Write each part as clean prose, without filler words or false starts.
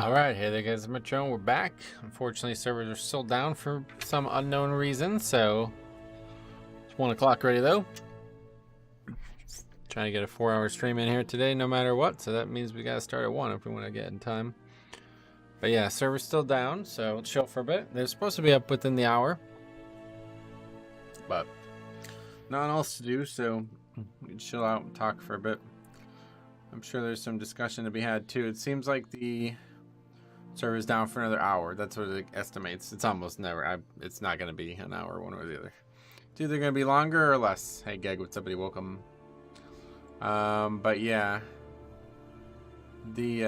Alright, hey there guys, Metro, we're back. Unfortunately, servers are still down for some unknown reason, so it's 1 o'clock already though. Trying to get a 4-hour stream in here today no matter what, so that means we gotta start at 1 if we want to get in time. But yeah, server's still down, so let's chill for a bit. They're supposed to be up within the hour, but nothing else to do, so we can chill out and talk for a bit. I'm sure there's some discussion to be had too. It seems like the server's down for another hour. That's what it estimates. It's almost never. It's not going to be an hour one way or the other. It's either going to be longer or less. Hey, Geg, what's up, buddy? Welcome. But yeah. The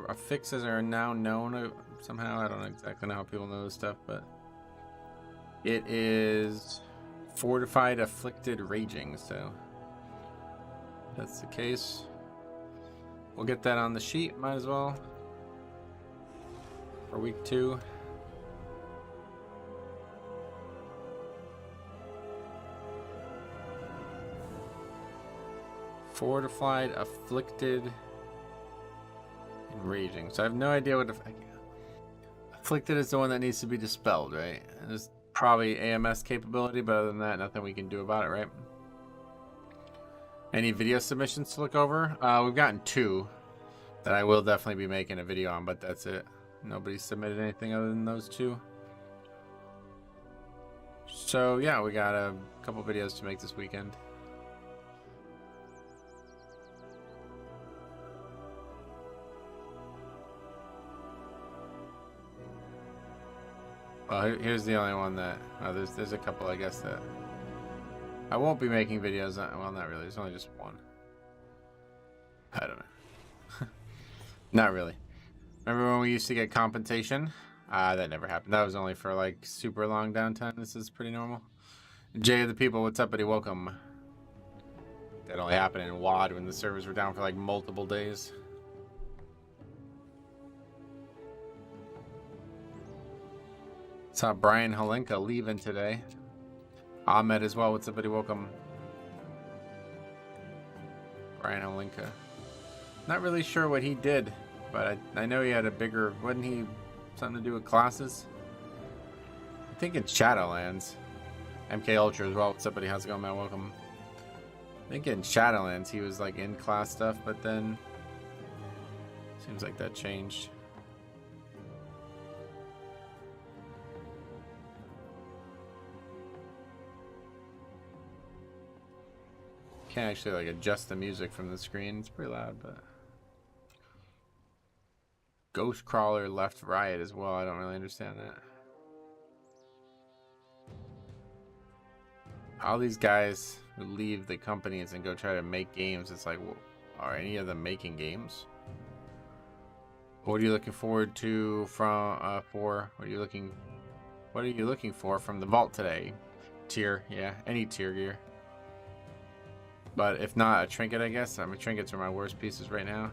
affixes are now known somehow. I don't exactly know how people know this stuff, but it is fortified, afflicted, raging. So if that's the case, we'll get that on the sheet. Might as well. For week 2. Fortified, afflicted, and raging. So I have no idea what afflicted is the one that needs to be dispelled, right? And there's probably AMS capability, but other than that, nothing we can do about it, right? Any video submissions to look over? We've gotten 2 that I will definitely be making a video on, but that's it. Nobody submitted anything other than those 2. So yeah, we got a couple videos to make this weekend. Well, here's the only one that there's a couple, I guess, that I won't be making videos on. Well, not really. There's only just one. I don't know. Not really. Remember when we used to get compensation? That never happened. That was only for like super long downtime. This is pretty normal. Jay of the people, what's up, buddy? Welcome. That only happened in WAD when the servers were down for like multiple days. Saw Brian Halenka leaving today. Ahmed as well. What's up, buddy? Welcome. Brian Halenka. Not really sure what he did. But I know he had a bigger, wasn't he something to do with classes? I think it's Shadowlands. MK Ultra as well. What's up, buddy? How's it going, man? Welcome. I think in Shadowlands he was like in class stuff, but then seems like that changed. Can't actually like adjust the music from the screen. It's pretty loud, but. Ghost Crawler left Riot as well. I don't really understand that. All these guys who leave the companies and go try to make games, it's like, well, are any of them making games? What are you looking forward to from what are you looking for from the vault today? Tier, yeah, any tier gear. But if not a trinket, I guess. I mean, trinkets are my worst pieces right now.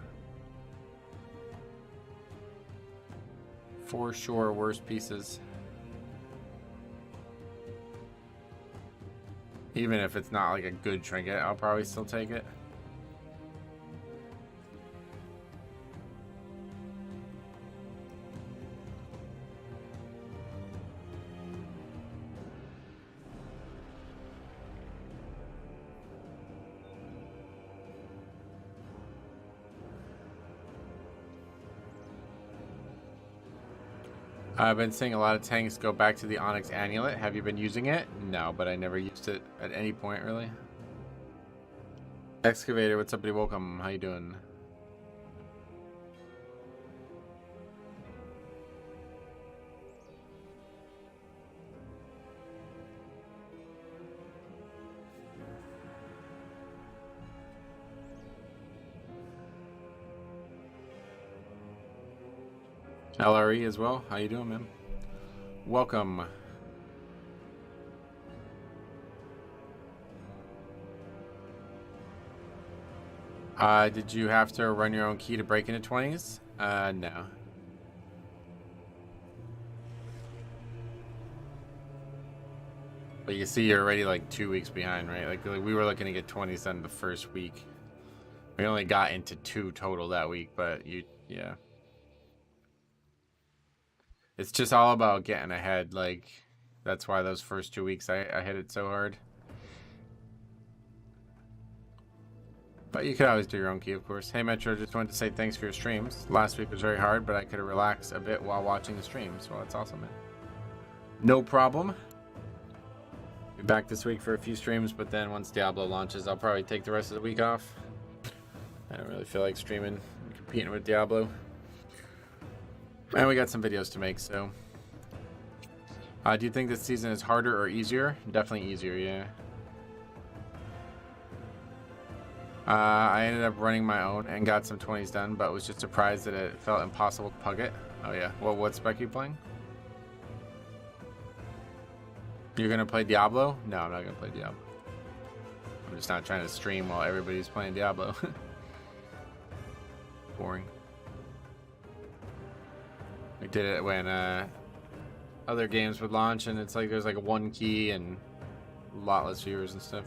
For sure, worst pieces. Even if it's not like a good trinket, I'll probably still take it. I've been seeing a lot of tanks go back to the Onyx Amulet. Have you been using it? No, but I never used it at any point, really. Excavator, what's up, buddy? Welcome. How you doing? LRE as well. How you doing, man? Welcome. Did you have to run your own key to break into 20s? No. But you see you're already like 2 weeks behind, right? Like we were looking to get 20s done the first week. We only got into 2 total that week, but yeah. It's just all about getting ahead. Like, that's why those first 2 weeks I hit it so hard. But you could always do your own key, of course. Hey, Metro, just wanted to say thanks for your streams. Last week was very hard, but I could relax a bit while watching the streams. Well, that's awesome, man. No problem. Be back this week for a few streams, but then once Diablo launches, I'll probably take the rest of the week off. I don't really feel like streaming and competing with Diablo. And we got some videos to make, so. Do you think this season is harder or easier? Definitely easier, yeah. I ended up running my own and got some 20s done, but was just surprised that it felt impossible to pug it. Oh yeah. Well, what spec are you playing? You're gonna play Diablo? No, I'm not gonna play Diablo. I'm just not trying to stream while everybody's playing Diablo. Boring. We did it when other games would launch, and it's like there's like one key and a lot less viewers and stuff.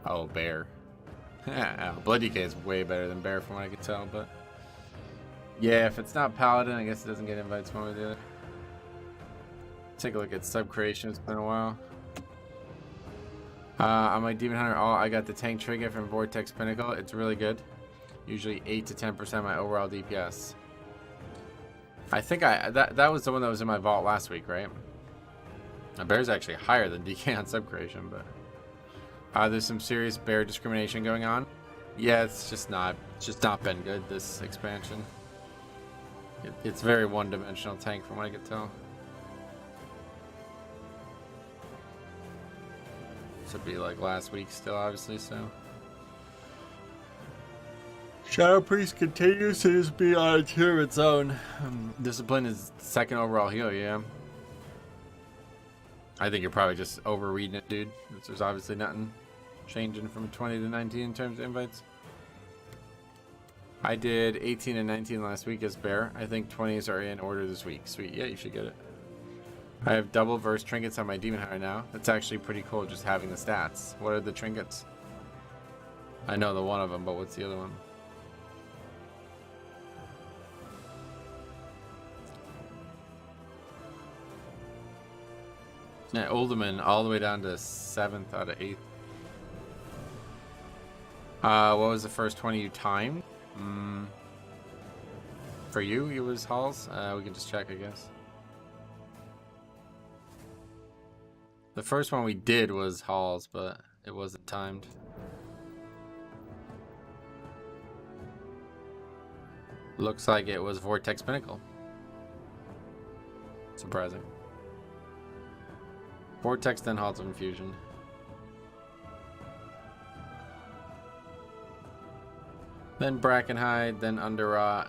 Oh, Bear. Blood DK is way better than Bear from what I could tell, but yeah, if it's not Paladin, I guess it doesn't get invites one way or the other. Take a look at sub creation. It's been a while. On my Demon Hunter, I got the tank trinket from Vortex Pinnacle. It's really good. Usually 8 to 10% of my overall DPS. I think that was the one that was in my vault last week, right? Now, Bear's actually higher than DK on sub creation, but there's some serious bear discrimination going on. Yeah, it's just not been good this expansion. It's very one-dimensional tank from what I could tell. This would be like last week still, obviously, so. Shadow Priest continues to just be on a tier of its own. Discipline is second overall heal, yeah. I think you're probably just overreading it, dude. There's obviously nothing changing from 20 to 19 in terms of invites. I did 18 and 19 last week as Bear. I think 20s are in order this week. Sweet, yeah, you should get it. I have double verse trinkets on my Demon Hunter now. That's actually pretty cool just having the stats. What are the trinkets? I know the one of them, but what's the other one? Yeah, Olderman all the way down to 7th out of 8th. What was the first 20 you timed? For you, it was Halls? We can just check, I guess. The first one we did was Halls, but it wasn't timed. Looks like it was Vortex Pinnacle. Surprising. Vortex, then Halls of Infusion. Then Brackenhide, then Underrot,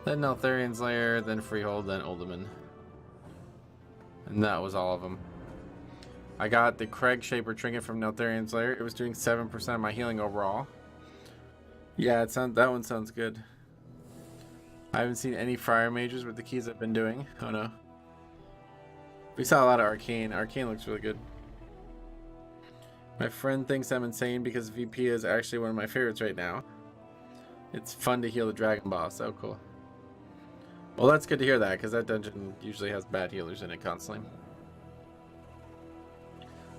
then Neltharian's Lair, then Freehold, then Olderman. And that was all of them. I got the Craig Shaper Trinket from Neltharian's Lair. It was doing 7% of my healing overall. Yeah, that one sounds good. I haven't seen any Friar Mages with the keys I've been doing. Oh no. We saw a lot of Arcane. Arcane looks really good. My friend thinks I'm insane because VP is actually one of my favorites right now. It's fun to heal the Dragon Boss. Oh, cool. Well, that's good to hear that, because that dungeon usually has bad healers in it constantly.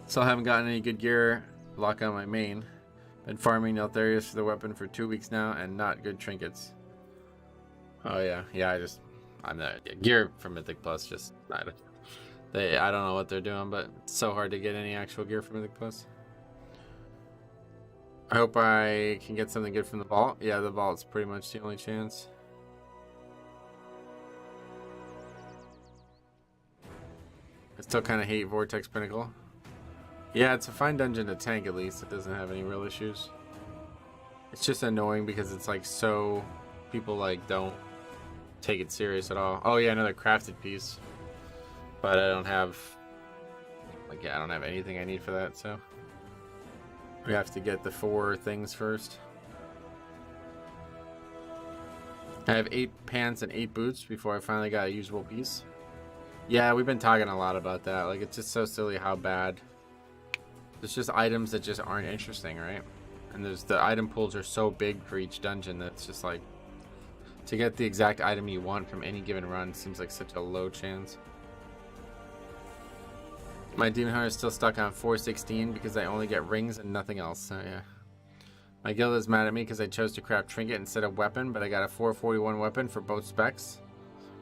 Still haven't gotten any good gear. Lock on my main. Been farming Neltharius for the weapon for 2 weeks now, and not good trinkets. Oh, yeah. Yeah, I'm not. Gear for Mythic Plus, just. I don't know what they're doing, but it's so hard to get any actual gear for Mythic Plus. I hope I can get something good from the vault. Yeah, the vault's pretty much the only chance. I still kind of hate Vortex Pinnacle. Yeah, it's a fine dungeon to tank at least. It doesn't have any real issues. It's just annoying because it's like so... People like don't take it serious at all. Oh yeah, another crafted piece. But I don't have... Like, yeah, I don't have anything I need for that, so... We have to get the 4 things first. I have 8 pants and 8 boots before I finally got a usable piece. Yeah, we've been talking a lot about that. Like, it's just so silly how bad. There's just items that just aren't interesting, right? And the item pools are so big for each dungeon that it's just like... To get the exact item you want from any given run seems like such a low chance. My Demon Hunter is still stuck on 416 because I only get rings and nothing else. So yeah. My guild is mad at me because I chose to craft trinket instead of weapon, but I got a 441 weapon for both specs.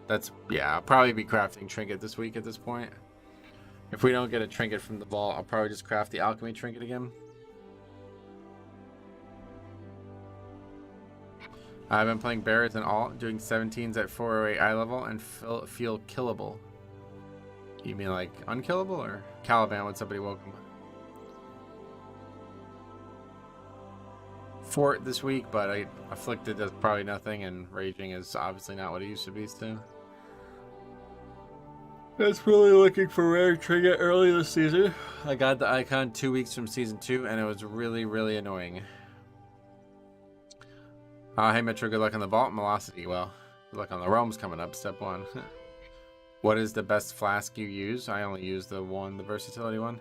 That's, yeah, I'll probably be crafting trinket this week at this point. If we don't get a trinket from the vault, I'll probably just craft the alchemy trinket again. I've been playing Barrett and alt, doing 17s at 408 eye level, and feel killable. You mean like unkillable, or Caliban? What's somebody welcome? Fort this week, but Afflicted does probably nothing, and Raging is obviously not what it used to be still. That's really looking for rare trinket early this season. I got the icon 2 weeks from season 2, and it was really, really annoying. Hey Metro, good luck on the vault. Velocity, well, good luck on the realms coming up, step 1. What is the best flask you use? I only use the versatility one.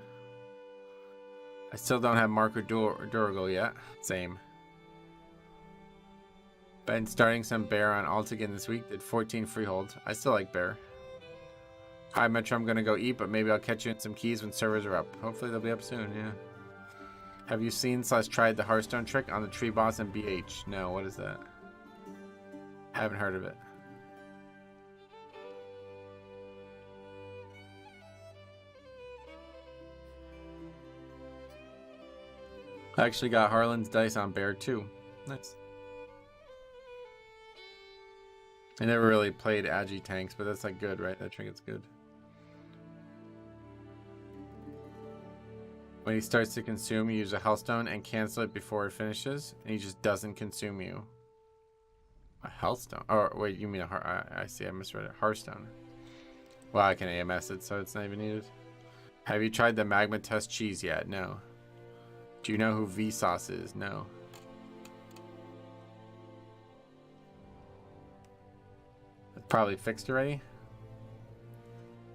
I still don't have Marker Duragle yet. Same. Been starting some bear on alt again this week. Did 14 freehold. I still like bear. Hi Metro, I'm gonna go eat, but maybe I'll catch you in some keys when servers are up. Hopefully they'll be up soon, yeah. Have you seen / tried the Hearthstone trick on the tree boss and BH? No, what is that? Haven't heard of it. I actually got Harlan's dice on bear too. Nice. I never really played Agi tanks, but that's like good, right? That trinket's good. When he starts to consume, you use a Hellstone and cancel it before it finishes, and he just doesn't consume you. A Hellstone? Oh, wait, you mean a I see, I misread it. Hearthstone. Well, I can AMS it, so it's not even needed. Have you tried the Magma Test cheese yet? No. Do you know who Vsauce is? No. It's probably fixed already?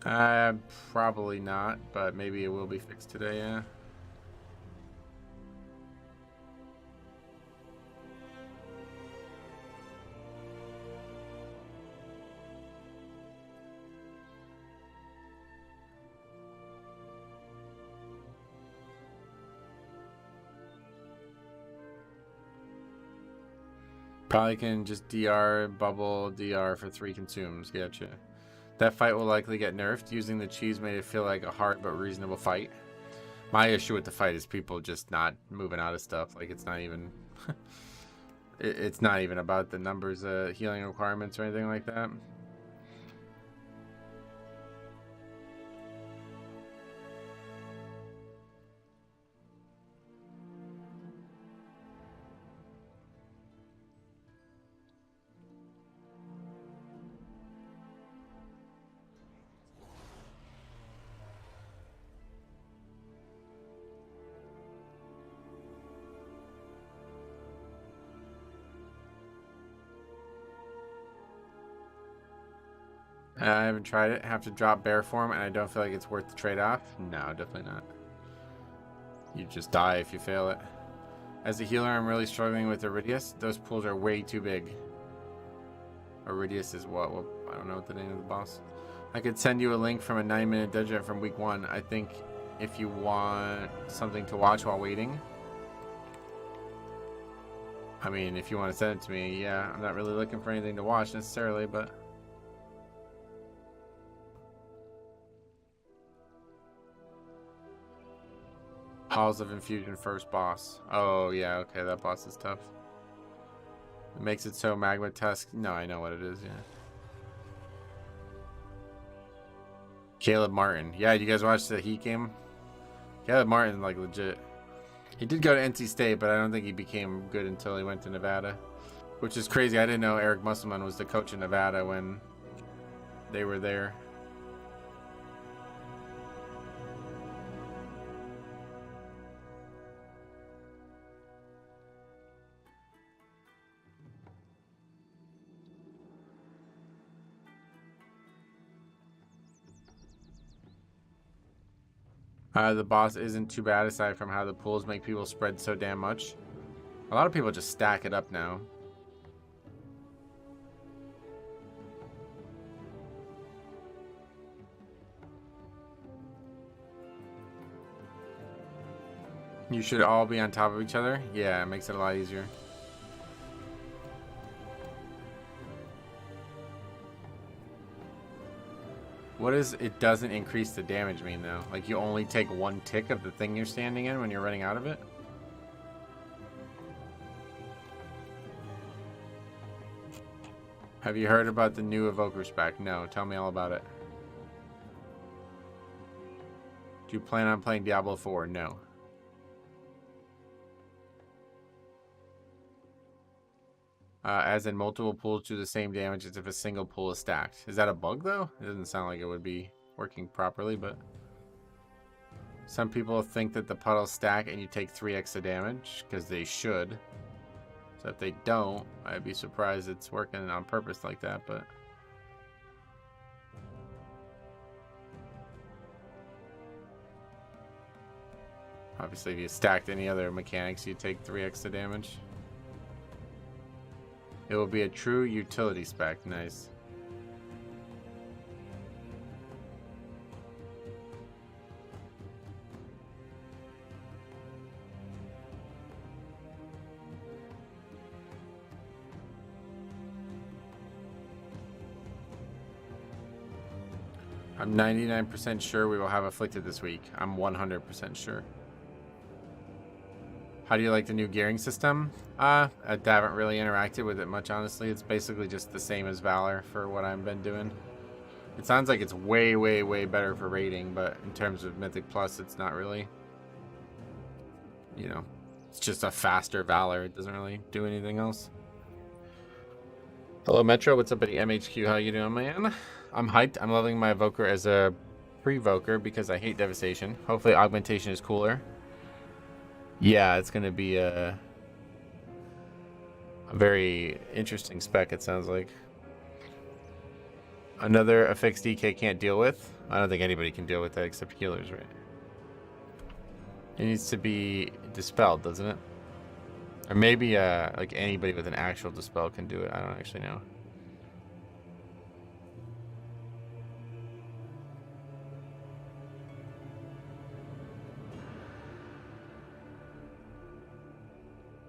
Probably not, but maybe it will be fixed today, yeah. Probably can just DR, bubble, DR for 3 consumes. Gotcha. That fight will likely get nerfed. Using the cheese made it feel like a hard but reasonable fight. My issue with the fight is people just not moving out of stuff. Like, it's not even... it's not even about the numbers, healing requirements or anything like that. I haven't tried it. Have to drop bear form, and I don't feel like it's worth the trade-off. No, definitely not. You just die if you fail it. As a healer, I'm really struggling with Iridius. Those pools are way too big. Iridius is what? Well, I don't know what the name of the boss. I could send you a link from a 9-minute dungeon from week 1. I think if you want something to watch while waiting. I mean, if you want to send it to me, yeah. I'm not really looking for anything to watch necessarily, but... Halls of Infusion first boss. Oh, yeah, okay, that boss is tough. It makes it so Magma Tusk. No, I know what it is, yeah. Caleb Martin. Yeah, you guys watched the Heat game? Caleb Martin, like, legit. He did go to NC State, but I don't think he became good until he went to Nevada. Which is crazy. I didn't know Eric Musselman was the coach in Nevada when they were there. The boss isn't too bad aside from how the pools make people spread so damn much. A lot of people just stack it up now. You should all be on top of each other. Yeah, it makes it a lot easier. What does it doesn't increase the damage mean though? Like you only take one tick of the thing you're standing in when you're running out of it? Have you heard about the new Evoker spec? No, tell me all about it. Do you plan on playing Diablo 4? No. As in multiple pools do the same damage as if a single pool is stacked. Is that a bug though? It doesn't sound like it would be working properly, but some people think that the puddles stack and you take 3 extra damage because they should. So if they don't, I'd be surprised it's working on purpose like that, but obviously if you stacked any other mechanics, you'd take 3 extra damage. It will be a true utility spec. Nice. I'm 99% sure we will have Afflicted this week. I'm 100% sure. How do you like the new gearing system? I haven't really interacted with it much, honestly. It's basically just the same as Valor for what I've been doing. It sounds like it's way, way, way better for rating, but in terms of Mythic Plus, it's not really. You know, it's just a faster Valor. It doesn't really do anything else. Hello, Metro. What's up, buddy? MHQ. How you doing, man? I'm hyped. I'm loving my Evoker as a pre-Voker because I hate Devastation. Hopefully, Augmentation is cooler. Yeah, it's going to be a very interesting spec, it sounds like. Another Affix DK can't deal with? I don't think anybody can deal with that except healers, right? It needs to be dispelled, doesn't it? Or maybe like anybody with an actual dispel can do it. I don't actually know.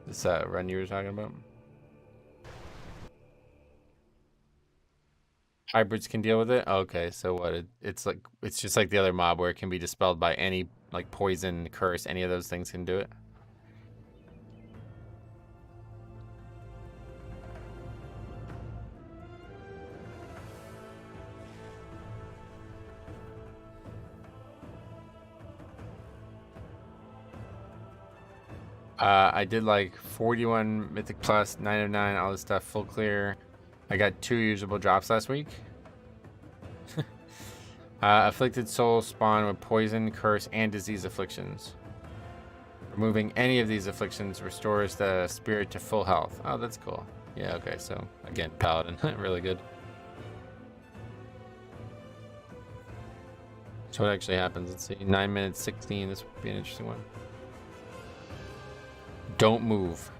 This run you were talking about? Hybrids can deal with it? Okay, so what? It's just like the other mob where it can be dispelled by any, like, poison, curse, any of those things can do it. I did like 41 Mythic Plus, 9 of 9, all this stuff, full clear. I got 2 usable drops last week. Afflicted souls spawn with poison, curse, and disease afflictions. Removing any of these afflictions restores the spirit to full health. Oh, that's cool. Yeah, okay, so again, paladin, really good. So what actually happens? Let's see, 9 minutes 16. This would be an interesting one. Don't move.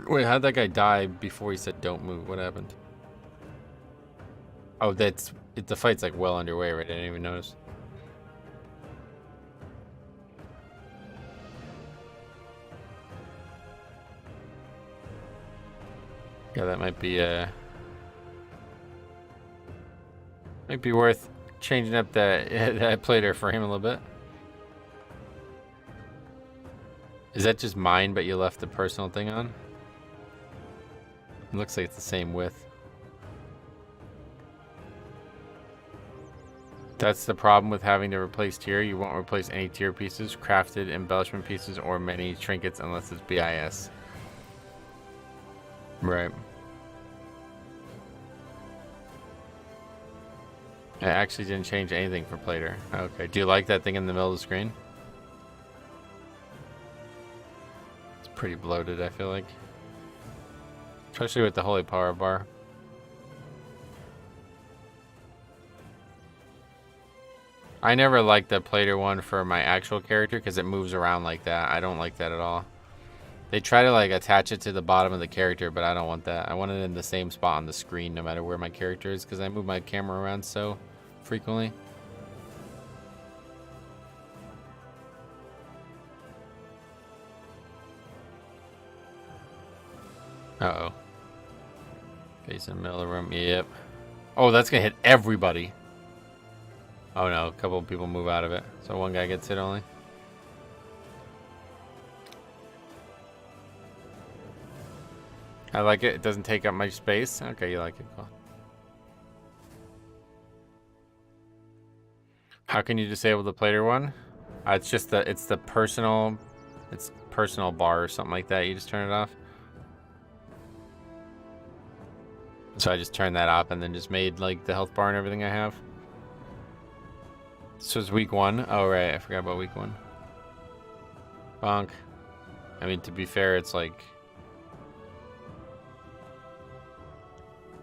Wait, how'd that guy die before he said don't move? What happened? Oh, the fight's like well underway, right? I didn't even notice. Yeah, that might be worth changing up that plater for him a little bit. Is that just mine, but you left the personal thing on? It looks like it's the same width. That's the problem with having to replace tier. You won't replace any tier pieces, crafted embellishment pieces, or many trinkets unless it's BIS. Right. I actually didn't change anything for plater. Okay. Do you like that thing in the middle of the screen? Pretty bloated, I feel like, especially with the holy power bar. I never liked the plater one for my actual character because it moves around like that. I don't like that at all. They try to like attach it to the bottom of the character, but I don't want that. I want it in the same spot on the screen no matter where my character is because I move my camera around so frequently. Space in the middle of the room. Yep. Oh, that's gonna hit everybody. Oh no, a couple of people move out of it. So one guy gets hit only. I like it. It doesn't take up much space. Okay, you like it. Cool. How can you disable the plater one? It's just the personal bar or something like that. You just turn it off. So I just turned that off and then just made like the health bar and everything I have. This was week 1. Oh right, I forgot about week 1. Bonk. I mean, to be fair, it's like,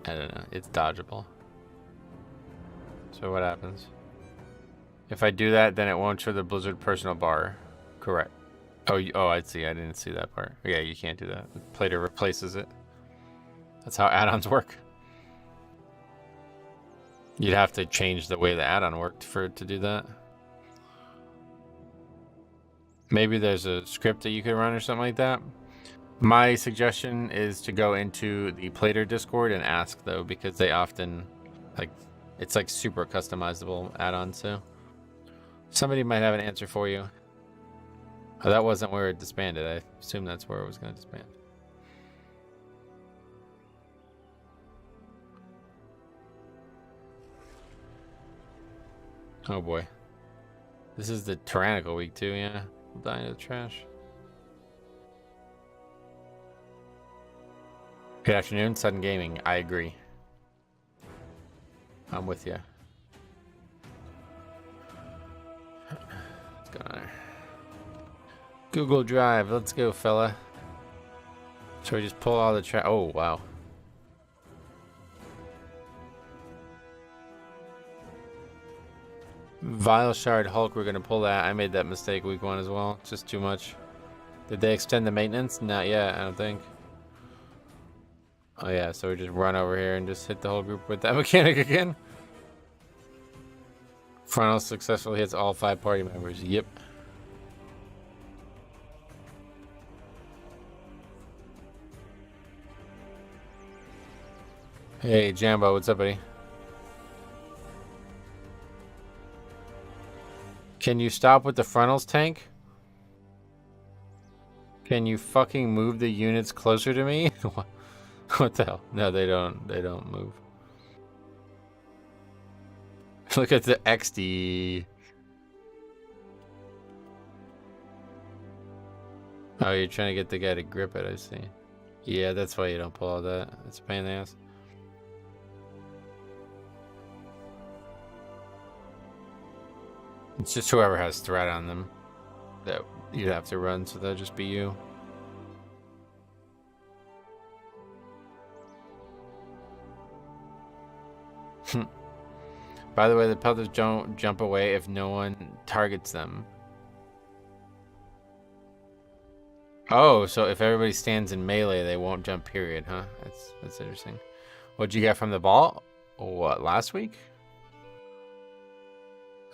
I don't know, it's dodgeable. So what happens? If I do that, then it won't show the Blizzard personal bar. Correct. Oh, I see. I didn't see that part. Yeah, you can't do that. The plater replaces it. That's how add-ons work. You'd have to change the way the add-on worked for it to do that. Maybe there's a script that you could run or something like that. My suggestion is to go into the plater Discord and ask, though, because they often, like, it's like super customizable add-ons, so somebody might have an answer for you. Oh, that wasn't where it disbanded. I assume that's where it was going to disband. Oh boy. This is the tyrannical week too, yeah. We'll die into the trash. Good afternoon, Sudden Gaming. I agree. I'm with you. What's going on there? Google Drive. Let's go, fella. So we just pull all the trash. Oh, wow. Vile Shard Hulk, we're gonna pull that. I made that mistake week 1 as well. Just too much. Did they extend the maintenance? Not yet, I don't think. Oh yeah, so we just run over here and just hit the whole group with that mechanic again. Frontal successfully hits all 5 party members. Yep. Hey, Jambo, what's up, buddy? Can you stop with the frontals tank? Can you fucking move the units closer to me? What the hell? No, they don't. They don't move. Look at the XD. Oh, you're trying to get the guy to grip it, I see. Yeah, that's why you don't pull all that. It's a pain in the ass. It's just whoever has threat on them that you'd have to run, so that'll just be you. By the way, the pelters don't jump away if no one targets them. Oh, so if everybody stands in melee, they won't jump, period, huh? That's interesting. What'd you get from the ball? What, last week?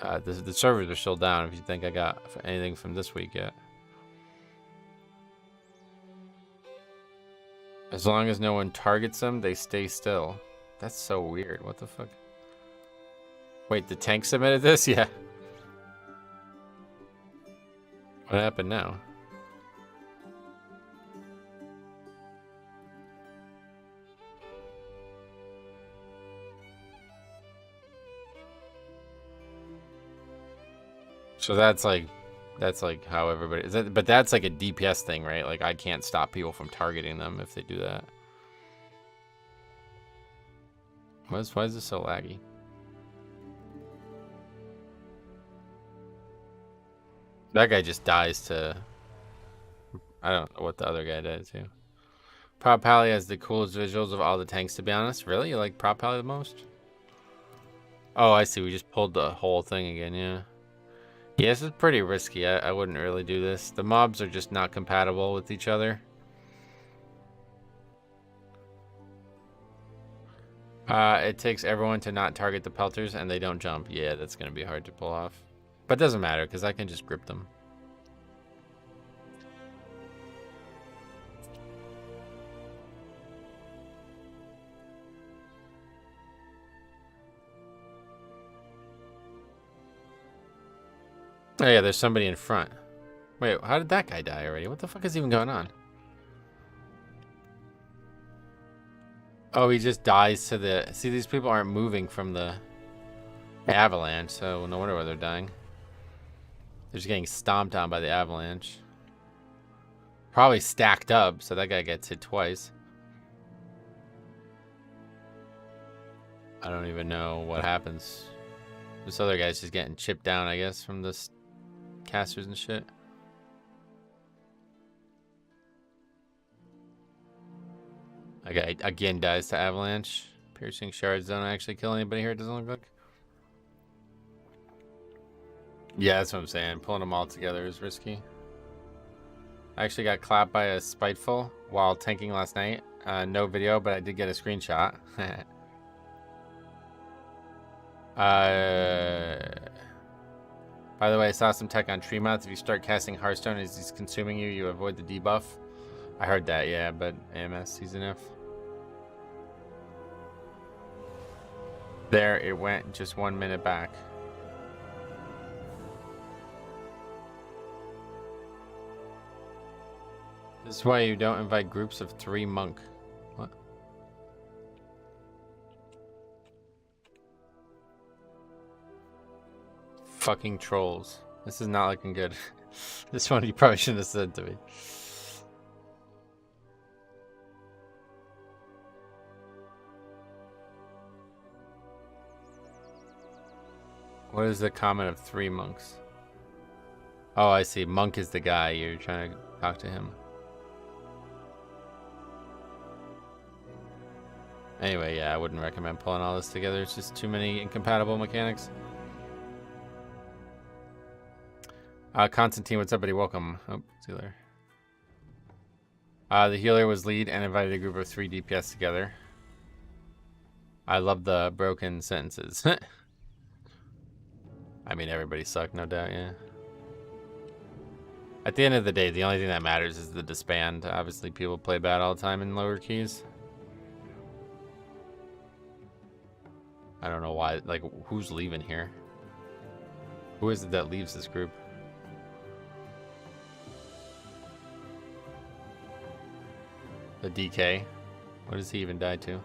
The servers are still down if you think I got anything from this week yet. As long as no one targets them, they stay still. That's so weird. What the fuck? Wait, the tank submitted this? Yeah. What happened now? So that's like how everybody is that, but that's like a DPS thing, right? Like I can't stop people from targeting them if they do that. Why is this so laggy? That guy just dies to, I don't know what the other guy did too. Prop Pally has the coolest visuals of all the tanks, to be honest. Really? You like Prop Pally the most? Oh, I see. We just pulled the whole thing again, yeah. Yeah, this is pretty risky. I wouldn't really do this. The mobs are just not compatible with each other. It takes everyone to not target the pelters and they don't jump. Yeah, that's going to be hard to pull off. But it doesn't matter because I can just grip them. Oh yeah, there's somebody in front. Wait, how did that guy die already? What the fuck is even going on? Oh, he just dies to the... See, these people aren't moving from the avalanche, so no wonder why they're dying. They're just getting stomped on by the avalanche. Probably stacked up, so that guy gets hit twice. I don't even know what happens. This other guy's just getting chipped down, I guess, from the casters and shit. A guy again dies to avalanche. Piercing shards don't actually kill anybody here, it doesn't look like. Yeah, that's what I'm saying. Pulling them all together is risky. I actually got clapped by a spiteful while tanking last night. No video, but I did get a screenshot. By the way, I saw some tech on Tremouth. If you start casting Hearthstone as he's consuming you, you avoid the debuff. I heard that, yeah, but AMS season F. There, it went just 1 minute back. This is why you don't invite groups of 3 monk. What? Fucking trolls. This is not looking good. This one you probably shouldn't have said to me. What is the comment of 3 monks? Oh, I see. Monk is the guy. You're trying to talk to him. Anyway, yeah, I wouldn't recommend pulling all this together. It's just too many incompatible mechanics. Constantine, what's up, buddy? Welcome. Oh, see you later. The healer was lead and invited a group of 3 DPS together. I love the broken sentences. I mean, everybody sucked, no doubt, yeah. At the end of the day, the only thing that matters is the disband. Obviously, people play bad all the time in lower keys. I don't know why, like, who's leaving here? Who is it that leaves this group? The DK? What does he even die to?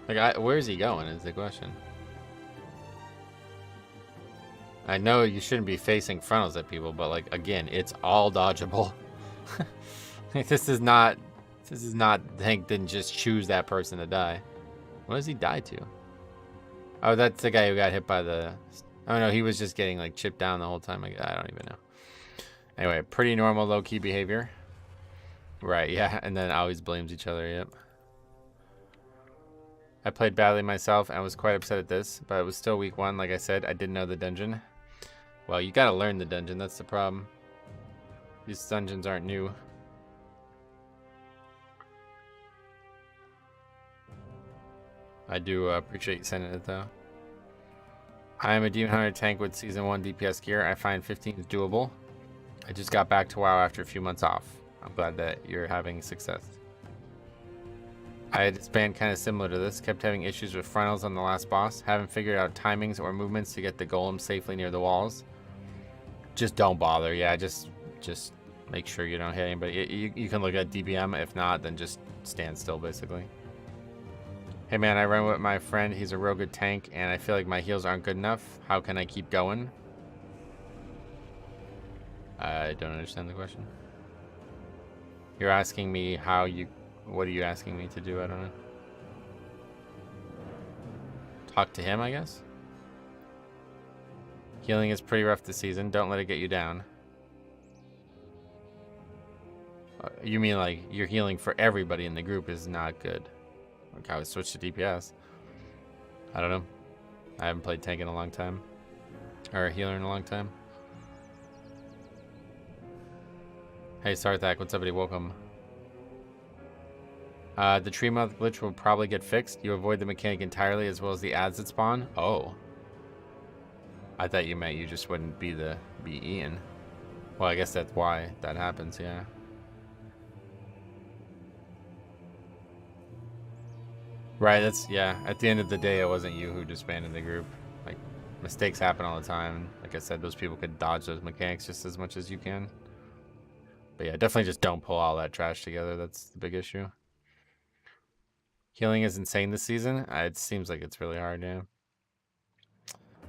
Like, where is he going is the question. I know you shouldn't be facing frontals at people, but like, again, it's all dodgeable. This is not Hank didn't just choose that person to die. What does he die to? Oh, that's the guy who got hit by the... Oh no, he was just getting like chipped down the whole time. I don't even know. Anyway, pretty normal low-key behavior. Right, yeah, and then always blames each other, yep. I played badly myself and was quite upset at this, but it was still week 1. Like I said, I didn't know the dungeon. Well, you gotta learn the dungeon, that's the problem. These dungeons aren't new. I do appreciate you sending it, though. I am a Demon Hunter tank with Season 1 DPS gear. I find 15 is doable. I just got back to WoW after a few months off. I'm glad that you're having success. I had a span kind of similar to this. Kept having issues with frontals on the last boss. Haven't figured out timings or movements to get the golem safely near the walls. Just don't bother. Yeah, just make sure you don't hit anybody. You can look at DBM. If not, then just stand still, basically. Hey man, I run with my friend. He's a real good tank, and I feel like my heals aren't good enough. How can I keep going? I don't understand the question. You're asking me how you... What are you asking me to do? I don't know. Talk to him, I guess? Healing is pretty rough this season. Don't let it get you down. You mean like you're healing for everybody in the group is not good. Okay, I would switch to DPS. I don't know. I haven't played tank in a long time. Or healer in a long time. Hey, Sarthak, what's up, buddy? Welcome. The tree mouth glitch will probably get fixed. You avoid the mechanic entirely as well as the ads that spawn. Oh. I thought you meant you just wouldn't be Ian. Well, I guess that's why that happens, yeah. Right, that's, yeah. At the end of the day, it wasn't you who disbanded the group. Like, Mistakes happen all the time. Like I said, those people could dodge those mechanics just as much as you can. But yeah, definitely just don't pull all that trash together. That's the big issue. Healing is insane this season. It seems like it's really hard, yeah.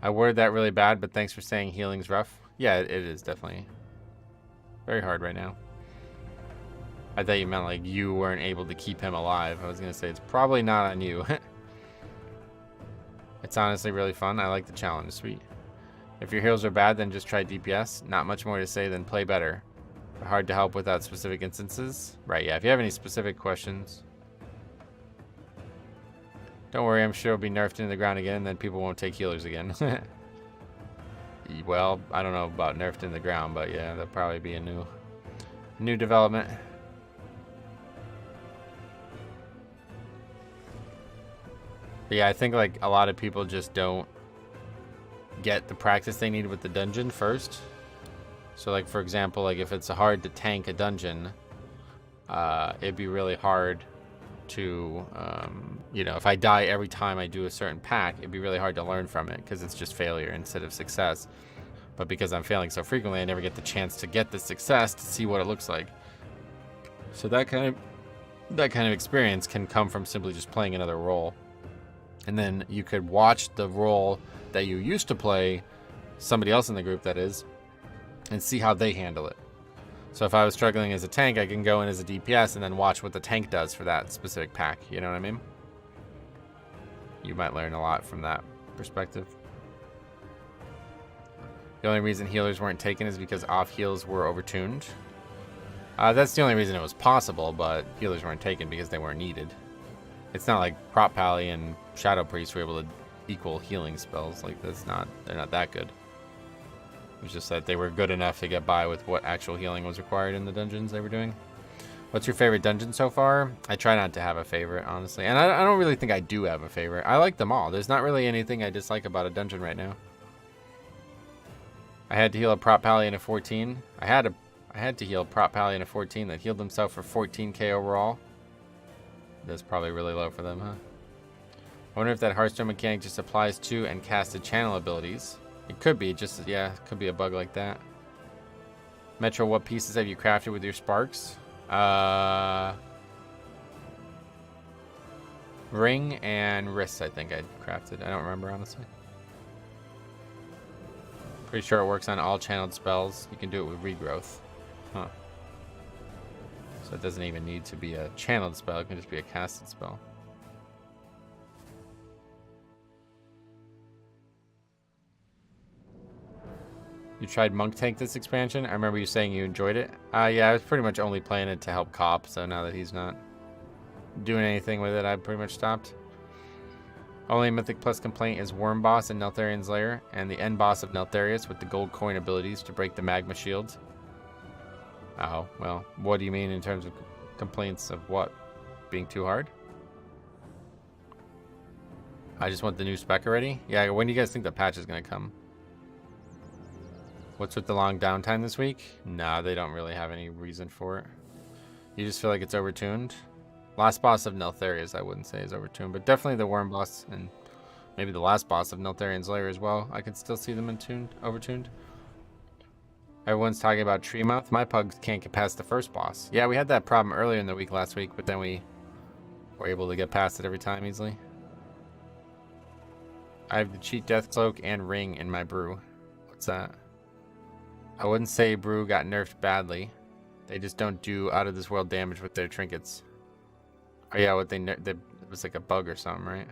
I worded that really bad, but thanks for saying healing's rough. Yeah, it is definitely very hard right now. I thought you meant like you weren't able to keep him alive. I was going to say it's probably not on you. It's honestly really fun. I like the challenge. Sweet. If your heals are bad, then just try DPS. Not much more to say than play better. But hard to help without specific instances. Right, yeah. If you have any specific questions, don't worry. I'm sure it'll be nerfed into the ground again, and then people won't take healers again. Well, I don't know about nerfed in the ground, but yeah, that'll probably be a new development. But yeah, I think like a lot of people just don't get the practice they need with the dungeon first. So like, for example, like if it's hard to tank a dungeon, it'd be really hard to, you know, if I die every time I do a certain pack, it'd be really hard to learn from it because it's just failure instead of success. But because I'm failing so frequently, I never get the chance to get the success to see what it looks like. So that kind of experience can come from simply just playing another role. And then you could watch the role that you used to play, somebody else in the group that is, and see how they handle it. So if I was struggling as a tank, I can go in as a DPS and then watch what the tank does for that specific pack. You know what I mean? You might learn a lot from that perspective. The only reason healers weren't taken is because off heals were overtuned. That's the only reason it was possible, but healers weren't taken because they weren't needed. It's not like Prop Pally and Shadow Priest were able to equal healing spells. Like they're not that good. It was just that they were good enough to get by with what actual healing was required in the dungeons they were doing. What's your favorite dungeon so far? I try not to have a favorite, honestly. And I don't really think I do have a favorite. I like them all. There's not really anything I dislike about a dungeon right now. I had to heal a Prop Pally in a 14. I had to heal Prop Pally in a 14 that healed himself for 14k overall. That's probably really low for them, huh? I wonder if that Hearthstone mechanic just applies to and casted channel abilities. It could be, just, yeah, it could be a bug like that. Metro, what pieces have you crafted with your sparks? Ring and wrist, I think I crafted. I don't remember, honestly. Pretty sure it works on all channeled spells. You can do it with regrowth. Huh. So it doesn't even need to be a channeled spell. It can just be a casted spell. You tried Monk Tank this expansion? I remember you saying you enjoyed it. Yeah, I was pretty much only playing it to help Cop, so now that he's not doing anything with it, I pretty much stopped. Only Mythic Plus complaint is Worm Boss in Neltharian's Lair, and the end boss of Neltharius with the gold coin abilities to break the magma shield. Oh, well, what do you mean in terms of complaints of what? Being too hard? I just want the new spec already? Yeah, when do you guys think the patch is going to come? What's with the long downtime this week? Nah, they don't really have any reason for it. You just feel like it's overtuned? Last boss of Neltharius, I wouldn't say is overtuned, but definitely the worm boss and maybe the last boss of Neltharian's Lair as well. I could still see them overtuned. Everyone's talking about tree mouth. My pugs can't get past the first boss. Yeah, we had that problem earlier in the week last week, but then we were able to get past it every time easily. I have the cheat death cloak and ring in my brew. What's that? I wouldn't say brew got nerfed badly. They just don't do out of this world damage with their trinkets. Oh yeah, what it was like a bug or something, right?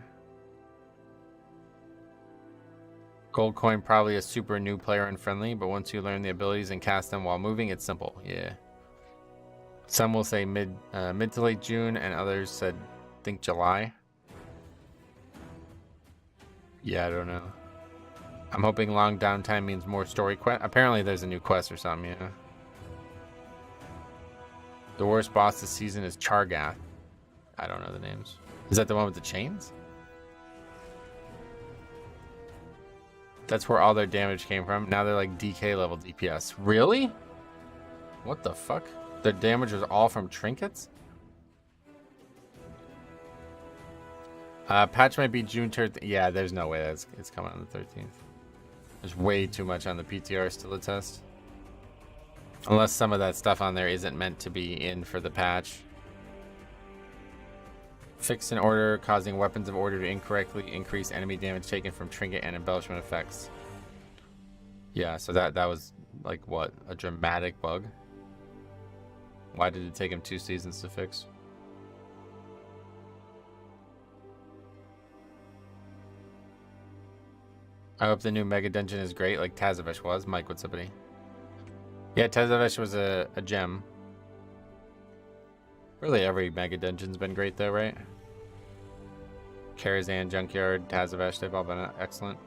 Gold coin probably a super new player unfriendly, but once you learn the abilities and cast them while moving, it's simple. Yeah. Some will say mid to late June, and others said think July. Yeah, I don't know. I'm hoping long downtime means more story quest. Apparently there's a new quest or something, yeah. The worst boss this season is Chargath. I don't know the names. Is that the one with the chains? That's where all their damage came from. Now they're like DK level DPS. Really? What the fuck? Their damage was all from trinkets? Patch might be June 13th. Yeah, there's no way it's coming on the 13th. There's way too much on the PTR still to test. Unless some of that stuff on there isn't meant to be in for the patch. Fix an order, causing weapons of order to incorrectly increase enemy damage taken from trinket and embellishment effects. Yeah, so that was like what? A dramatic bug? Why did it take him 2 seasons to fix? I hope the new Mega Dungeon is great like Tazavesh was. Mike, what's up, buddy? Yeah, Tazavesh was a gem. Really every Mega Dungeon's been great though, right? Karazhan, Junkyard, Tazavesh, they've all been excellent.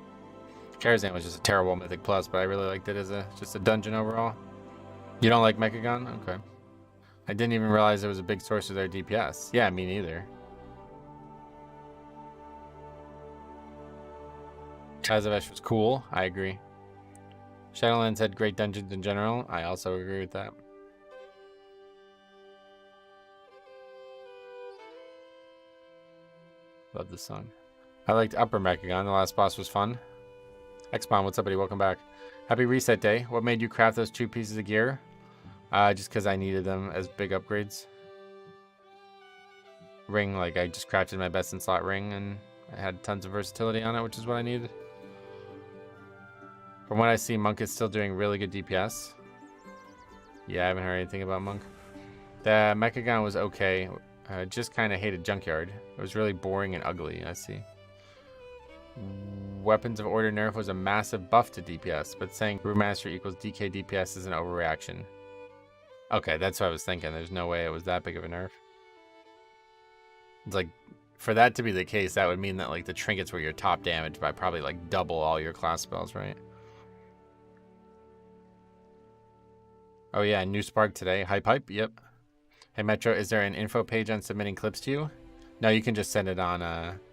Karazhan was just a terrible Mythic Plus, but I really liked it as just a dungeon overall. You don't like Mechagon? Okay. I didn't even realize it was a big source of their DPS. Yeah, me neither. Tazavesh was cool. I agree. Shadowlands had great dungeons in general. I also agree with that. Love this song. I liked Upper Mechagon. The last boss was fun. Xbomb, what's up, buddy? Welcome back. Happy reset day. What made you craft those 2 pieces of gear? Just because I needed them as big upgrades. Ring, like I just crafted my best in slot ring and I had tons of versatility on it, which is what I needed. From what I see, Monk is still doing really good DPS. Yeah, I haven't heard anything about Monk. The Mechagon was okay. Just kind of hated Junkyard. It was really boring and ugly, I see. Weapons of Order nerf was a massive buff to DPS, but saying Brewmaster equals DK DPS is an overreaction. Okay, that's what I was thinking. There's no way it was that big of a nerf. It's like, for that to be the case, that would mean that like the trinkets were your top damage by probably like double all your class spells, right? Oh yeah, new Spark today. Hype, yep. Hey Metro, is there an info page on submitting clips to you? No, you can just send it on,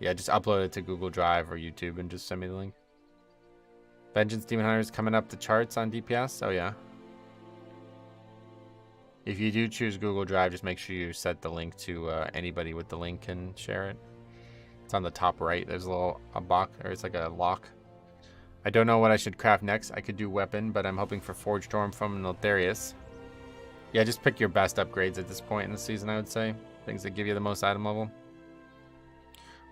yeah, just upload it to Google Drive or YouTube and just send me the link. Vengeance Demon Hunter is coming up the charts on DPS. Oh yeah. If you do choose Google Drive, just make sure you set the link to anybody with the link can share it. It's on the top right. There's a box, or it's like a lock. I don't know what I should craft next. I could do weapon, but I'm hoping for Forge Storm from Notharius. Yeah, just pick your best upgrades at this point in the season, I would say. Things that give you the most item level.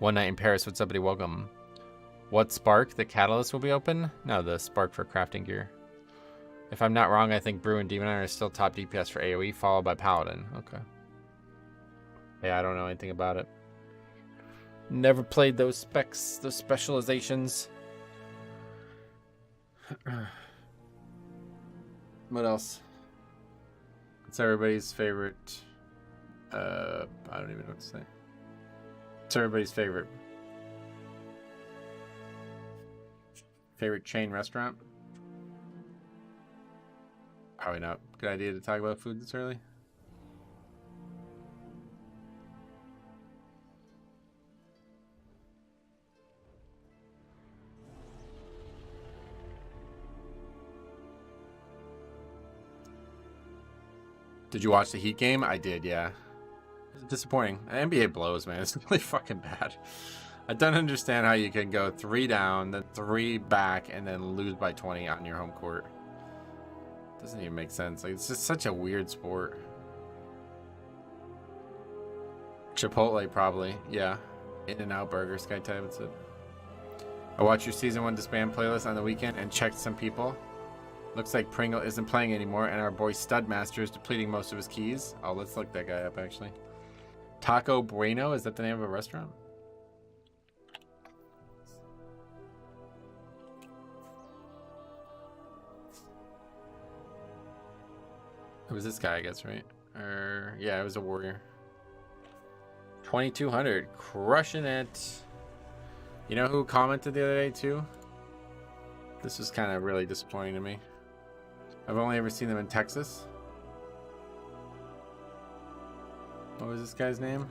One Night in Paris. What's up, buddy? Welcome. What Spark? The Catalyst will be open? No, the Spark for crafting gear. If I'm not wrong, I think Brew and Demon Hunter is still top DPS for AoE, followed by Paladin. Okay. Yeah, I don't know anything about it. Never played those specs, those specializations. What else? It's everybody's favorite. I don't even know what to say. It's everybody's favorite. Favorite chain restaurant? Probably not. Good idea to talk about food this early. Did you watch the Heat game? I did, yeah. It's disappointing. The NBA blows, man. It's really fucking bad. I don't understand how you can go 3 down, then 3 back, and then lose by 20 on your home court. Doesn't even make sense. Like, it's just such a weird sport. Chipotle, probably. Yeah. In-N-Out Burger, Sky Type, that's it. I watched your Season 1 Disband playlist on the weekend and checked some people. Looks like Pringle isn't playing anymore, and our boy Studmaster is depleting most of his keys. Oh, let's look that guy up, actually. Taco Bueno, is that the name of a restaurant? It was this guy, I guess, right? Yeah, it was a warrior. 2200, crushing it. You know who commented the other day, too? This was kind of really disappointing to me. I've only ever seen them in Texas. What was this guy's name?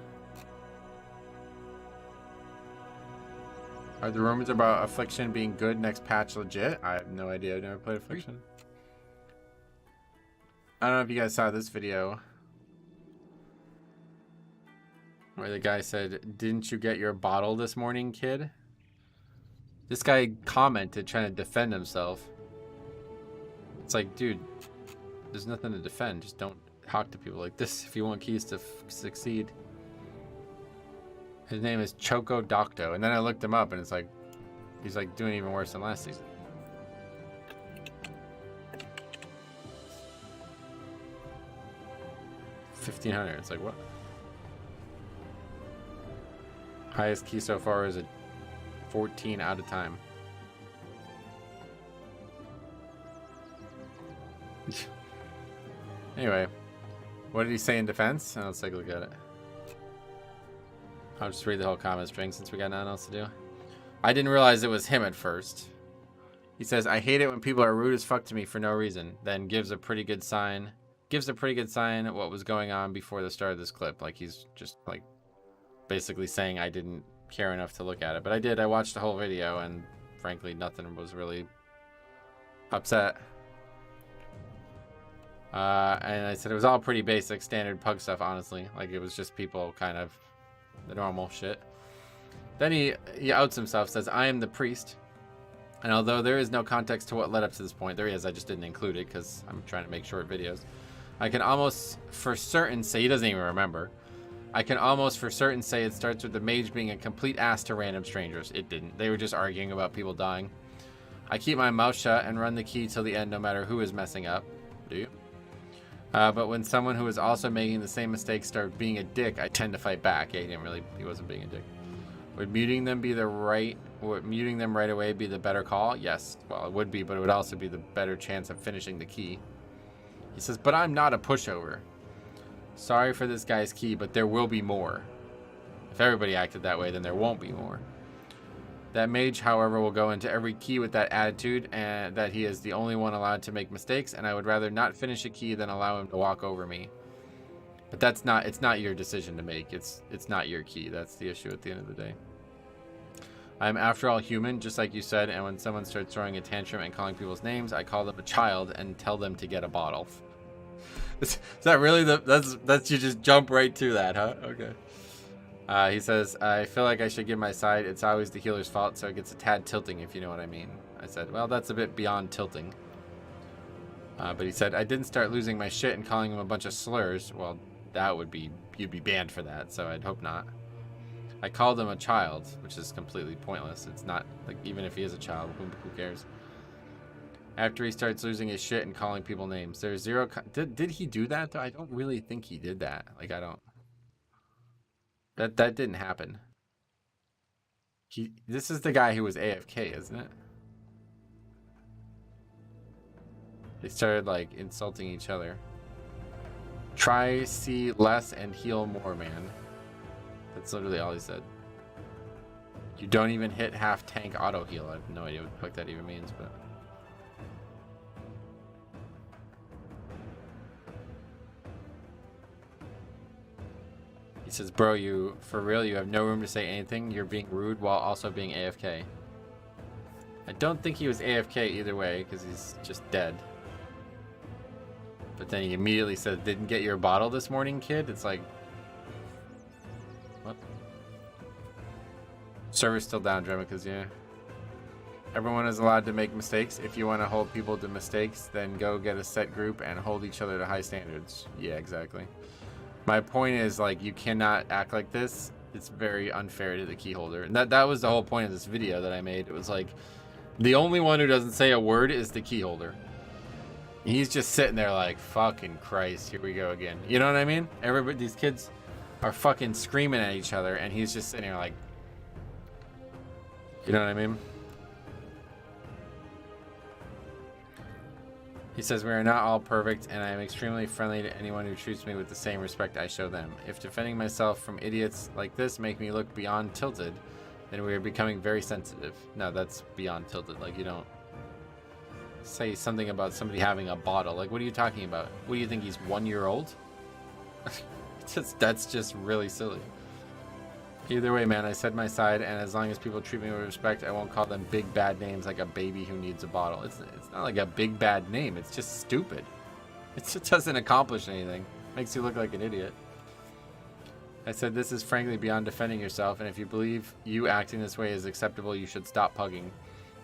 Are the rumors about Affliction being good next patch legit? I have no idea. I've never played Affliction. I don't know if you guys saw this video where the guy said, "Didn't you get your bottle this morning, kid?" This guy commented trying to defend himself. It's like, dude, there's nothing to defend. Just don't talk to people like this if you want keys to succeed. His name is Choco Docto. And then I looked him up and it's like, he's like doing even worse than last season. $1,500. It's like, what? Highest key so far is a 14 out of time. Anyway, what did he say in defense? Let's take a look at it. I'll just read the whole comment string since we got nothing else to do. I didn't realize it was him at first. He says, I hate it when people are rude as fuck to me for no reason. Then gives a pretty good sign. Gives a pretty good sign what was going on before the start of this clip. Like he's just like basically saying I didn't care enough to look at it. But I did. I watched the whole video and frankly nothing was really upset. And I said it was all pretty basic standard pug stuff, honestly. Like it was just people kind of the normal shit. Then he outs himself, says I am the priest. And although there is no context to what led up to this point, there is, I just didn't include it because I'm trying to make short videos. I can almost for certain say, he doesn't even remember. I can almost for certain say it starts with the mage being a complete ass to random strangers. It didn't. They were just arguing about people dying. I keep my mouth shut and run the key till the end no matter who is messing up. Do you? But when someone who is also making the same mistake starts being a dick, I tend to fight back. Yeah, he wasn't being a dick. Would muting them right away be the better call? Yes. Well, it would be, but it would also be the better chance of finishing the key. He says, but I'm not a pushover. Sorry for this guy's key, but there will be more. If everybody acted that way, then there won't be more. That mage, however, will go into every key with that attitude and that he is the only one allowed to make mistakes, and I would rather not finish a key than allow him to walk over me. But it's not your decision to make. It's not your key. That's the issue at the end of the day. I'm after all human, just like you said, and when someone starts throwing a tantrum and calling people's names, I call them a child and tell them to get a bottle. Is that really that's you just jump right to that, huh? Okay. He says, I feel like I should give my side. It's always the healer's fault, so it gets a tad tilting, if you know what I mean. I said, well, that's a bit beyond tilting. But he said, I didn't start losing my shit and calling him a bunch of slurs. Well, that would be, you'd be banned for that, so I'd hope not. I called him a child, which is completely pointless. It's not, like, even if he is a child, who cares? After he starts losing his shit and calling people names. There's zero... Did he do that, though? I don't really think he did that. Like, I don't... That didn't happen. This is the guy who was AFK, isn't it? They started, like, insulting each other. Try, see less, and heal more, man. That's literally all he said. You don't even hit half tank auto heal. I have no idea what the fuck that even means, but... He says, bro, you, for real, you have no room to say anything. You're being rude while also being AFK. I don't think he was AFK either way, because he's just dead. But then he immediately said, didn't get your bottle this morning, kid? It's like... What? Server's still down, Drema, because, yeah. Everyone is allowed to make mistakes. If you want to hold people to mistakes, then go get a set group and hold each other to high standards. Yeah, exactly. My point is, like, you cannot act like this. It's very unfair to the key holder. And that was the whole point of this video that I made. It was like, the only one who doesn't say a word is the key holder. He's just sitting there like, fucking Christ, here we go again. You know what I mean? Everybody, these kids are fucking screaming at each other, and he's just sitting there like, you know what I mean? He says, we are not all perfect, and I am extremely friendly to anyone who treats me with the same respect I show them. If defending myself from idiots like this make me look beyond tilted, then we are becoming very sensitive. No, that's beyond tilted. Like, you don't say something about somebody having a bottle. Like, what are you talking about? What do you think, he's 1 year old? That's just really silly. Either way, man, I said my side, and as long as people treat me with respect, I won't call them big bad names like a baby who needs a bottle. It's not like a big bad name. It's just stupid. It just doesn't accomplish anything. Makes you look like an idiot. I said this is frankly beyond defending yourself, and if you believe you acting this way is acceptable, you should stop pugging.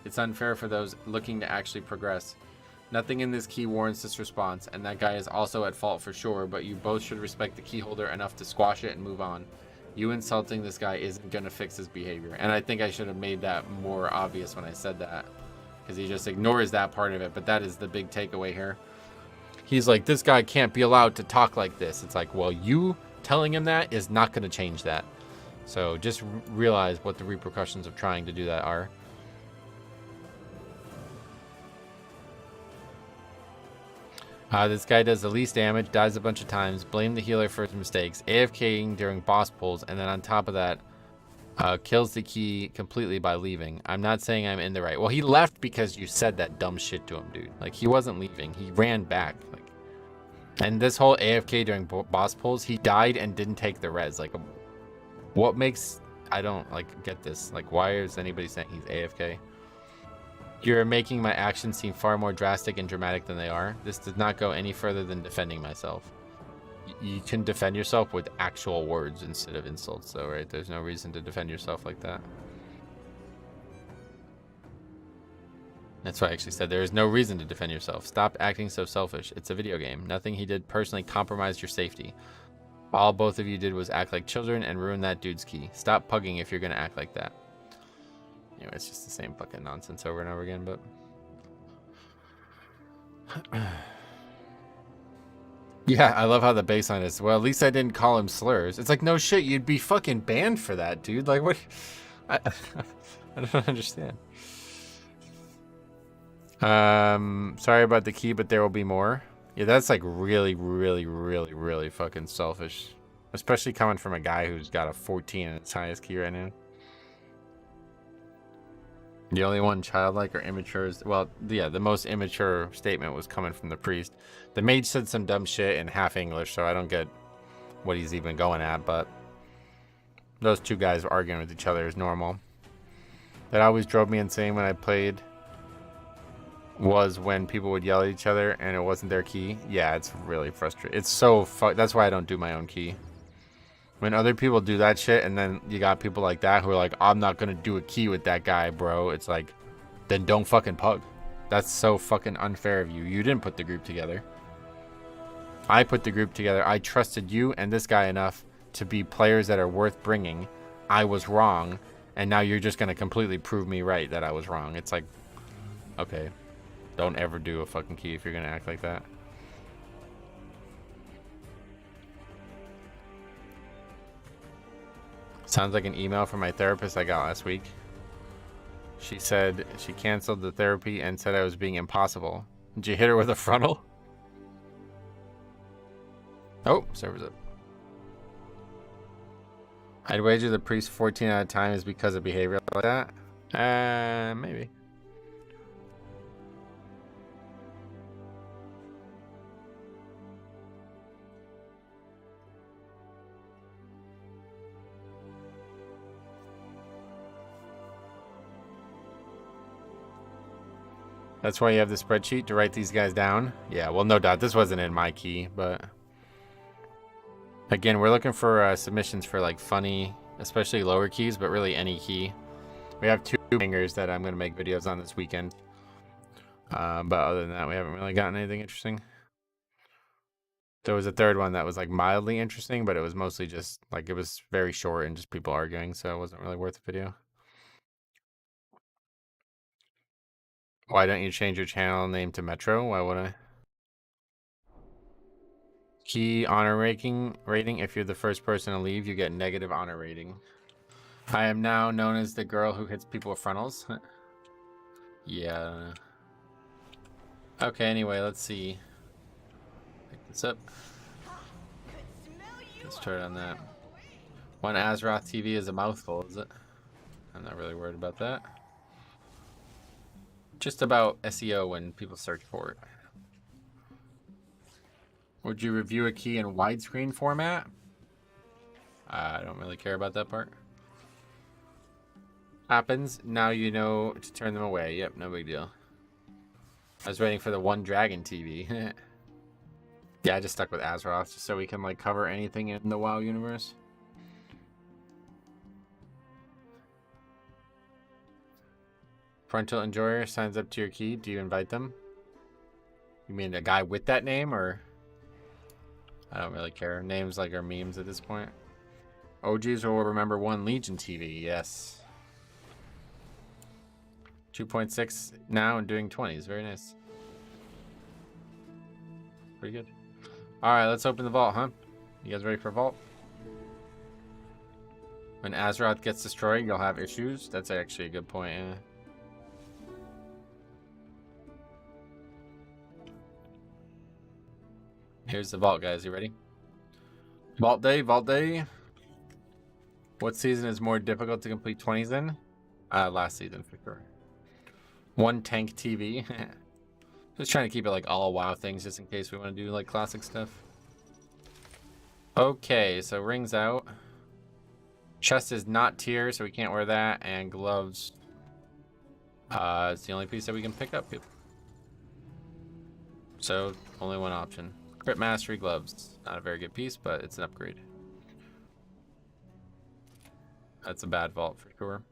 It's unfair for those looking to actually progress. Nothing in this key warrants this response, and that guy is also at fault for sure, but you both should respect the key holder enough to squash it and move on. You insulting this guy isn't going to fix his behavior. And I think I should have made that more obvious when I said that, because he just ignores that part of it, but that is the big takeaway here. He's like, this guy can't be allowed to talk like this. It's like, well, you telling him that is not going to change that. So just realize what the repercussions of trying to do that are. This guy does the least damage, dies a bunch of times, blame the healer for his mistakes, AFKing during boss pulls, and then on top of that, kills the key completely by leaving. I'm not saying I'm in the right. Well, he left because you said that dumb shit to him, dude. Like, he wasn't leaving. He ran back. Like, and this whole AFK during boss pulls, he died and didn't take the res. Like, what makes... I don't, like, get this. Like, why is anybody saying he's AFK? You're making my actions seem far more drastic and dramatic than they are. This did not go any further than defending myself. You can defend yourself with actual words instead of insults, though, right? There's no reason to defend yourself like that. That's why I actually said there is no reason to defend yourself. Stop acting so selfish. It's a video game. Nothing he did personally compromised your safety. All both of you did was act like children and ruin that dude's key. Stop pugging if you're going to act like that. Anyway, it's just the same fucking nonsense over and over again, but... Yeah, I love how the baseline is, well, at least I didn't call him slurs. It's like, no shit, you'd be fucking banned for that, dude. Like, what? I don't understand. Sorry about the key, but there will be more. Yeah, that's like really, really, really, really fucking selfish. Especially coming from a guy who's got a 14 in its highest key right now. The only one childlike or immature is, well, yeah, the most immature statement was coming from the priest. The mage said some dumb shit in half English, so I don't get what he's even going at, but those two guys arguing with each other is normal. That always drove me insane when I played was when people would yell at each other and it wasn't their key. Yeah, it's really frustrating. It's so that's why I don't do my own key. When other people do that shit and then you got people like that who are like, I'm not going to do a key with that guy, bro. It's like, then don't fucking pug. That's so fucking unfair of you. You didn't put the group together. I put the group together. I trusted you and this guy enough to be players that are worth bringing. I was wrong. And now you're just going to completely prove me right that I was wrong. It's like, okay, don't ever do a fucking key if you're going to act like that. Sounds like an email from my therapist I got last week. She said she canceled the therapy and said I was being impossible. Did you hit her with a frontal? Oh, server's up. I'd wager the priest 14 out of time is because of behavior like that. Maybe. That's why you have the spreadsheet to write these guys down. Yeah, well, no doubt. This wasn't in my key, but... Again, we're looking for submissions for, like, funny, especially lower keys, but really any key. We have 2 bangers that I'm going to make videos on this weekend. But other than that, we haven't really gotten anything interesting. There was a third one that was, like, mildly interesting, but it was mostly just, like, it was very short and just people arguing, so it wasn't really worth the video. Why don't you change your channel name to Metro? Why would I? Key honor rating. If you're the first person to leave, you get negative honor rating. I am now known as the girl who hits people with frontals. Yeah. Okay, anyway, let's see. Pick this up. Let's turn on that. One Azeroth TV is a mouthful, is it? I'm not really worried about that. Just about SEO when people search for it. Would you review a key in widescreen format? I don't really care about that part. Happens. Now you know to turn them away. Yep, no big deal. I was waiting for the One Dragon TV. Yeah, I just stuck with Azeroth just so we can like cover anything in the WoW universe. Parental enjoyer signs up to your key. Do you invite them? You mean a guy with that name, or? I don't really care. Names like are memes at this point. OGs will remember one Legion TV. Yes. 2.6 now and doing 20s. Very nice. Pretty good. All right, let's open the vault, huh? You guys ready for vault? When Azeroth gets destroyed, you'll have issues. That's actually a good point. Yeah. Here's the vault, guys. You ready? Vault day, vault day. What season is more difficult to complete 20s in? Last season for sure. One tank TV. Just trying to keep it like all WoW things, just in case we want to do like classic stuff. Okay, so rings out. Chest is not tier, so we can't wear that, and gloves. It's the only piece that we can pick up. So only one option. Crit Mastery gloves. Not a very good piece, but it's an upgrade. That's a bad vault for sure.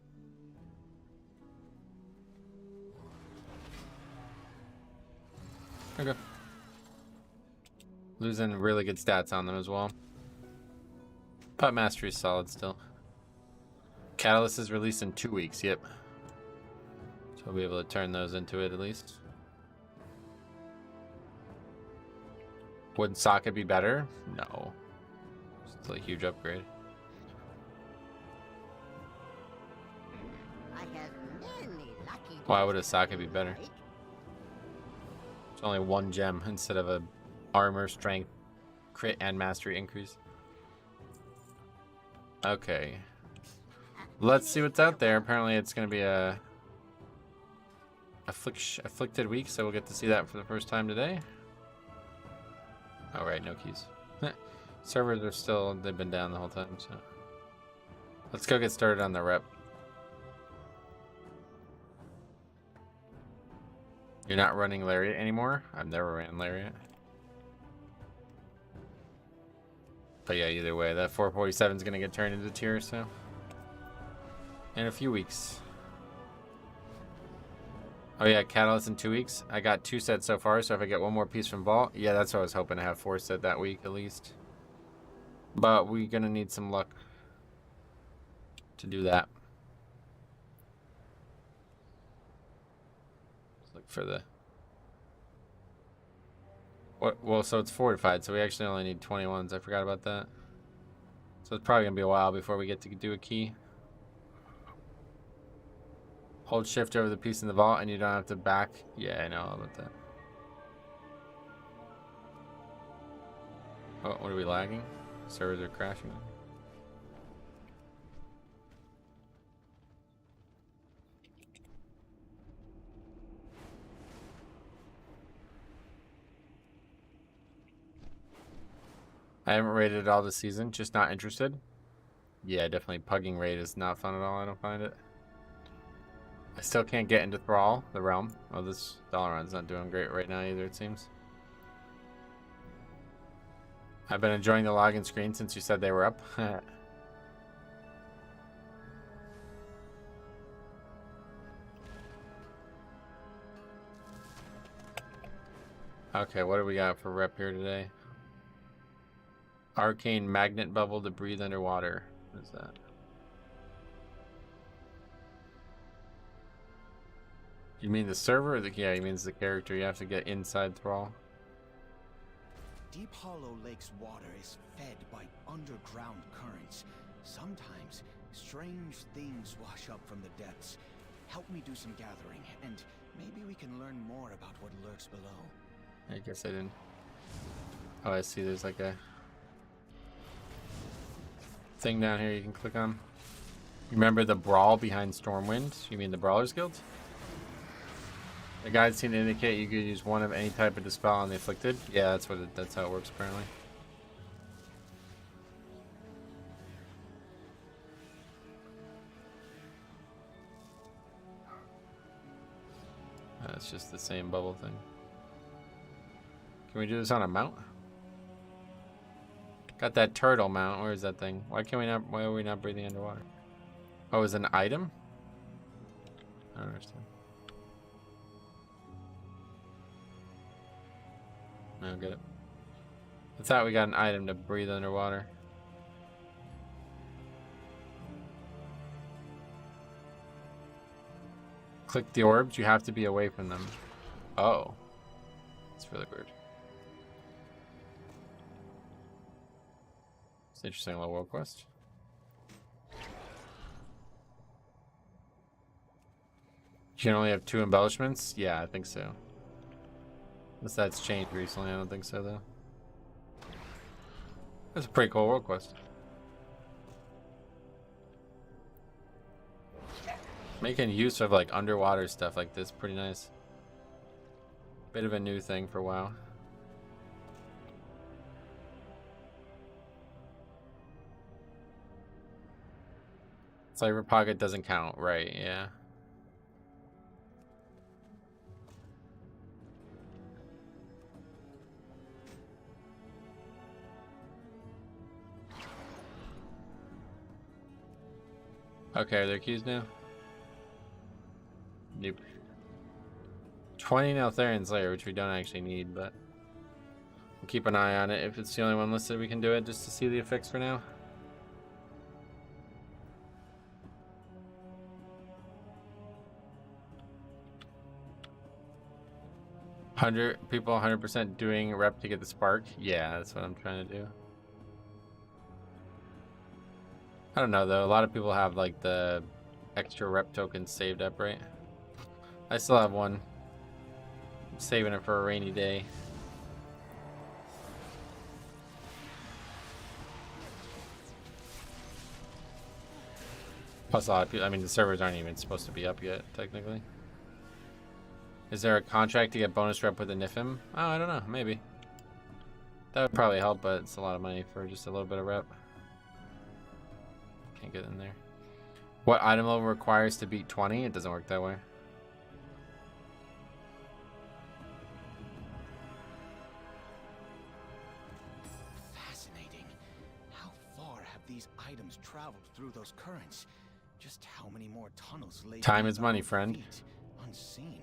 Okay. Losing really good stats on them as well. But Mastery is solid still. Catalyst is released in 2 weeks, yep. So we'll be able to turn those into it at least. Would socket be better? No. It's still a huge upgrade. Why would a socket be better? It's only one gem instead of a armor, strength, crit, and mastery increase. Okay. Let's see what's out there. Apparently it's going to be a afflicted week, so we'll get to see that for the first time today. All right, no keys. Servers are still, they've been down the whole time, so. Let's go get started on the rep. You're not running Lariat anymore? I've never ran Lariat. But yeah, either way, that 447 is going to get turned into tier, so. In a few weeks. Oh yeah, Catalyst in 2 weeks. I got 2 sets so far, so if I get one more piece from Vault, yeah, that's what I was hoping to have 4 set that week at least. But we're going to need some luck to do that. Let's look for the... What? Well, so it's fortified, so we actually only need 21s. I forgot about that. So it's probably going to be a while before we get to do a key. Hold shift over the piece in the vault and you don't have to back. Yeah, I know all about that. Oh, what are we lagging? Servers are crashing. I haven't raided it all this season, just not interested. Yeah, definitely pugging raid is not fun at all, I don't find it. I still can't get into Thrall, the realm. Oh, this Dalaran's not doing great right now either, it seems. I've been enjoying the login screen since you said they were up. Okay, what do we got for rep here today? Arcane magnet bubble to breathe underwater. What is that? You mean the server or the... Yeah, he means the character. You have to get inside Thrall. Deep Hollow Lake's water is fed by underground currents. Sometimes strange things wash up from the depths. Help me do some gathering, and maybe we can learn more about what lurks below. I guess I didn't... Oh, I see. There's like a thing down here you can click on. You remember the brawl behind Stormwind? You mean the Brawlers Guild? The guides seem to indicate you could use one of any type of Dispel on the Afflicted. Yeah, that's how it works apparently. That's just the same bubble thing. Can we do this on a mount? Got that turtle mount. Where is that thing? Why are we not breathing underwater? Oh, is it an item? I don't understand. I don't get it. I thought we got an item to breathe underwater. Click the orbs, you have to be away from them. Oh. That's really weird. It's an interesting little world quest. You can only have 2 embellishments? Yeah, I think so. Unless that's changed recently, I don't think so though. That's a pretty cool world quest. Making use of like underwater stuff like this, pretty nice. Bit of a new thing for WoW. Cyber Pocket doesn't count, right? Yeah. Okay, are there keys now? Nope. 20 Neltharion Slayer, which we don't actually need, but we'll keep an eye on it. If it's the only one listed, we can do it just to see the effects for now. People 100% doing rep to get the spark. Yeah, that's what I'm trying to do. I don't know though. A lot of people have like the extra rep tokens saved up, right? I still have one. I'm saving it for a rainy day. Plus a lot of people, I mean the servers aren't even supposed to be up yet, technically. Is there a contract to get bonus rep with a Nifim? Oh, I don't know, maybe. That would probably help, but it's a lot of money for just a little bit of rep. Can't get in there. What item level requires to beat 20? It doesn't work that way. Fascinating. How far have these items traveled through those currents? Just how many more tunnels lay Time is money, friend. Unseen.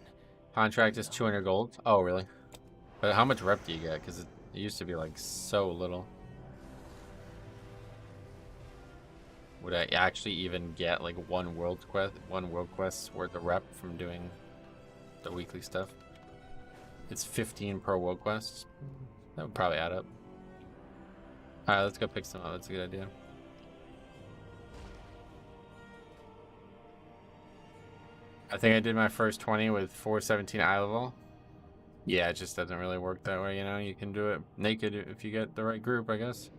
Contract is 200 gold. Oh, really? But how much rep do you get? Because it used to be like so little. Would I actually even get like one world quest's worth of rep from doing the weekly stuff? It's 15 per world quest. That would probably add up. All right, let's go pick some up. That's a good idea. I think I did my first 20 with 417 eye level. Yeah, it just doesn't really work that way, you know? You can do it naked if you get the right group, I guess.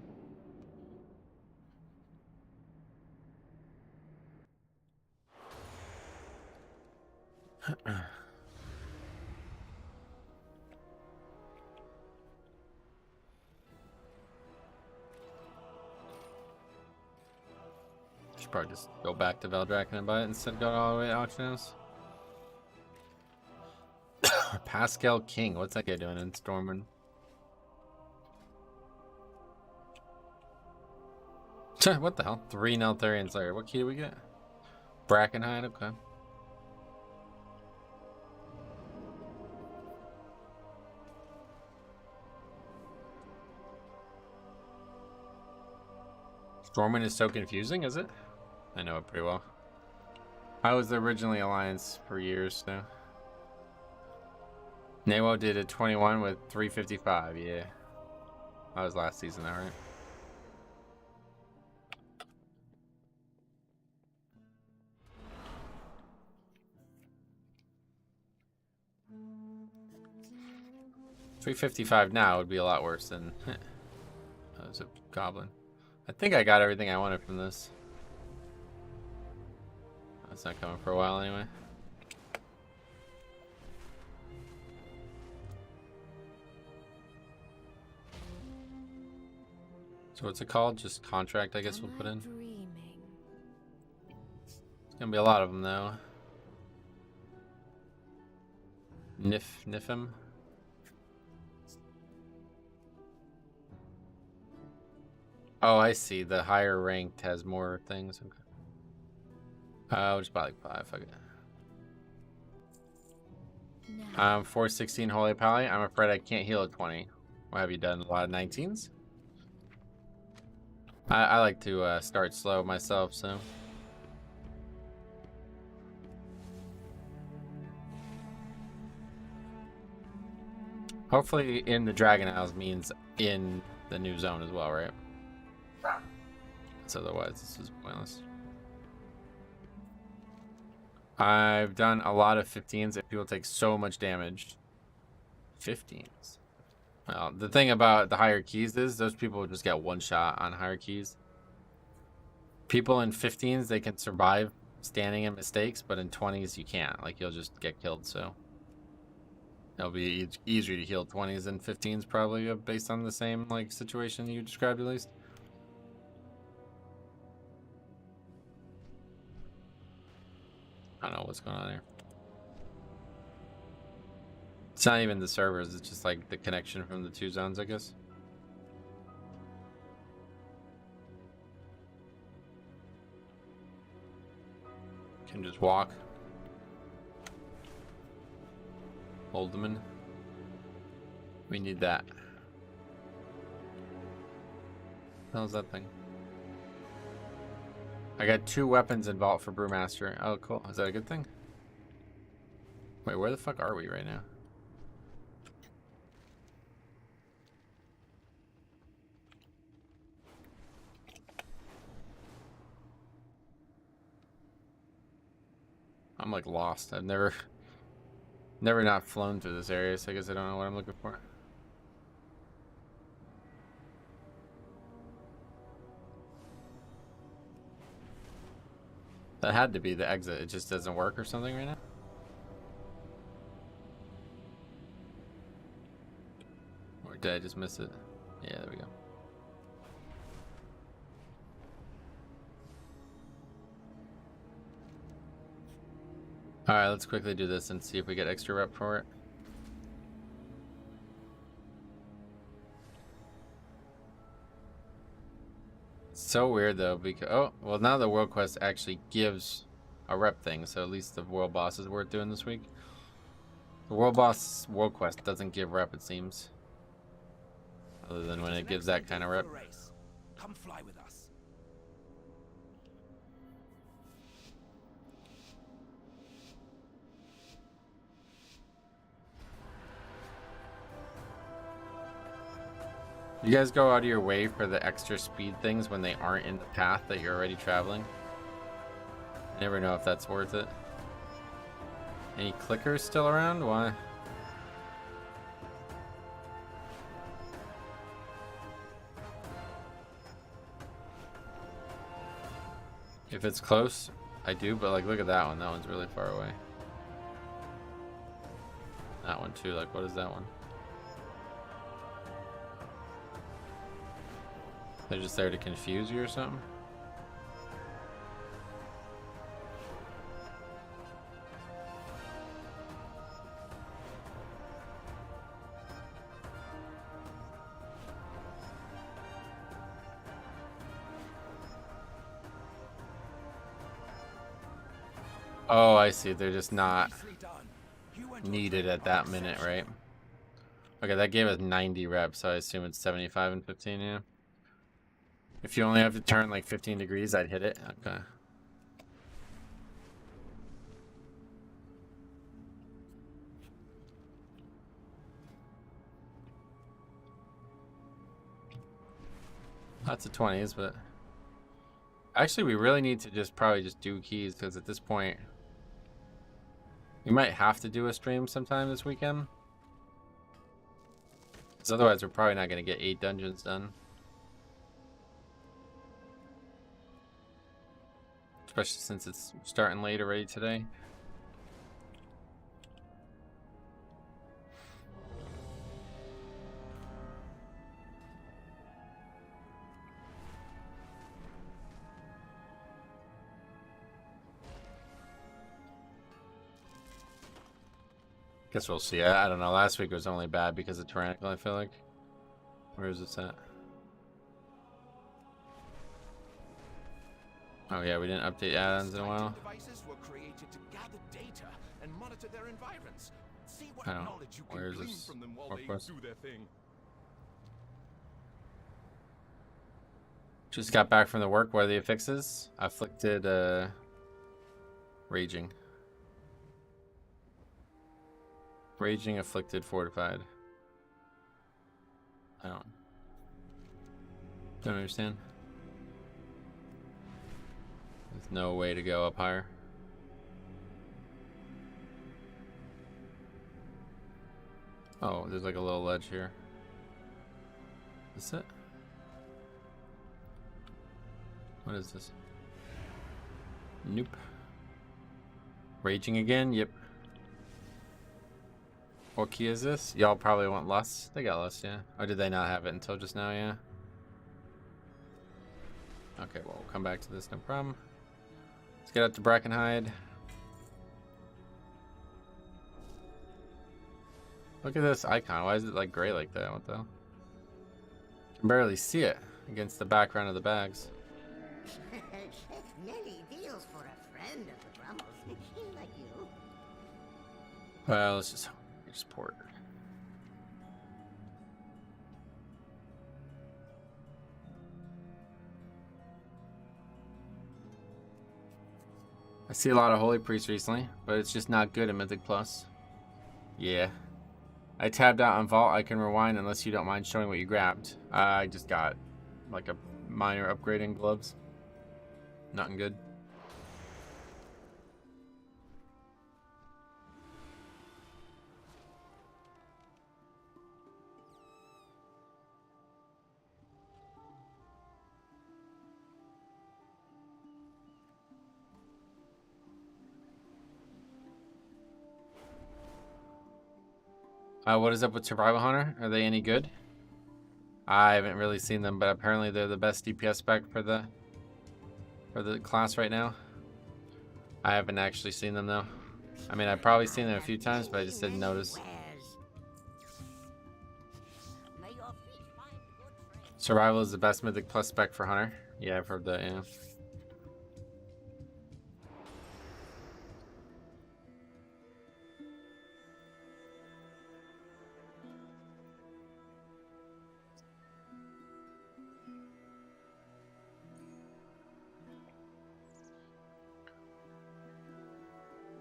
Should probably just go back to Veldraken and buy it instead of going all the way to auction house. Pascal King, what's that guy doing in Stormwind? What the hell? 3 Neltharion Slayer. What key do we get? Brackenhide, okay. Stormwind is so confusing, is it? I know it pretty well. I was originally Alliance for years now. Nawo did a 21 with 355, yeah. That was last season, though, right? $355 now would be a lot worse than that was a goblin. I think I got everything I wanted from this. That's not coming for a while anyway. So what's it called? Just contract, I guess we'll put in. It's gonna be a lot of them though. Nifim. Oh, I see. The higher ranked has more things. Okay. I'll just buy like 5. Fuck it. 416 Holy Pally. I'm afraid I can't heal at 20. What have you done? A lot of 19s? I like to start slow myself, so. Hopefully in the Dragon Isles means in the new zone as well, right? So otherwise this is pointless. I've done a lot of 15s and people take so much damage. 15s. Well, the thing about the higher keys is those people just get one shot on higher keys. People in 15s, they can survive standing in mistakes, but in 20s you can't. Like, you'll just get killed, so it'll be easier to heal 20s than 15s probably, based on the same like situation you described at least. I don't know what's going on there. It's not even the servers, it's just like the connection from the two zones, I guess. Can just walk. Holdeman. We need that. What the hell is that thing? I got 2 weapons in Vault for Brewmaster. Oh, cool. Is that a good thing? Wait, where the fuck are we right now? I'm like lost. I've never not flown through this area, so I guess I don't know what I'm looking for. That had to be the exit. It just doesn't work or something right now. Or did I just miss it? Yeah, there we go. Alright, let's quickly do this and see if we get extra rep for it. So weird though, because oh well, now the world quest actually gives a rep thing, so at least the world boss is worth doing this week. The world boss world quest doesn't give rep, it seems, other than when it gives that kind of rep. Come fly with us. You guys go out of your way for the extra speed things when they aren't in the path that you're already traveling? I never know if that's worth it. Any clickers still around? Why? If it's close, I do, but like look at that one. That one's really far away. That one too, like what is that one? They're just there to confuse you or something? Oh, I see. They're just not needed at that minute, right? Okay, that gave us 90 reps, so I assume it's 75 and 15, yeah. If you only have to turn like 15 degrees, I'd hit it. Okay. Lots of 20s, but actually we really need to just probably just do keys, because at this point we might have to do a stream sometime this weekend, because otherwise we're probably not going to get 8 dungeons done. Especially since it's starting late already today. Guess we'll see. I don't know. Last week was only bad because of Tyrannical, I feel like. Where is this at? Oh yeah, we didn't update add-ons in a while. Devices were created to gather data and monitor their environs. See what I don't know. knowledge you Where can is glean this? from them while they Request? do their thing. Just got back from the work. What are the affixes? Afflicted, raging. Raging, afflicted, fortified. I don't understand. There's no way to go up higher. Oh, there's like a little ledge here. Is it? What is this? Nope. Raging again? Yep. What key is this? Y'all probably want lust. They got lust, yeah. Or did they not have it until just now, yeah? Okay, well, we'll come back to this, no problem. Let's get up to Brackenhide. Look at this icon. Why is it like gray like that? What the hell? Can barely see it against the background of the bags. Many deals for a friend of the Brummels, like you. Well, let's just port. I see a lot of Holy Priests recently, but it's just not good in Mythic Plus. Yeah. I tabbed out on Vault. I can rewind unless you don't mind showing what you grabbed. I just got like a minor upgrade in gloves. Nothing good. What is up with Survival Hunter? Are they any good? I haven't really seen them, but apparently they're the best DPS spec for the class right now. I haven't actually seen them though. I mean, I've probably seen them a few times, but I just didn't notice. Survival is the best Mythic Plus spec for Hunter. Yeah, I've heard that, yeah.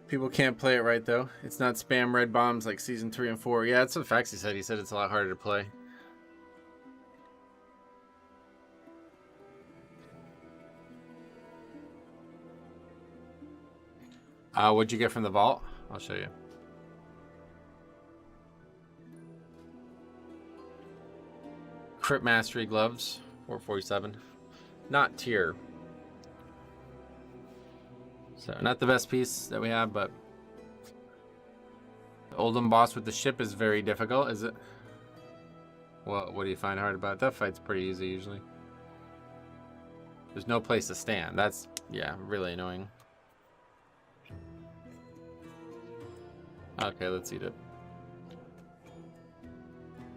People can't play it right though. It's not spam red bombs like season 3 and 4. Yeah, that's what Faxi said. He said it's a lot harder to play. What'd you get from the vault? I'll show you. Crit Mastery gloves, 447. Not tier. So not the best piece that we have, but the Oldham boss with the ship is very difficult, is it? Well, what do you find hard about it? That fight's pretty easy usually. There's no place to stand. That's, yeah, really annoying. Okay, let's eat it.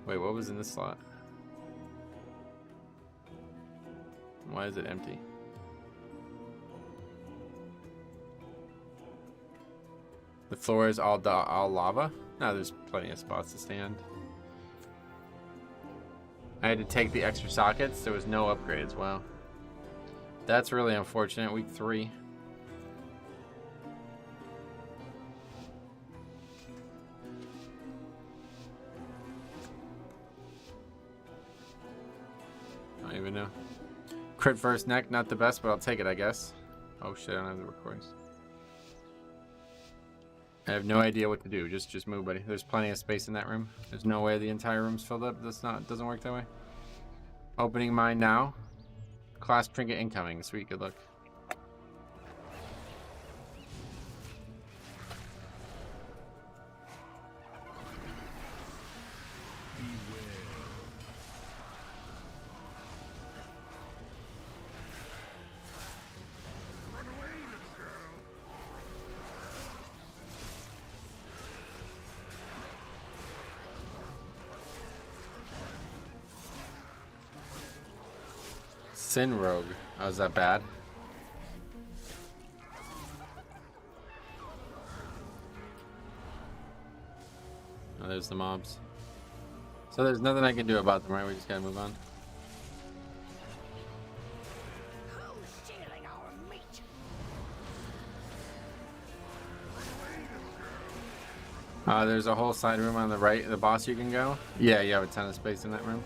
Wait, what was in this slot? Why is it empty? The floor is all lava? No, there's plenty of spots to stand. I had to take the extra sockets. There was no upgrades. Wow. That's really unfortunate. Week 3. I don't even know. Crit first neck, not the best, but I'll take it, I guess. Oh shit, I don't have the recordings. I have no idea what to do. Just move, buddy. There's plenty of space in that room. There's no way the entire room's filled up. Doesn't work that way. Opening mine now. Class trinket incoming. Sweet, good luck. Sin Rogue. Oh, is that bad? Oh, there's the mobs. So there's nothing I can do about them, right? We just gotta move on. There's a whole side room on the right, the boss you can go. Yeah, you have a ton of space in that room.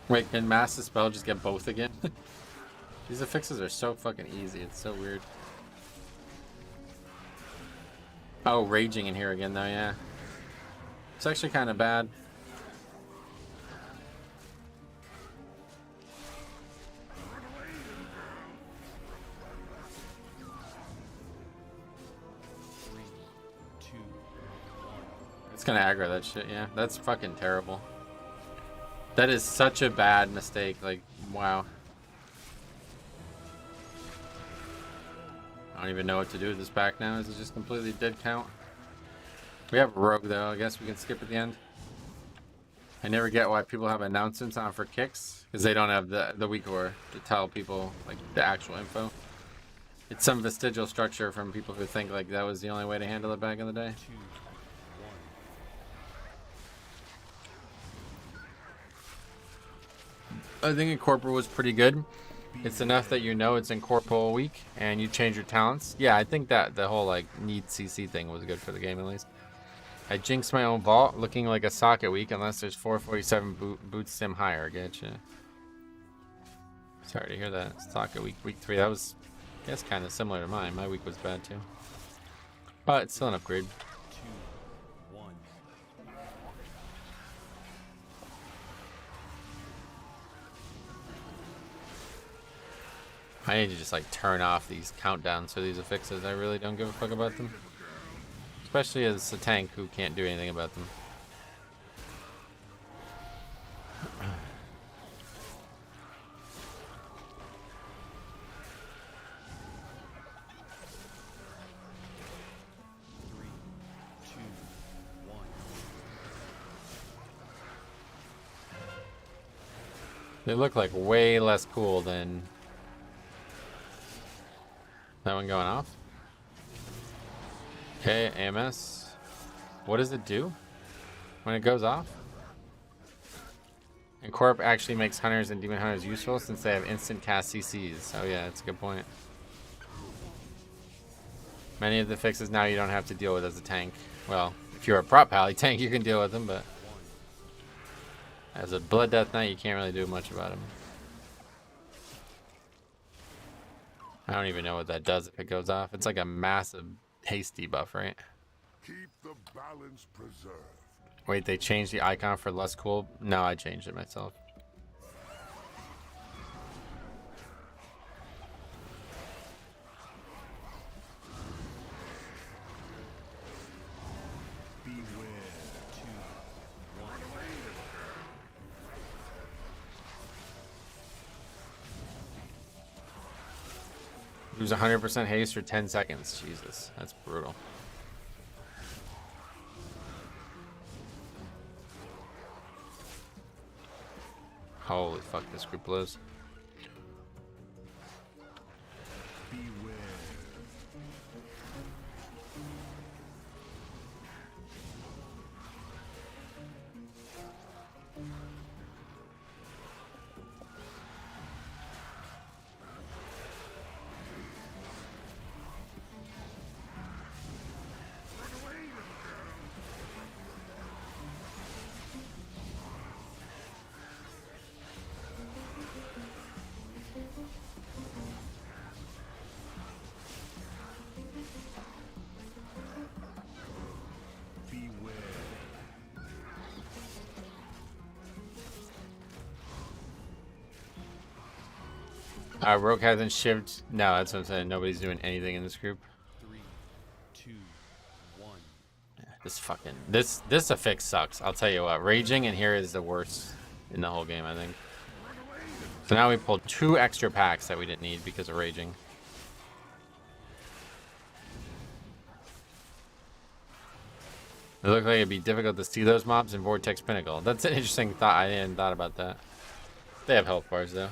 Wait, can Mass Dispel just get both again? These affixes are so fucking easy. It's so weird. Oh, raging in here again though, yeah. It's actually kind of bad. It's gonna aggro that shit, yeah. That's fucking terrible. That is such a bad mistake, like, wow. I don't even know what to do with this pack now. Is it just completely dead count? We have a rogue though, I guess we can skip at the end. I never get why people have announcements on for kicks, because they don't have the weak ore to tell people like the actual info. It's some vestigial structure from people who think like that was the only way to handle it back in the day. I think Incorporal was pretty good. It's enough that you know it's Incorporal week and you change your talents. Yeah, I think that the whole like need CC thing was good for the game at least. I jinxed my own vault looking like a socket week unless there's 447 boots sim higher. Getcha. Sorry to hear that. Socket week 3. That was, I guess, kind of similar to mine. My week was bad too. But it's still an upgrade. I need to just like turn off these countdowns for these affixes. I really don't give a fuck about them. Especially as a tank who can't do anything about them. They look like way less cool than that one going off. Okay, AMS. What does it do when it goes off? And Corp actually makes hunters and demon hunters useful since they have instant cast CCs. Oh yeah, that's a good point. Many of the fixes now you don't have to deal with as a tank. Well, if you're a prop pally tank, you can deal with them, but as a Blood Death Knight, you can't really do much about them. I don't even know what that does if it goes off. It's like a massive haste debuff, right? Keep the balance preserved. Wait, they changed the icon for less cool? No, I changed it myself. Lose 100% haste for 10 seconds. Jesus, that's brutal. Holy fuck, this group blows. Rogue hasn't shivved. No, that's what I'm saying. Nobody's doing anything in this group. 3, 2, 1. This fucking this affix sucks. I'll tell you what. Raging in here is the worst in the whole game, I think. So now we pulled 2 extra packs that we didn't need because of raging. It looked like it'd be difficult to see those mobs in Vortex Pinnacle. That's an interesting thought. I hadn't thought about that. They have health bars though.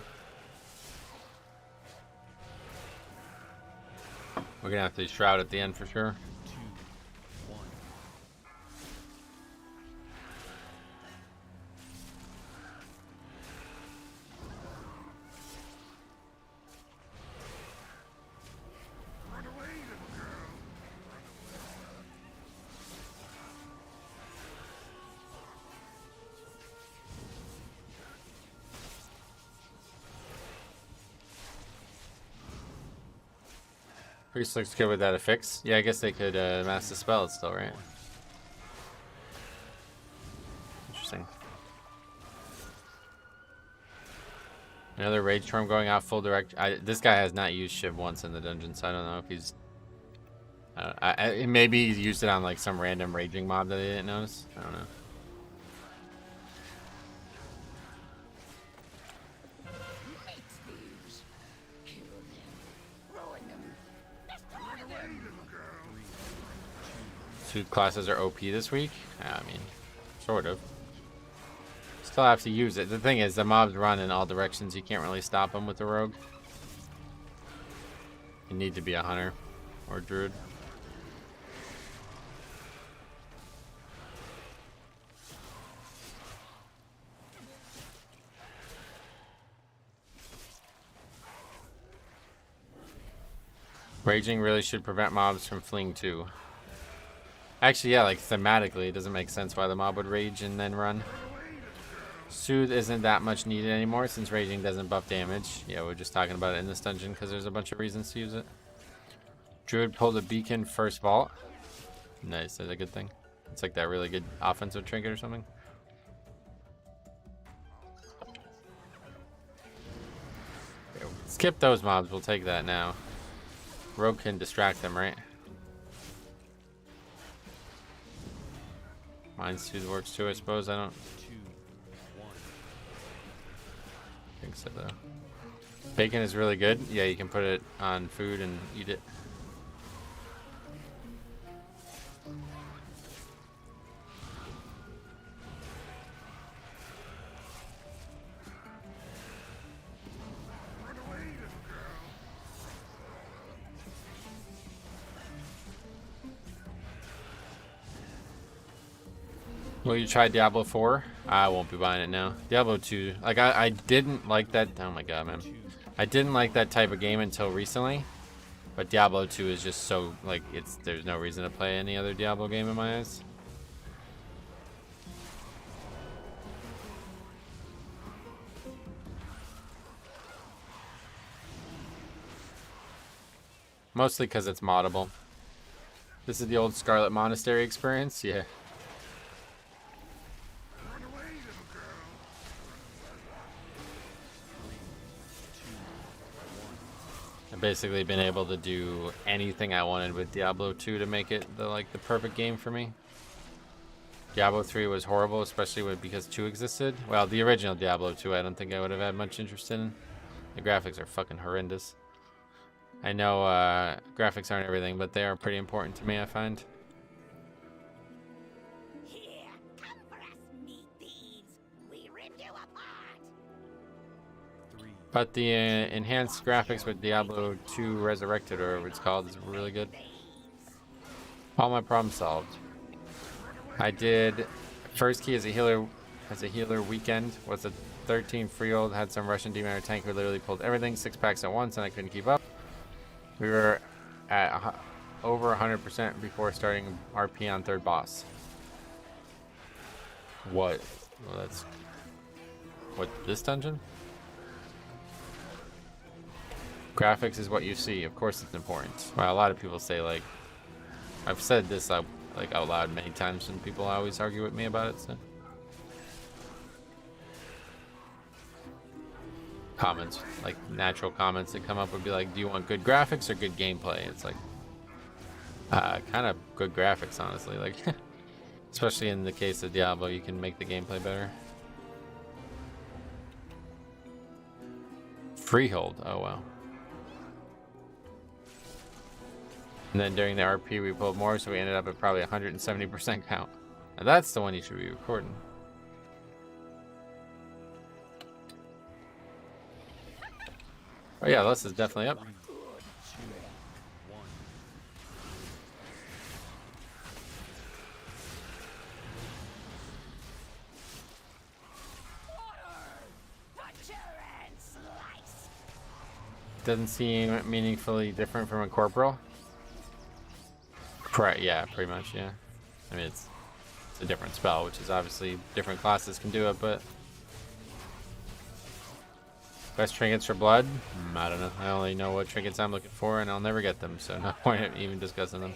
We're gonna have to shroud at the end for sure. 2, 1. Run away, little girl. Priest looks good with that affix. Yeah, I guess they could mass Dispel it still, right? Interesting. Another Rage Storm going out full direct. This guy has not used Shiv once in the dungeon, so I don't know if he's... maybe he used it on like some random raging mob that I didn't notice. I don't know. Two classes are OP this week? I mean, sort of. Still have to use it. The thing is, the mobs run in all directions. You can't really stop them with the rogue. You need to be a hunter or druid. Raging really should prevent mobs from fleeing too. Actually, yeah, like thematically, it doesn't make sense why the mob would rage and then run. Soothe isn't that much needed anymore since raging doesn't buff damage. Yeah, we're just talking about it in this dungeon because there's a bunch of reasons to use it. Druid pulled a beacon first vault. Nice, that's a good thing. It's like that really good offensive trinket or something. Okay, skip those mobs, we'll take that now. Rogue can distract them, right? Mind Soothe works too, I suppose. I don't 2, 1. think so, though. Bacon is really good. Yeah, you can put it on food and eat it. Will you try Diablo 4? I won't be buying it now. Diablo 2, like I didn't like that. Oh my god, man. I didn't like that type of game until recently. But Diablo 2 is just so, like, there's no reason to play any other Diablo game in my eyes. Mostly because it's moddable. This is the old Scarlet Monastery experience, yeah. I've basically been able to do anything I wanted with Diablo 2 to make it the perfect game for me. Diablo 3 was horrible, especially because 2 existed. Well, the original Diablo 2 I don't think I would have had much interest in. The graphics are fucking horrendous. I know graphics aren't everything, but they are pretty important to me, I find. Here, come for us, meat thieves. We rip you apart. 3, But the enhanced graphics with Diablo 2 Resurrected, or whatever it's called, is really good. All my problems solved. I did first key as a healer weekend. Was a 13 freehold, had some Russian demon tank who literally pulled everything, 6 packs at once, and I couldn't keep up. We were at over 100% before starting RP on third boss. What? Well, that's what, this dungeon? Graphics is what you see. Of course, it's important. Well, a lot of people say, like, I've said this like out loud many times, and people always argue with me about it. So, comments, like natural comments that come up would be like, "Do you want good graphics or good gameplay?" It's like, kind of good graphics, honestly. Like, especially in the case of Diablo, you can make the gameplay better. Freehold. Oh wow. And then during the RP we pulled more, so we ended up at probably 170% count. And that's the one you should be recording. Oh yeah, this is definitely up. 3, 2, 1. doesn't seem meaningfully different from a corporal. Yeah, pretty much, yeah. I mean, it's a different spell, which is obviously different classes can do it, but... Best trinkets for blood? I don't know. I only know what trinkets I'm looking for, and I'll never get them, so no point in even discussing them.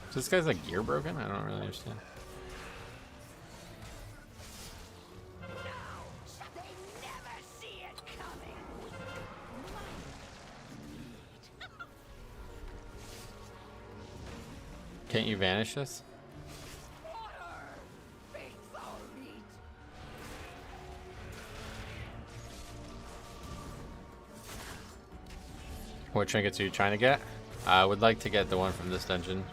Is this guy's like gear broken? I don't really understand. Can't you vanish this? What trinkets are you trying to get? I would like to get the one from this dungeon.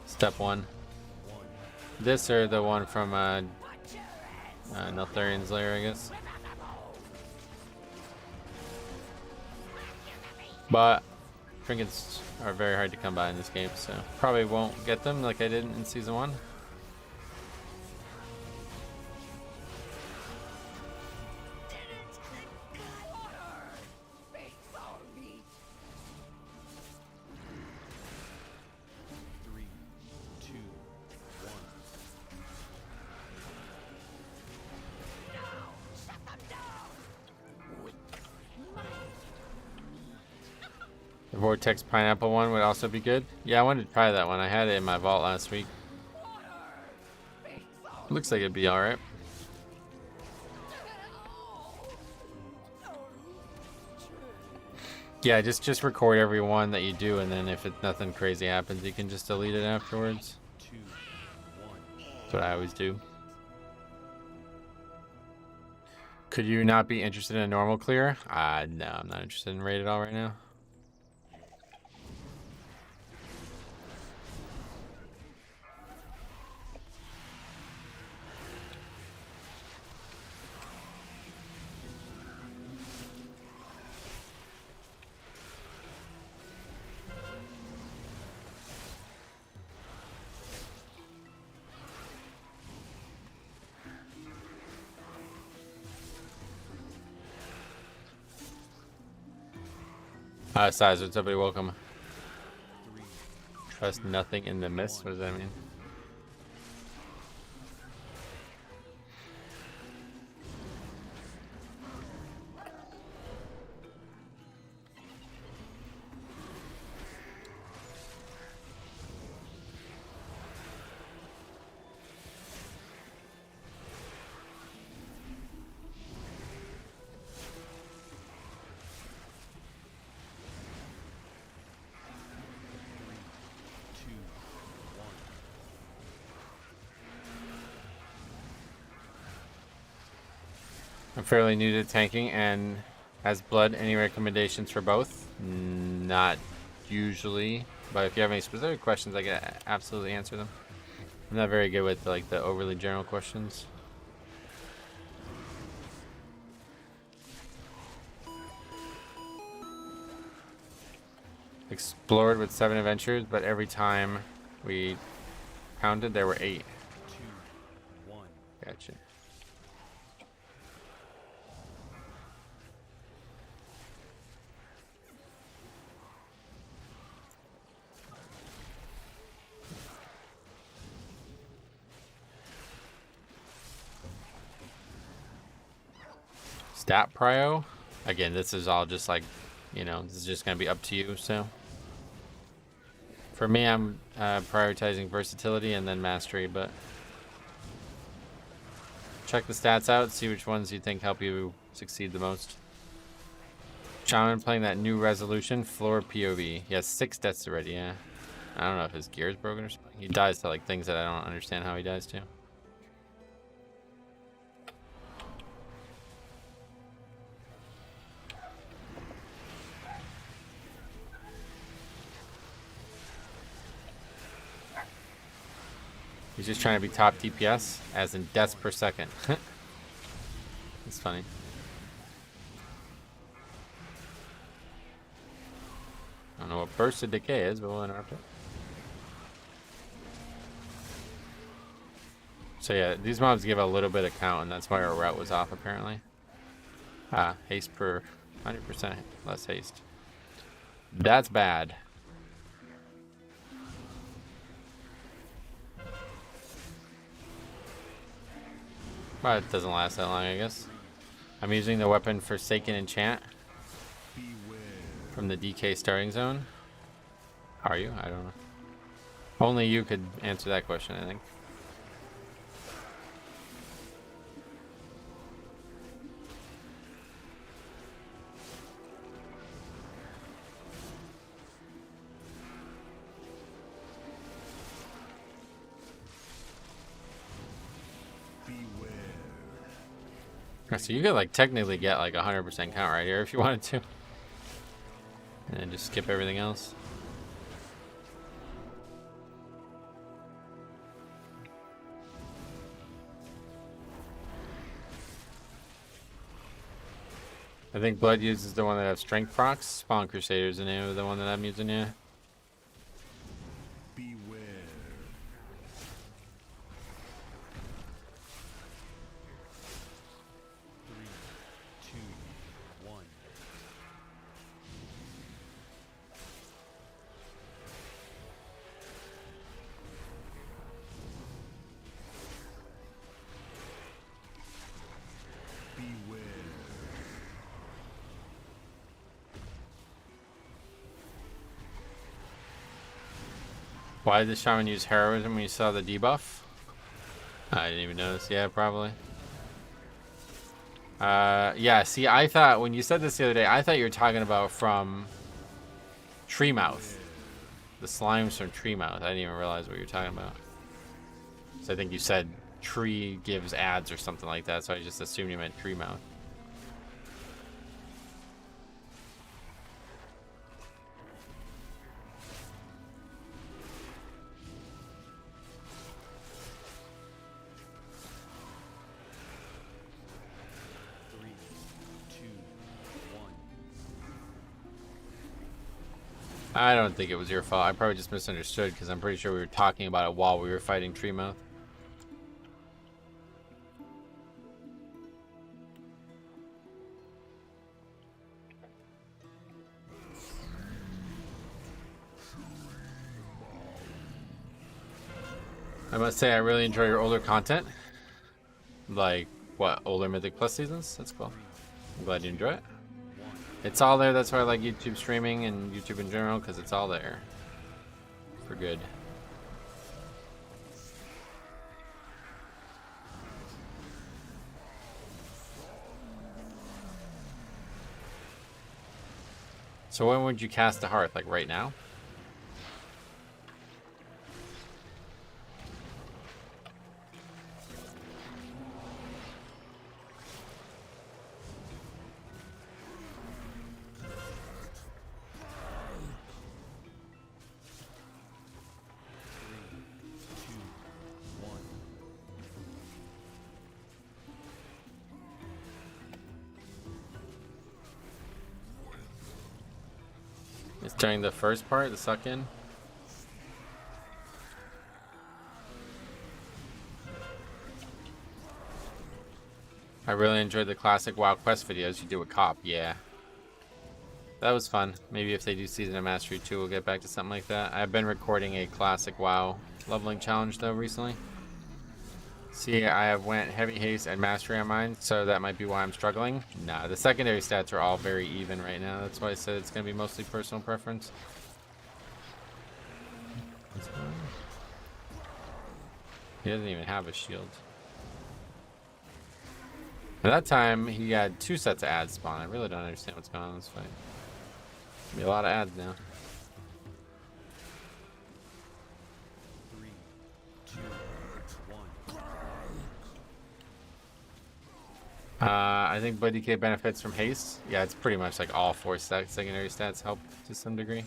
Step 1. This or the one from Neltharian's Lair, I guess. But trinkets are very hard to come by in this game, so probably won't get them like I did in Season 1. The Vortex Pineapple one would also be good. Yeah, I wanted to try that one. I had it in my vault last week. Looks like it'd be alright. Yeah, just record every one that you do, and then if nothing crazy happens, you can just delete it afterwards. That's what I always do. Could you not be interested in a normal clear? No, I'm not interested in raid at all right now. Size, what's up, buddy? Welcome. Trust nothing in the mist? What does that mean? I'm fairly new to tanking and has blood. Any recommendations for both? Not usually, but if you have any specific questions, I can absolutely answer them. I'm not very good with like the overly general questions. Explored with 7 adventures, but every time we pounded, there were 8. 2, 1. Gotcha. Stat prio? Again, this is all just like, you know, this is just going to be up to you, so. For me, I'm prioritizing versatility and then mastery, but check the stats out, see which ones you think help you succeed the most. Shaman playing that new resolution, floor POV. He has 6 deaths already, yeah. I don't know if his gear is broken or something. He dies to like things that I don't understand how he dies to. He's just trying to be top DPS, as in deaths per second. It's funny. I don't know what Burst of Decay is, but we'll interrupt it. So yeah, these mobs give a little bit of count, and that's why our route was off, apparently. Haste per 100% less haste. That's bad. But it doesn't last that long, I guess. I'm using the weapon Forsaken Enchant from the DK starting zone. Are you? I don't know. Only you could answer that question, I think. So you could like technically get like 100% count right here if you wanted to. And then just skip everything else. I think Blood uses the one that has strength procs. Spawn Crusader's the name of the one that I'm using, yeah. Why did the shaman use heroism when you saw the debuff? I didn't even notice. Yeah, probably. Yeah, see, I thought when you said this the other day, I thought you were talking about from Treemouth. The slimes from Treemouth. I didn't even realize what you were talking about. So I think you said tree gives ads or something like that, so I just assumed you meant Treemouth. I don't think it was your fault. I probably just misunderstood because I'm pretty sure we were talking about it while we were fighting Treemouth. I must say I really enjoy your older content. Like, what, older Mythic Plus seasons? That's cool. I'm glad you enjoy it. It's all there. That's why I like YouTube streaming and YouTube in general, because it's all there for good. So when would you cast the Hearth? Like right now? It's during the first part, the suck in. I really enjoyed the classic WoW Quest videos you do with Cop, yeah. That was fun. Maybe if they do Season of Mastery 2, we'll get back to something like that. I've been recording a classic WoW leveling challenge though recently. See, I have went heavy haste and mastery on mine, so that might be why I'm struggling. Nah, the secondary stats are all very even right now. That's why I said it's going to be mostly personal preference. He doesn't even have a shield. At that time, he had 2 sets of ads spawn. I really don't understand what's going on in this fight. Be a lot of ads now. I think Blood DK benefits from haste. Yeah, it's pretty much like all 4 secondary stats help to some degree.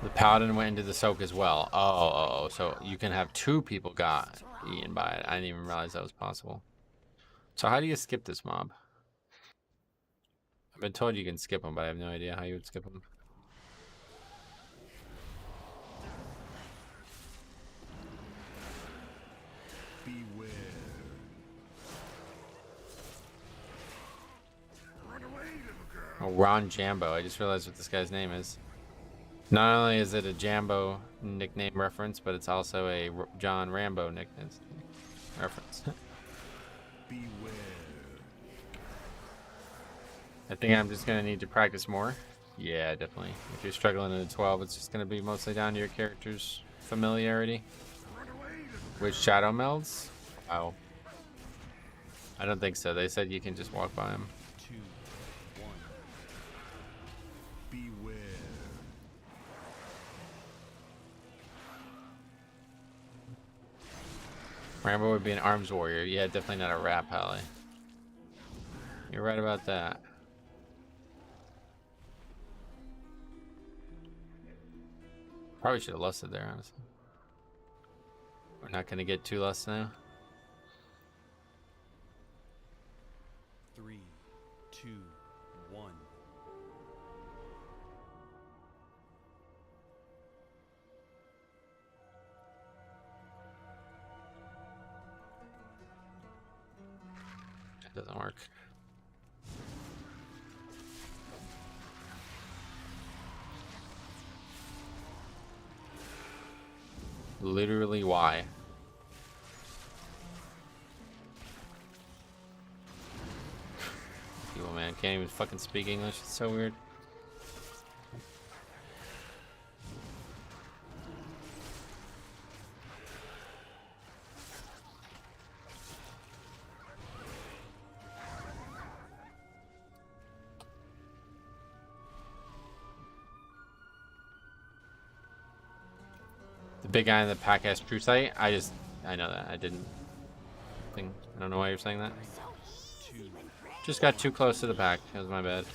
The Paladin went into the soak as well. Oh, so you can have 2 people got eaten by it. I didn't even realize that was possible. So how do you skip this mob? I've been told you can skip them, but I have no idea how you would skip them. Oh, Ron Jambo. I just realized what this guy's name is. Not only is it a Jambo nickname reference, but it's also a John Rambo nickname reference. Beware. I think I'm just going to need to practice more. Yeah, definitely. If you're struggling in a 12, it's just going to be mostly down to your character's familiarity with shadow melds. Wow. I don't think so. They said you can just walk by them. 2, 1. Beware. Rambo would be an arms warrior. Yeah, definitely not a rap ally. You're right about that. Probably should have lusted there, honestly. We're not going to get too lust now. 3, 2, 1. It doesn't work. Literally, why? People, man, can't even fucking speak English. It's so weird. The big guy in the pack has true sight. I know that. I didn't think. I don't know why you're saying that. Just got too close to the pack. That was my bad.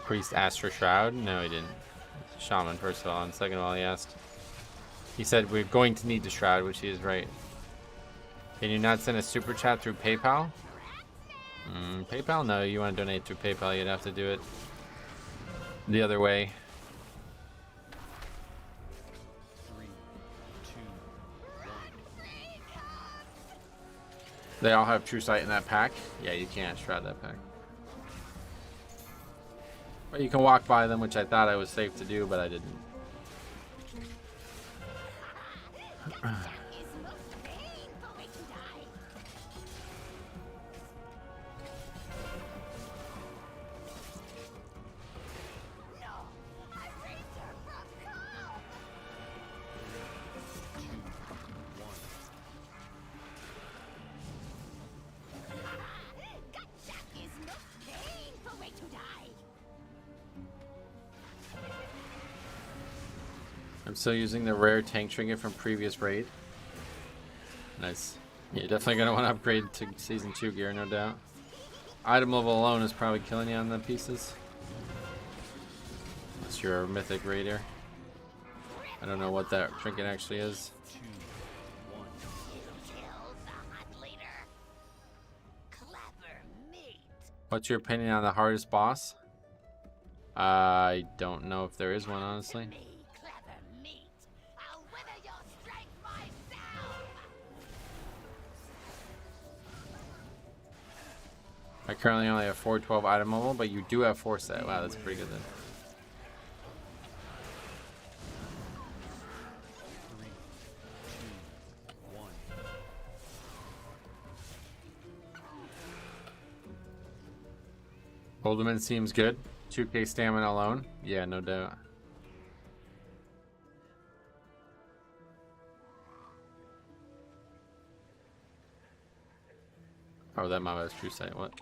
Priest asked for Shroud? No, he didn't. Shaman, first of all, and second of all, he asked. He said we're going to need the Shroud, which he is right. Can you not send a super chat through PayPal? PayPal? No, you want to donate through PayPal, you'd have to do it the other way. 3, 2, 1. They all have true sight in that pack? Yeah, you can't shroud that pack. But you can walk by them, which I thought I was safe to do, but I didn't. I'm still using the rare tank trinket from previous raid. Nice. You're definitely going to want to upgrade to Season 2 gear, no doubt. Item level alone is probably killing you on the pieces. Unless you're a mythic raider. I don't know what that trinket actually is. 2, 1. What's your opinion on the hardest boss? I don't know if there is one, honestly. I currently only have 412 item level, but you do have 4 set. Wow, that's pretty good then. 3, 2, 1. Holderman seems good. 2k stamina alone. Yeah, no doubt. Oh, that mob has true sight. What?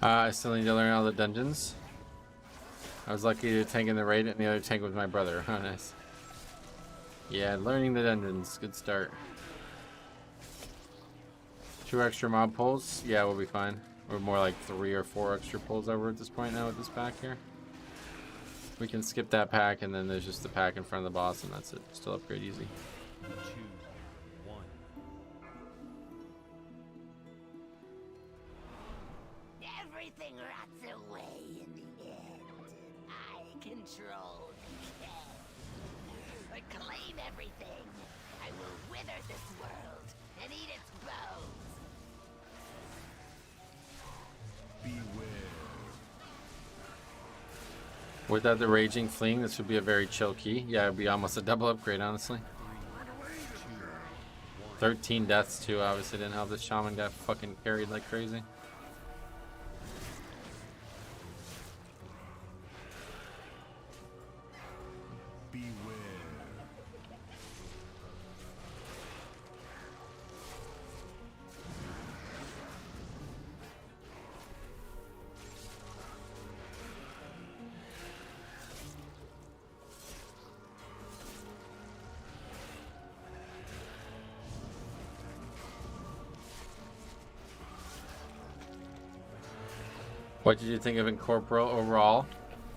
I still need to learn all the dungeons. I was lucky to tank in the raid, and the other tank was my brother. Oh, nice. Yeah, learning the dungeons. Good start. 2 extra mob pulls. Yeah, we'll be fine. We're more like 3 or 4 extra pulls over at this point now with this pack here. We can skip that pack, and then there's just the pack in front of the boss, and that's it. Still upgrade easy. 2, 1. Everything rots away in the end. I control the end. I claim everything. I will wither this world and eat its bones. Beware. Without the Raging Fleeing, this would be a very chill key. Yeah, it would be almost a double upgrade, honestly. 13 deaths, too. Obviously didn't help. The Shaman got fucking carried like crazy. Beware. What did you think of Incorporeal overall?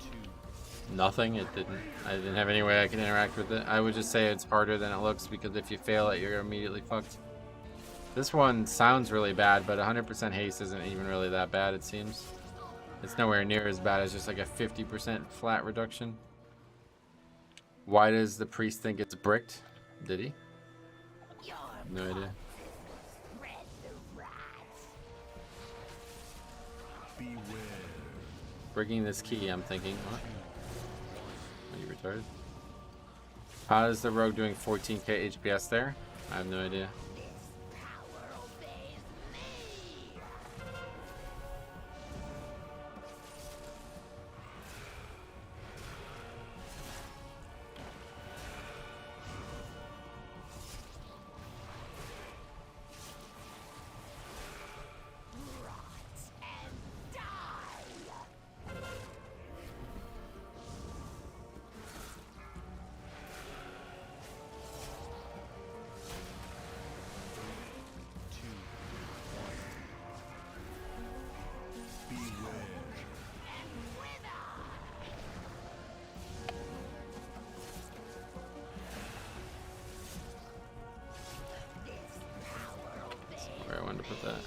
2. Nothing. It didn't. I didn't have any way I could interact with it. I would just say it's harder than it looks, because if you fail it, you're immediately fucked. This one sounds really bad, but 100% haste isn't even really that bad, it seems. It's nowhere near as bad as just like a 50% flat reduction. Why does the priest think it's bricked? Did he? Your No idea. spread the rats. Beware. Breaking this key, I'm thinking. What? Are you retarded? How is the rogue doing 14k HPS there? I have no idea. This power obeys me. Rot and die. 2, 1. Beware. Where I wanted to put that.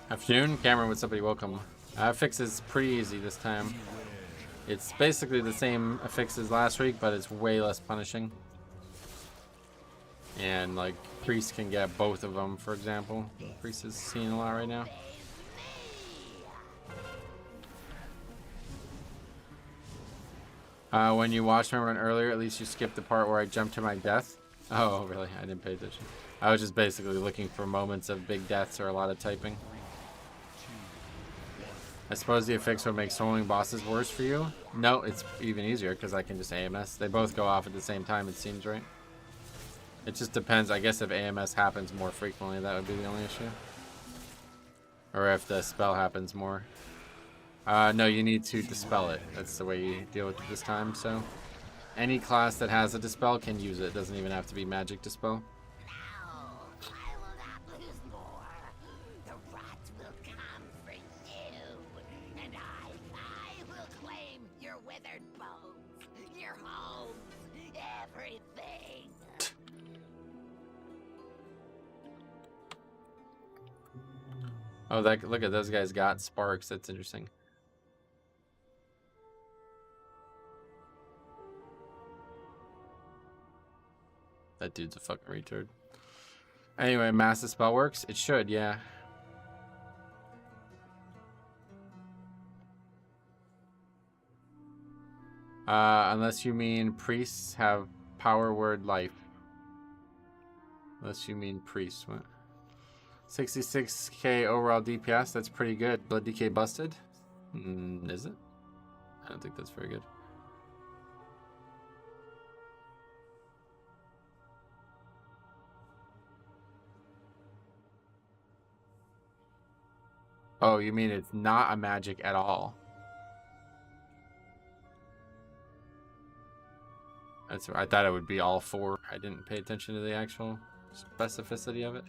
Afternoon, Cameron, what's up, buddy? Welcome. Affix is pretty easy this time. It's basically the same affix as last week, but it's way less punishing. And like, Priest can get both of them, for example. Priest is seen a lot right now. When you watched my run earlier, at least you skipped the part where I jumped to my death. Oh, really? I didn't pay attention. I was just basically looking for moments of big deaths or a lot of typing. I suppose the affix would make soloing bosses worse for you? No, it's even easier because I can just AMS. They both go off at the same time, it seems, right? It just depends. I guess if AMS happens more frequently, that would be the only issue. Or if the spell happens more. No, you need to dispel it. That's the way you deal with it this time. So any class that has a dispel can use it. It doesn't even have to be magic dispel. No, I will not lose more. The rats will come for you, and I will claim your withered bones, your homes, everything. Oh, that, look at those guys got sparks. That's interesting. That dude's a fucking retard. Anyway, mass dispel works. It should, yeah. Unless you mean priests have power word life. Unless you mean priests. What? 66k overall DPS. That's pretty good. Blood decay busted. Is it? I don't think that's very good. Oh, you mean it's not a magic at all? That's. I thought it would be all four. I didn't pay attention to the actual specificity of it.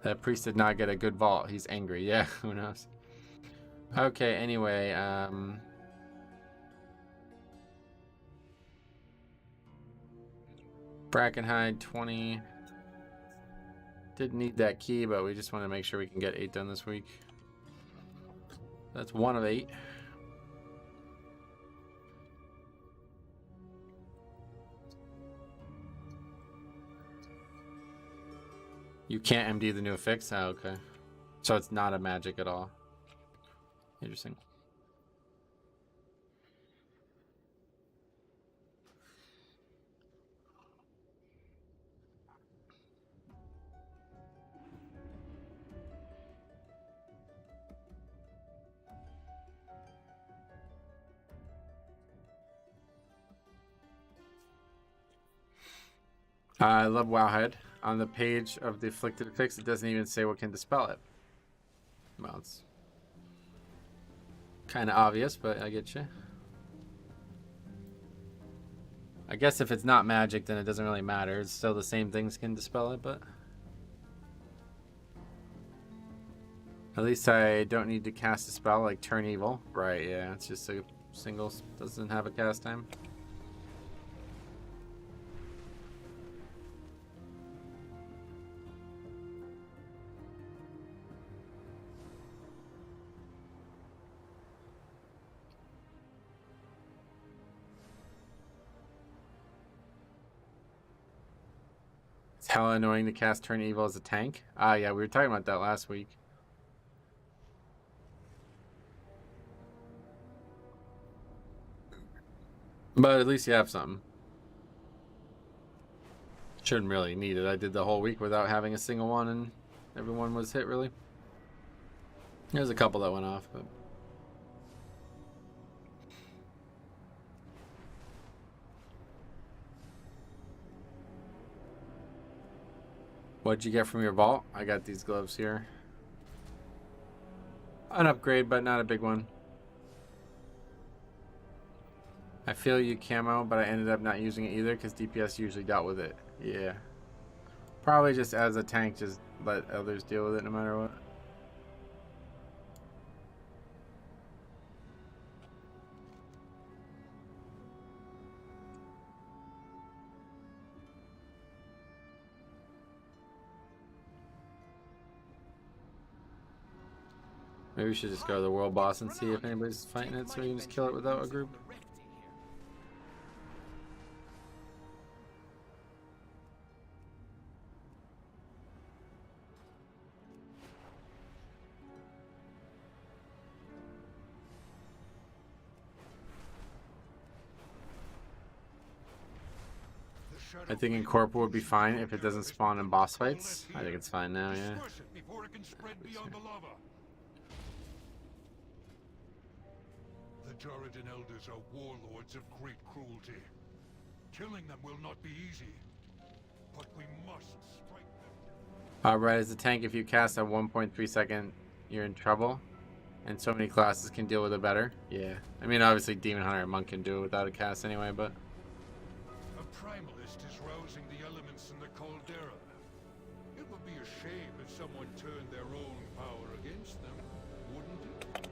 That priest did not get a good vault. He's angry. Yeah, who knows? Okay, anyway, Brackenhide 20. Didn't need that key, but we just want to make sure we can get 8 done this week. That's 1 of 8. You can't MD the new affix? Oh, okay. So it's not a magic at all. Interesting. I love Wowhead. On the page of the Afflicted Affix, it doesn't even say what can dispel it. Well, it's kind of obvious, but I get you. I guess if it's not magic, then it doesn't really matter. It's still the same things can dispel it, but at least I don't need to cast a spell like Turn Evil. Right, yeah, it's just a single, doesn't have a cast time. It's hella annoying to cast Turn Evil as a tank. Ah, yeah, we were talking about that last week. But at least you have something. Shouldn't really need it. I did the whole week without having a single one, and everyone was hit, really. There's a couple that went off, but... What'd you get from your vault? I got these gloves here. An upgrade, but not a big one. I feel you camo, but I ended up not using it either because DPS usually dealt with it. Yeah. Probably just as a tank, just let others deal with it no matter what. Maybe we should just go to the world boss and see if anybody's fighting it so we can just kill it without a group. I think Incorpor would be fine if it doesn't spawn in boss fights. I think it's fine now, yeah. The Jordan elders are warlords of great cruelty. Killing them will not be easy, but we must strike them. Right as a tank, if you cast a 1.3 second, you're in trouble. And so many classes can deal with it better. Yeah. I mean, obviously, Demon Hunter and Monk can do it without a cast anyway, but... A primalist is rousing the elements in the caldera. It would be a shame if someone turned their own power against them, wouldn't it?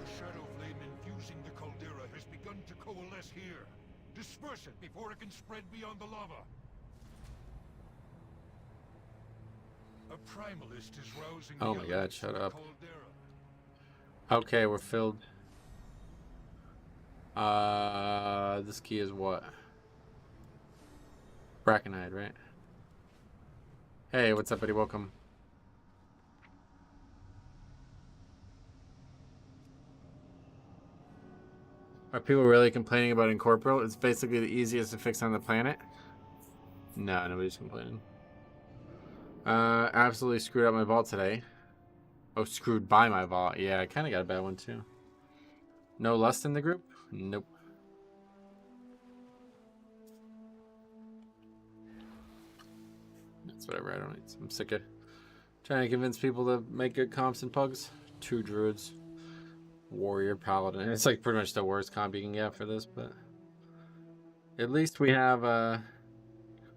The shadow flame infusing the caldera has begun to coalesce here. Disperse it before it can spread beyond the lava. A primalist is rousing Oh the my god, elements shut in the up. caldera. Okay, we're filled. This key is what? Brackenhide, right? Hey, what's up, buddy? Welcome. Are people really complaining about Incorporeal? It's basically the easiest to fix on the planet. No, nobody's complaining. Absolutely screwed up my vault today. Oh, screwed by my vault. Yeah, I kind of got a bad one too. No lust in the group? Nope. That's whatever. I don't need. I'm sick of trying to convince people to make good comps and pugs. 2 druids, warrior, paladin. It's like pretty much the worst comp you can get for this, but at least we have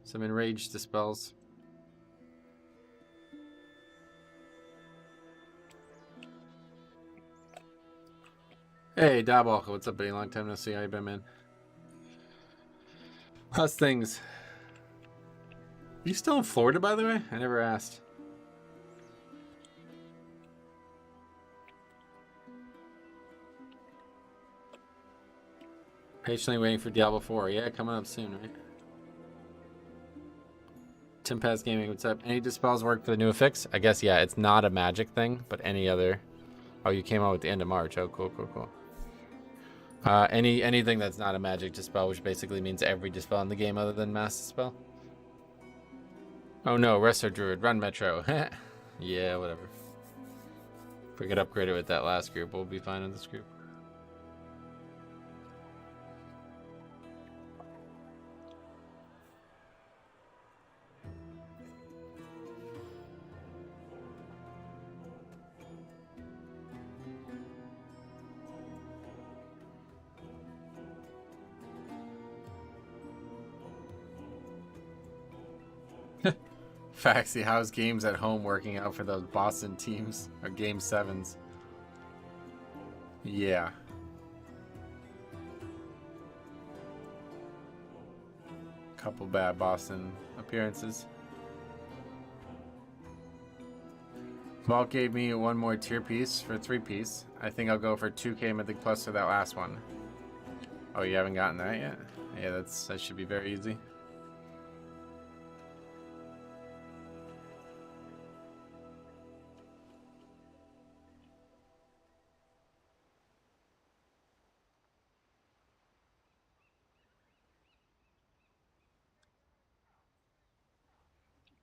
some enraged dispels. Hey, Diablo, what's up, buddy? Long time no see. How you been, man? How's things? You still in Florida, by the way? I never asked. Patiently waiting for Diablo 4. Yeah, coming up soon, right? Tim Paz Gaming, what's up? Any dispels work for the new affix? I guess, yeah, it's not a magic thing, but any other. Oh, you came out at the end of March. Oh, cool, cool, cool. Anything that's not a magic dispel, which basically means every dispel in the game other than mass dispel. Oh no, Resto Druid, run Metro. Yeah, whatever. If we could upgrade it with that last group, we'll be fine in this group. Faxi, how's games at home working out for those Boston teams? Or game 7s? Yeah. Couple bad Boston appearances. Vault gave me one more tier piece for 3-piece. I think I'll go for 2k Mythic Plus for that last one. Oh, you haven't gotten that yet? Yeah, that should be very easy.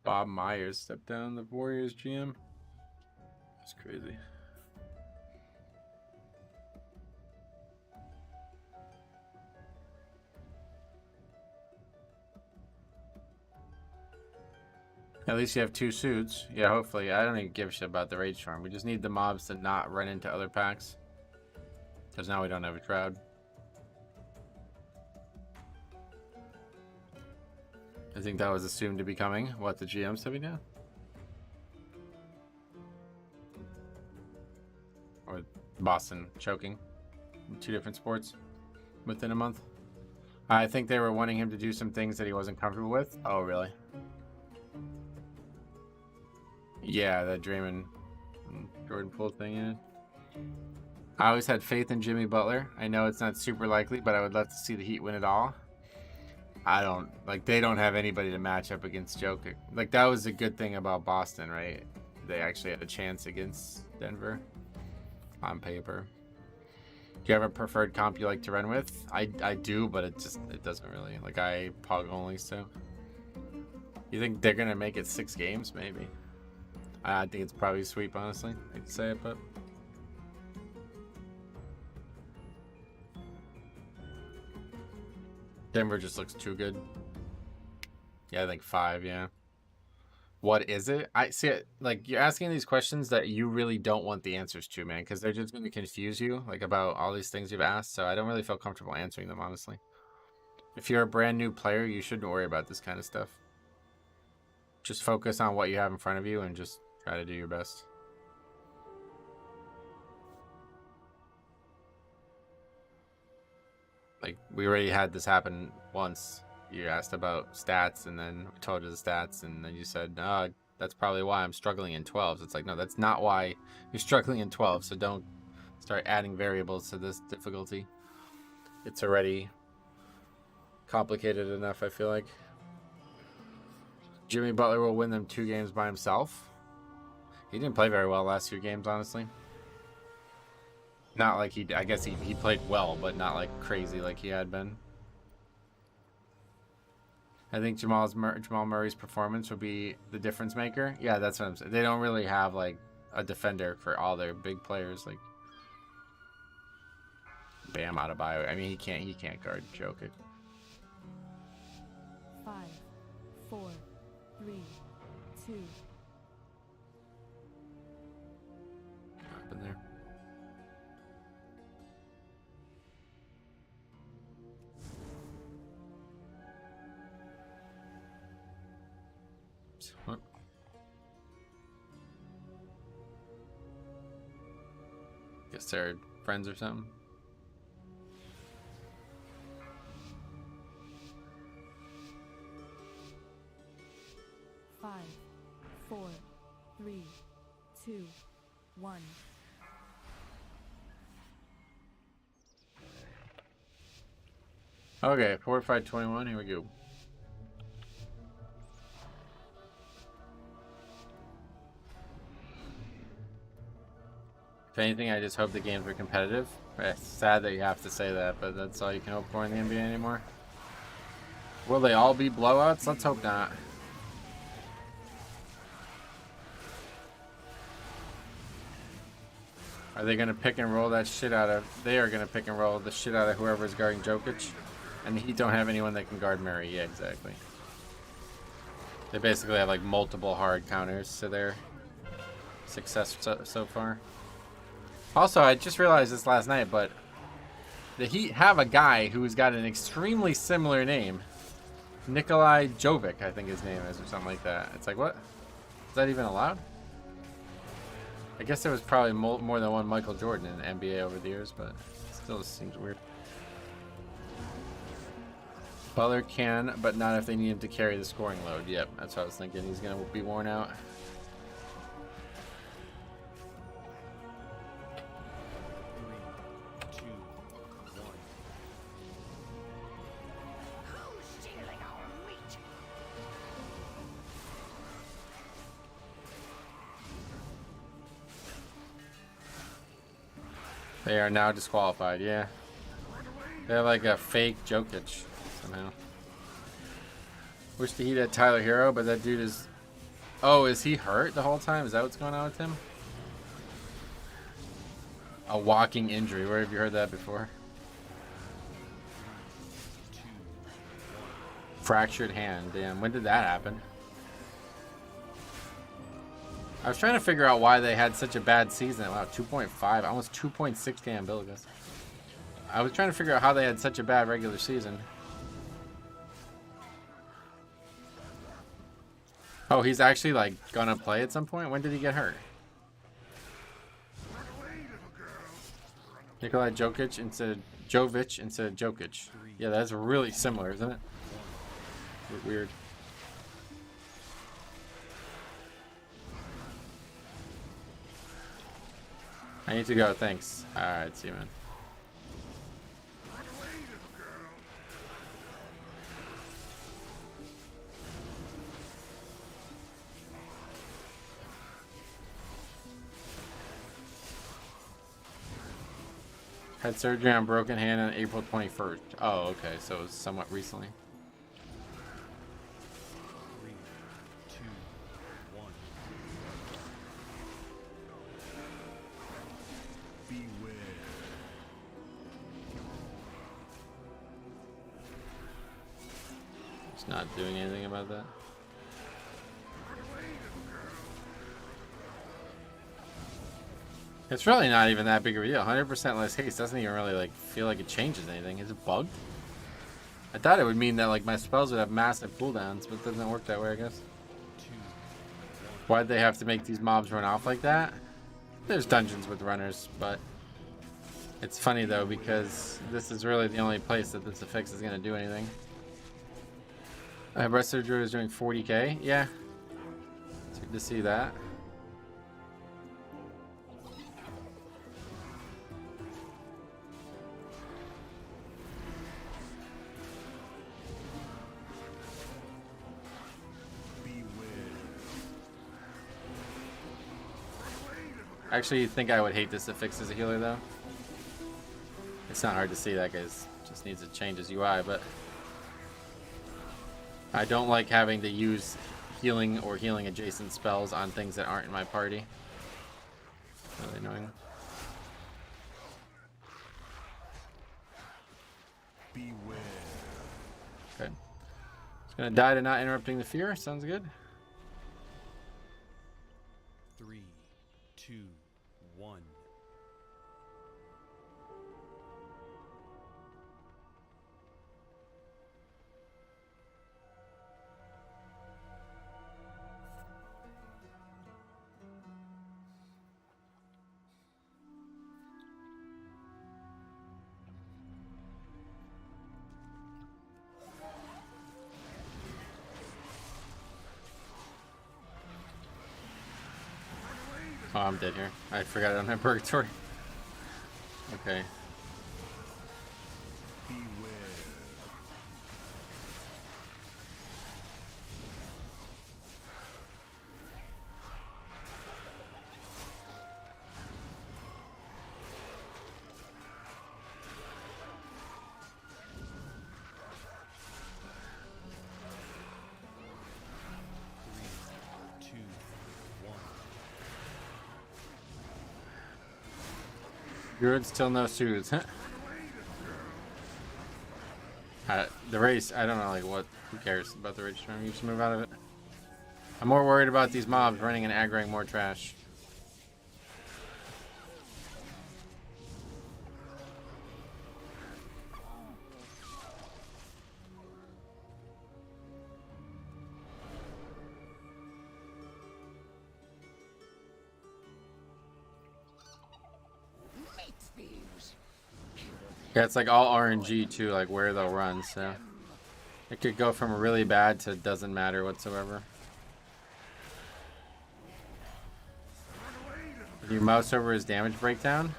Bob Myers stepped down, the Warriors GM. That's crazy. At least you have 2 suits. Yeah, hopefully. I don't even give a shit about the Rage Storm. We just need the mobs to not run into other packs. Because now we don't have a crowd. I think that was assumed to be coming. What, the GM stepping down? Or Boston choking. 2 different sports within a month. I think they were wanting him to do some things that he wasn't comfortable with. Oh, really? Yeah, that Draymond Jordan Poole thing, yeah. I always had faith in Jimmy Butler. I know it's not super likely, but I would love to see the Heat win it all. I don't, like, they don't have anybody to match up against Jokic. Like, that was a good thing about Boston, right? They actually had a chance against Denver on paper. Do you have a preferred comp you like to run with? I do, but it doesn't really. Like, I pug only, so. You think they're going to make it 6 games? Maybe. I think it's probably a sweep, honestly. I hate to say it, but. Denver just looks too good. Yeah, I think 5, yeah. What is it? I see it. Like, you're asking these questions that you really don't want the answers to, man, because they're just going to confuse you, like, about all these things you've asked. So I don't really feel comfortable answering them, honestly. If you're a brand new player, you shouldn't worry about this kind of stuff. Just focus on what you have in front of you and just try to do your best. Like, we already had this happen once. You asked about stats, and then we told you the stats, and then you said, "Oh, that's probably why I'm struggling in 12s." It's like, no, that's not why you're struggling in 12. So don't start adding variables to this difficulty. It's already complicated enough, I feel like. Jimmy Butler will win them 2 games by himself. He didn't play very well last few games, honestly. Not like I guess he played well, but not like crazy like he had been. I think Jamal Murray's performance would be the difference maker. Yeah, that's what I'm saying. They don't really have like a defender for all their big players. Like Bam out of bio. I mean, he can't guard Jokic. 5, 4, 3, 2. What happened there? What? Guess they're friends or something. Five, 4, 3, 2, 1. Okay, Fortified 21, here we go. If anything, I just hope the games are competitive. It's sad that you have to say that, but that's all you can hope for in the NBA anymore. Will they all be blowouts? Let's hope not. Are they going to pick and roll that shit out of... They are going to pick and roll the shit out of whoever's guarding Jokic. And the Heat don't have anyone that can guard Murray. Yeah, exactly. They basically have like multiple hard counters to their success so far. Also, I just realized this last night, but the Heat have a guy who's got an extremely similar name. Nikolai Jovic, I think his name is, or something like that. It's like, what? Is that even allowed? I guess there was probably more than one Michael Jordan in the NBA over the years, but still seems weird. Butler can, but not if they need him to carry the scoring load. Yep, that's what I was thinking. He's going to be worn out. They are now disqualified, yeah. They're like a fake Jokic somehow. Wish the Heat had Tyler Hero, but that dude is... Oh, is he hurt the whole time? Is that what's going on with him? A walking injury. Where have you heard that before? Fractured hand. Damn, when did that happen? I was trying to figure out why they had such a bad season. Wow, 2.5, almost 2.6 damn Billigus. I was trying to figure out how they had such a bad regular season. Oh, he's actually like gonna play at some point? When did he get hurt? Nikolai Jokic instead of Jokic. Yeah, that's really similar, isn't it? Weird. I need to go, thanks. Alright, see you, man. Had surgery on broken hand on April 21st. Oh, okay, so it was somewhat recently. 3, 2, 1. Beware. Just not doing anything about that. It's really not even that big of a deal. 100% less haste doesn't even really like feel like it changes anything. Is it bugged? I thought it would mean that like my spells would have massive cooldowns, but it doesn't work that way, I guess. Why'd they have to make these mobs run off like that? There's dungeons with runners, but it's funny though because this is really the only place that this affix is gonna do anything. Breast Surgery is doing 40k. Yeah, it's good to see that. Actually, you'd think I would hate this affix as a healer, though. It's not hard to see that guy just needs to change his UI, but I don't like having to use healing or healing adjacent spells on things that aren't in my party. Really annoying. Beware. Okay. It's gonna die to not interrupting the fear. Sounds good. 3, 2, 1. Oh, I'm dead here. I forgot I don't have purgatory. Okay. Beware. Good, still no soothes. The race, I don't know, like what, who cares about the rage term? You just move out of it. I'm more worried about these mobs running and aggroing more trash. Yeah, it's like all RNG too, like where they'll run, so it could go from really bad to doesn't matter whatsoever. If you mouse over his damage breakdown,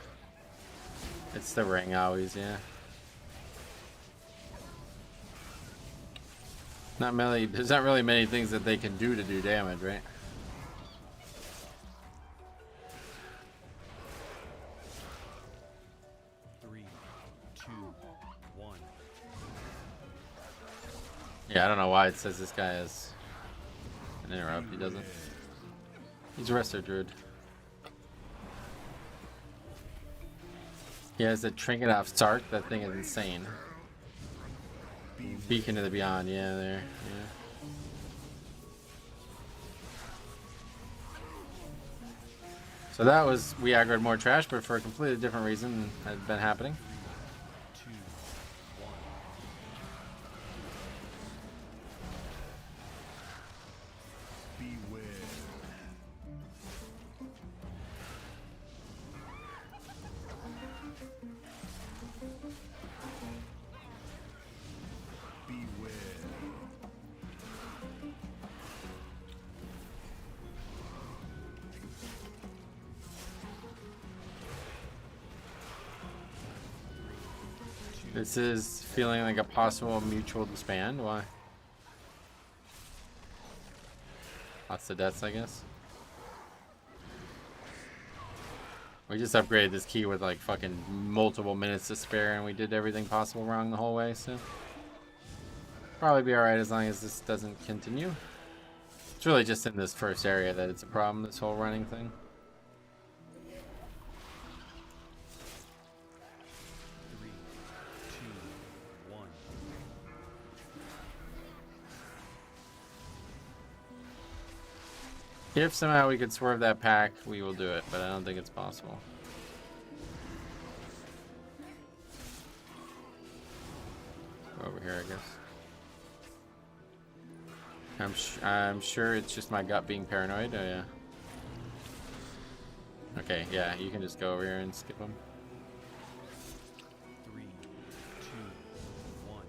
it's the ring always, yeah. There's not really many things that they can do to do damage, right? Yeah, I don't know why it says this guy is an interrupt. He doesn't. He's a Resto Druid. He has a trinket off Stark. That thing is insane. Beacon to the Beyond. Yeah, there. Yeah. So that was, we aggroed more trash, but for a completely different reason had been happening. This is feeling like a possible mutual disband. Why? Lots of deaths, I guess. We just upgraded this key with like fucking multiple minutes to spare, and we did everything possible wrong the whole way, so probably be alright as long as this doesn't continue. It's really just in this first area that it's a problem, this whole running thing. If somehow we could swerve that pack, we will do it, but I don't think it's possible. Go over here, I guess. I'm sure it's just my gut being paranoid. Oh yeah. Okay, yeah, you can just go over here and skip them. 3, 2, 1.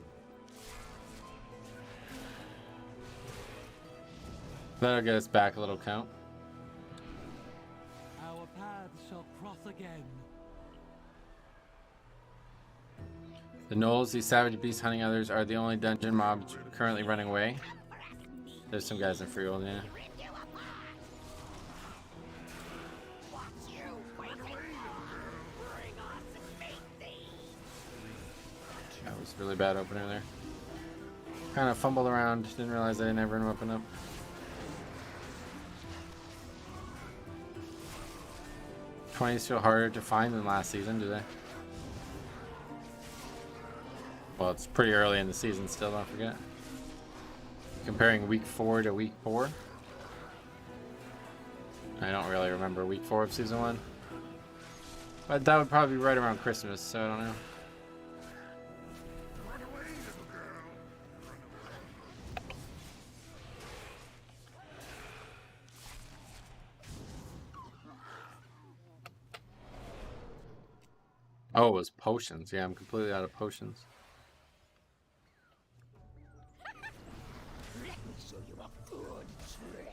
That'll get us back a little count. Our paths shall cross again. The gnolls, these savage beasts hunting others, are the only dungeon mobs currently running away. There's some guys in Freehold, yeah. That was a really bad opener there. Kind of fumbled around, didn't realize I didn't have room open up. $20s feel harder to find than last season, do they? Well, it's pretty early in the season still, don't forget. Comparing week 4 to week 4. I don't really remember week 4 of season 1. But that would probably be right around Christmas, so I don't know. Oh, it was potions. Yeah, I'm completely out of potions. Let me show you a good trick.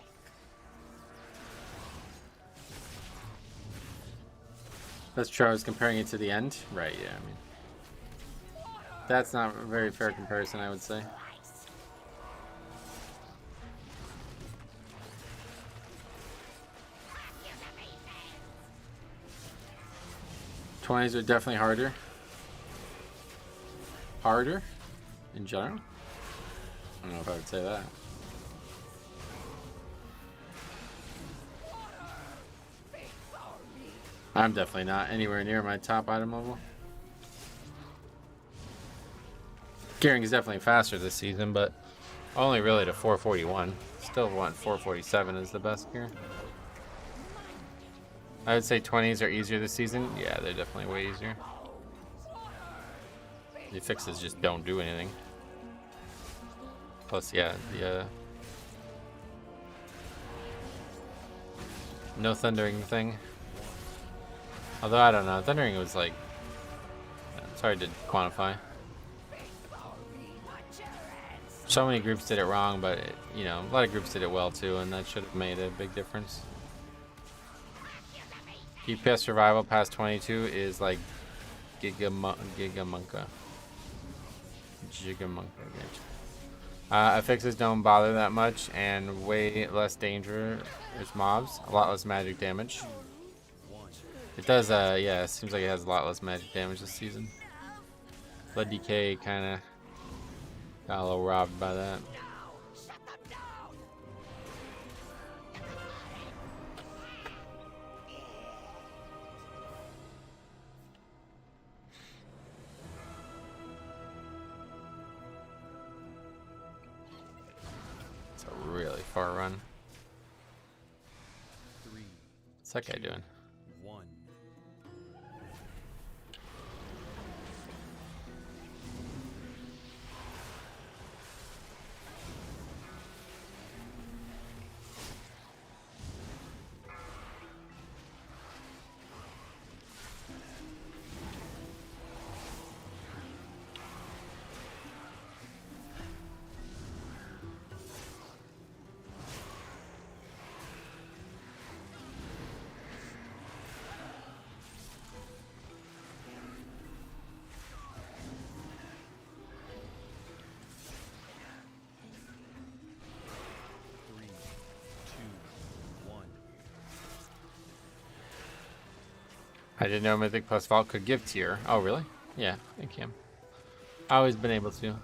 That's true. I was comparing it to the end. Right, yeah, I mean. That's not a very fair comparison, I would say. 20s are definitely harder. Harder? In general? I don't know if I would say that. I'm definitely not anywhere near my top item level. Gearing is definitely faster this season, but only really to 441. Still want 447 is the best gear. I would say 20s are easier this season. Yeah, they're definitely way easier. The Affixes just don't do anything. Plus, yeah, the no thundering thing. Although I don't know, thundering was like, it's hard to quantify. So many groups did it wrong, but it, you know, a lot of groups did it well too, and that should have made a big difference. DPS survival past 22 is like Gigamunka. Affixes don't bother that much, and way less dangerous mobs, a lot less magic damage. It does, yeah, it seems like it has a lot less magic damage this season. Blood Decay kind of got a little robbed by that. It's a really far run. 3, What's that guy doing? 1. I didn't know Mythic plus Vault could give tier. Oh, really? Yeah, it can. I've always been able to.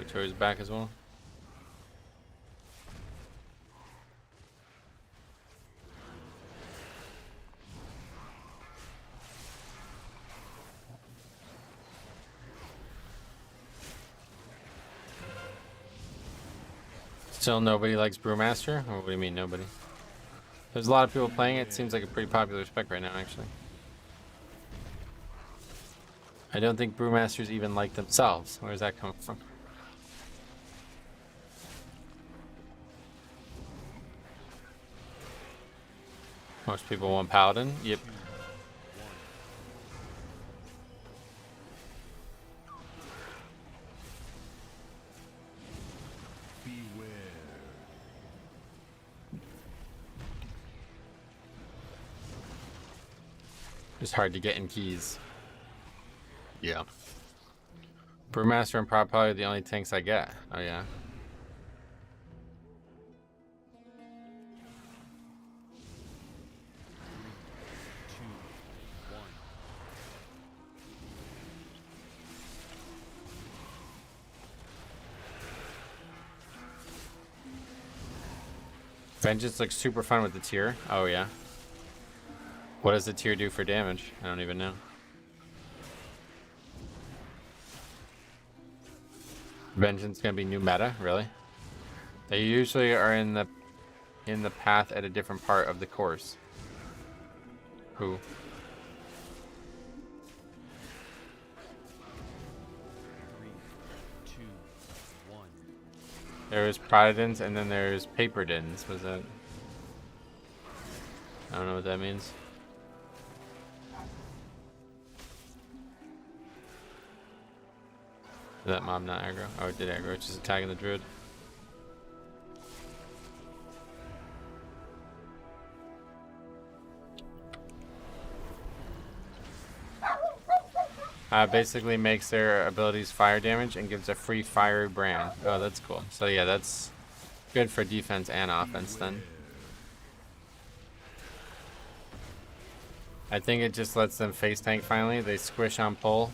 Victoria's back as well. Still nobody likes Brewmaster? Or what do you mean nobody? There's a lot of people playing it. It seems like a pretty popular spec right now, actually. I don't think Brewmasters even like themselves. Where's that coming from? Most people want Paladin. Yep. It's hard to get in keys. Yeah. Brewmaster and Prop probably the only tanks I get. Oh yeah. Vengeance looks super fun with the tier. Oh yeah. What does the tier do for damage? I don't even know. Vengeance gonna be new meta, really? They usually are in the path at a different part of the course. Who? There's Prodidins and then there's Paperdins. Was that? I don't know what that means. Is that mob not aggro? Oh, it did aggro. It's just attacking the druid. Basically makes their abilities fire damage and gives a free fiery brand. Oh, that's cool. So yeah, that's good for defense and offense then. I think it just lets them face tank finally. They squish on pull.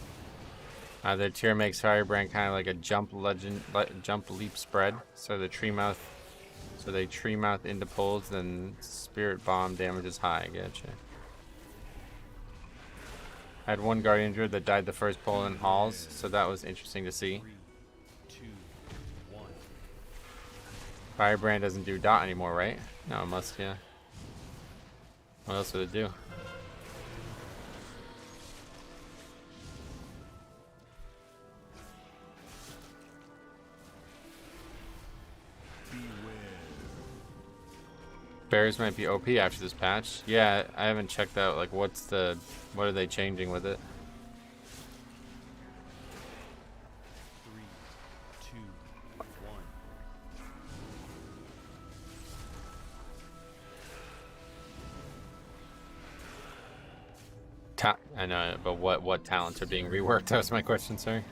Their tier makes Firebrand kind of like a jump leap spread. So the tree mouth, they tree mouth into pulls, then spirit bomb damage is high. Gotcha. I had one guardian druid that died the first pull in halls, so that was interesting to see. Firebrand doesn't do dot anymore, right? No, it must, yeah. What else would it do? Bears might be OP after this patch. Yeah, I haven't checked out like what are they changing with it? 3, 2, 1. I know, but what talents are being reworked? That was my question, sorry.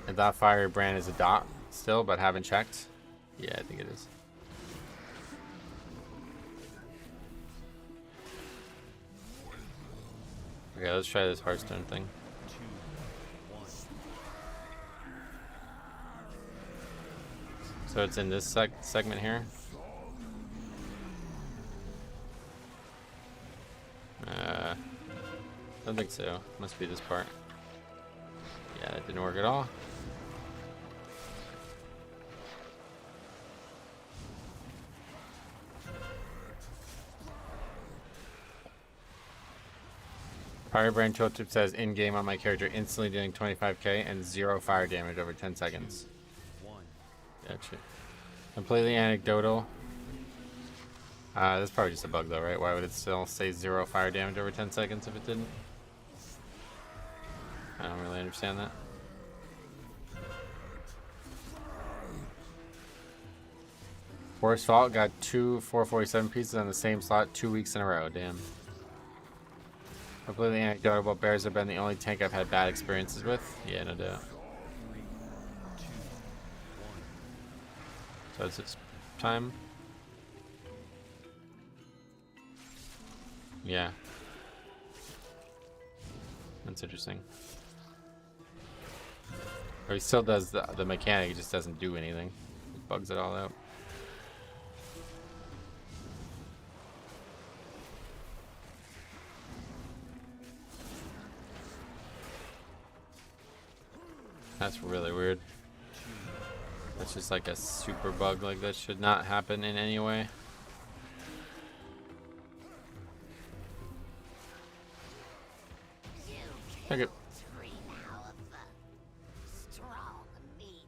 I thought Firebrand is a dot still, but haven't checked. Yeah, I think it is. Okay, let's try this Hearthstone thing. 2, 1. So it's in this segment here. Don't think so. Must be this part. Yeah, that didn't work at all. Firebrand Tooltip says in-game on my character instantly dealing 25k and 0 fire damage over 10 seconds. 1. Gotcha. Completely anecdotal. That's probably just a bug though, right? Why would it still say 0 fire damage over 10 seconds if it didn't? I don't really understand that. Forest Fault got 2 447 pieces on the same slot 2 weeks in a row. Damn. Completely anecdotal, but bears have been the only tank I've had bad experiences with. Yeah, no doubt. 3, 2, 1. So it's its time. Yeah. That's interesting. Or he still does the mechanic, he just doesn't do anything. He bugs it all out. That's really weird. That's just like a super bug, like that should not happen in any way. Okay. Strong meat.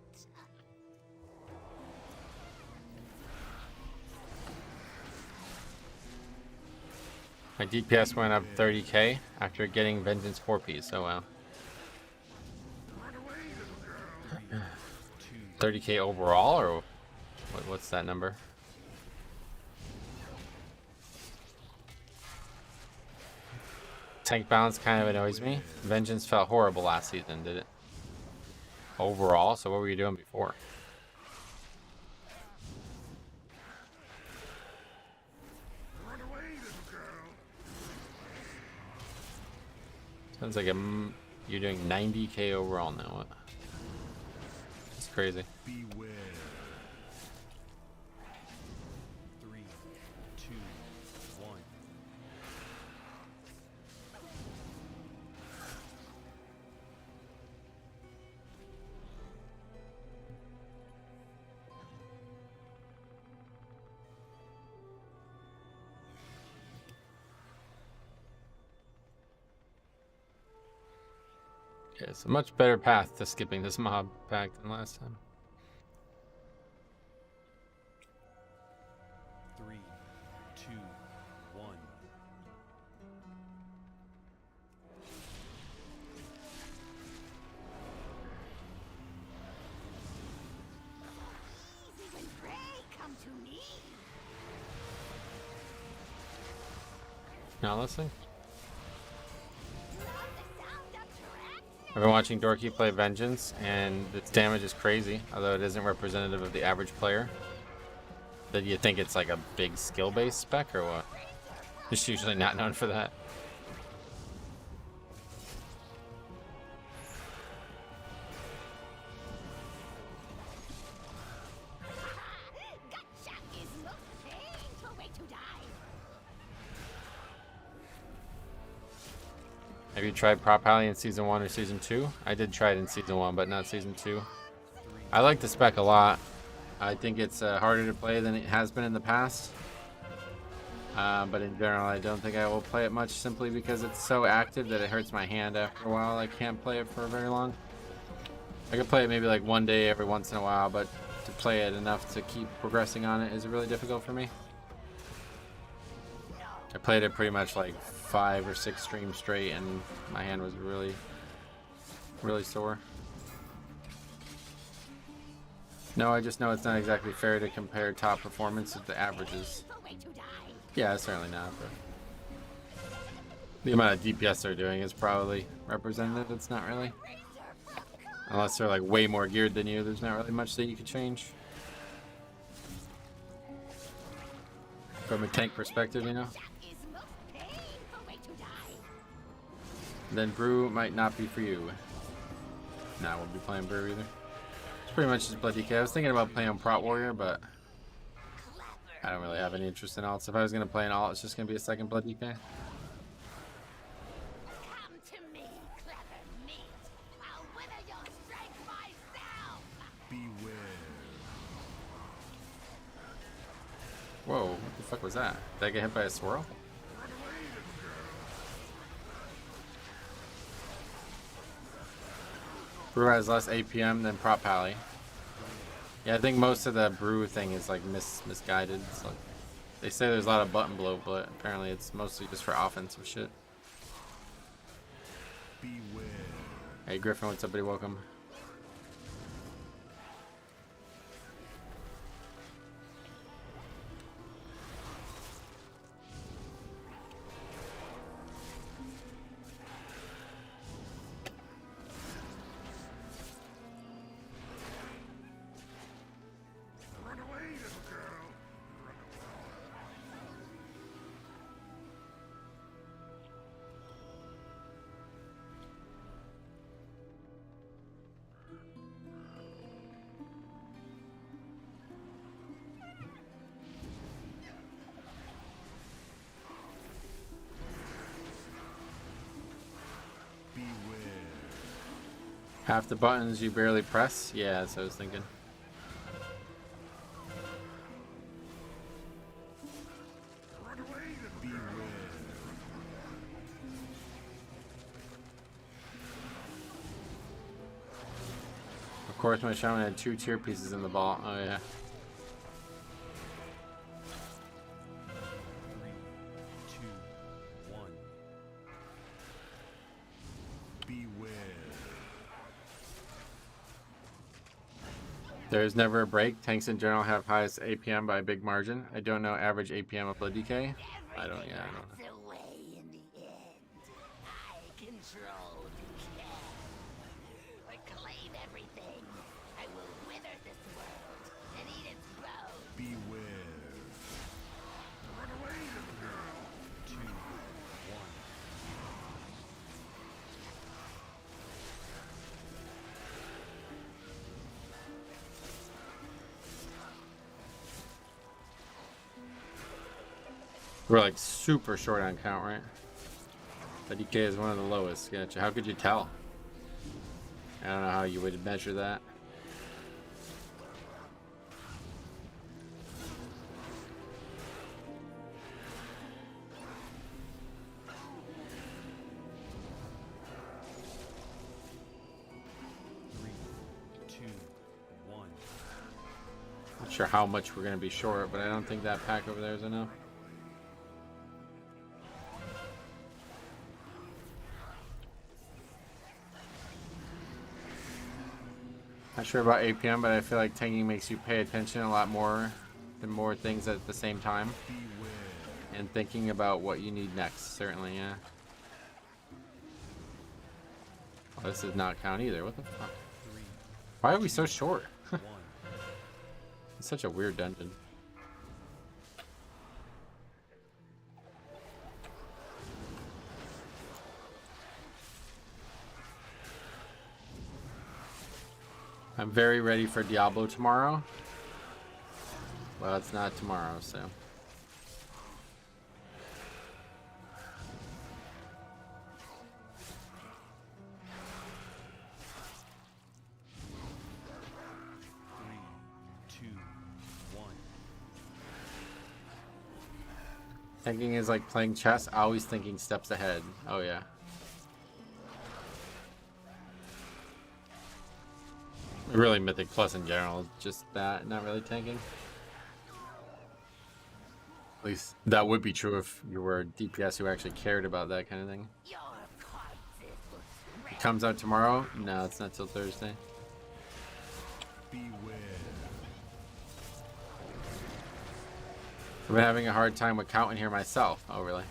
My DPS went up 30k after getting Vengeance 4P, so wow. 30k overall, or what's that number? Tank balance kind of annoys me. Vengeance felt horrible last season, did it? Overall, so what were you doing before? Sounds like you're doing 90k overall now. What? That's crazy. Beware. 3, 2, 1. Okay, it's a much better path to skipping this mob pack than last time. 3, 2, 1. Even pray, come to me. Now listening. Love the sound of tracks. I've been watching Dorky play Vengeance, and its damage is crazy, although it isn't representative of the average player. Did you think it's like a big skill-based spec, or what? It's usually not known for that. Gotcha is most painful way to die. Have you tried Prop Alley in Season 1 or Season 2? I did try it in Season 1, but not Season 2. I like the spec a lot. I think it's harder to play than it has been in the past. But in general, I don't think I will play it much, simply because it's so active that it hurts my hand after a while. I can't play it for very long. I could play it maybe like one day every once in a while, but to play it enough to keep progressing on it is really difficult for me. I played it pretty much like 5 or 6 streams straight, and my hand was really sore. No, I just know it's not exactly fair to compare top performance with the averages. Painful way to die. Yeah, certainly not, but the amount of DPS they're doing is probably representative. It's not really. Unless they're like way more geared than you, there's not really much that you could change. From a tank perspective, you know. Is most painful way to die. Then Brew might not be for you. Nah, I won't be playing Brew either. It's pretty much just Blood DK. I was thinking about playing Prot Warrior, but I don't really have any interest in alts. If I was going to play an alt, it's just going to be a second Blood DK. Come to me, clever meat. I'll wither your strength myself. Beware. Whoa, what the fuck was that? Did I get hit by a swirl? Brew has less APM than Prop Pally. Yeah, I think most of the Brew thing is like misguided. It's like, they say there's a lot of button bloat, but apparently it's mostly just for offensive shit. Beware. Hey Griffin, what's up, buddy? Welcome. Run away, little girl. Run away. Half the buttons you barely press? Yeah, that's what I was thinking. Of course, my shaman had 2 tier pieces in the ball. Oh, yeah. 3, 2, 1. Beware. There's never a break. Tanks in general have highest APM by a big margin. I don't know average APM of Blood DK. I don't know. Away in the end. I control decay. I claim everything. I will wither this world and eat its bones. Beware. 2, 1. We're like super short on count, right? But DK is one of the lowest. Gotcha. How could you tell? I don't know how you would measure that. Not sure how much we're going to be short, but I don't think that pack over there is enough. Not sure about APM, but I feel like tanking makes you pay attention a lot more to more things at the same time. And thinking about what you need next, certainly, yeah. Oh, this does not count either. What the fuck? Why are we so short? It's such a weird dungeon. I'm very ready for Diablo tomorrow. Well, it's not tomorrow, so. Thinking is like playing chess, always thinking steps ahead. Oh yeah. Really Mythic Plus in general, just that, not really tanking. At least that would be true if you were a DPS who actually cared about that kind of thing. It comes out tomorrow? No, it's not till Thursday. Beware. I've been having a hard time with counting here myself. Oh, really?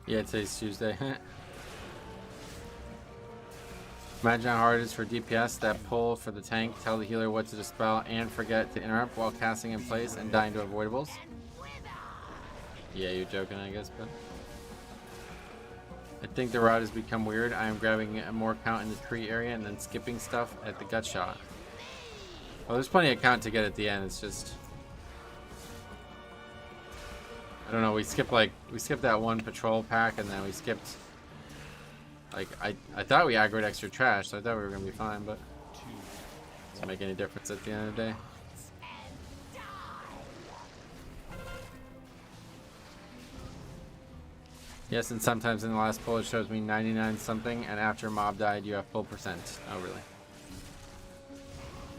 Yeah, today's Tuesday. Imagine how hard it is for DPS that pull for the tank, tell the healer what to dispel, and forget to interrupt while casting in place and dying to avoidables. Yeah, you're joking, I guess, but I think the route has become weird. I am grabbing more count in the tree area and then skipping stuff at the gut shot. Well, there's plenty of count to get at the end. It's just, I don't know, we skipped that one patrol pack, and then we skipped, like, I thought we aggroed extra trash, so I thought we were going to be fine, but it doesn't make any difference at the end of the day. Yes, and sometimes in the last pull it shows me 99 something, and after mob died you have full percent. Oh, really?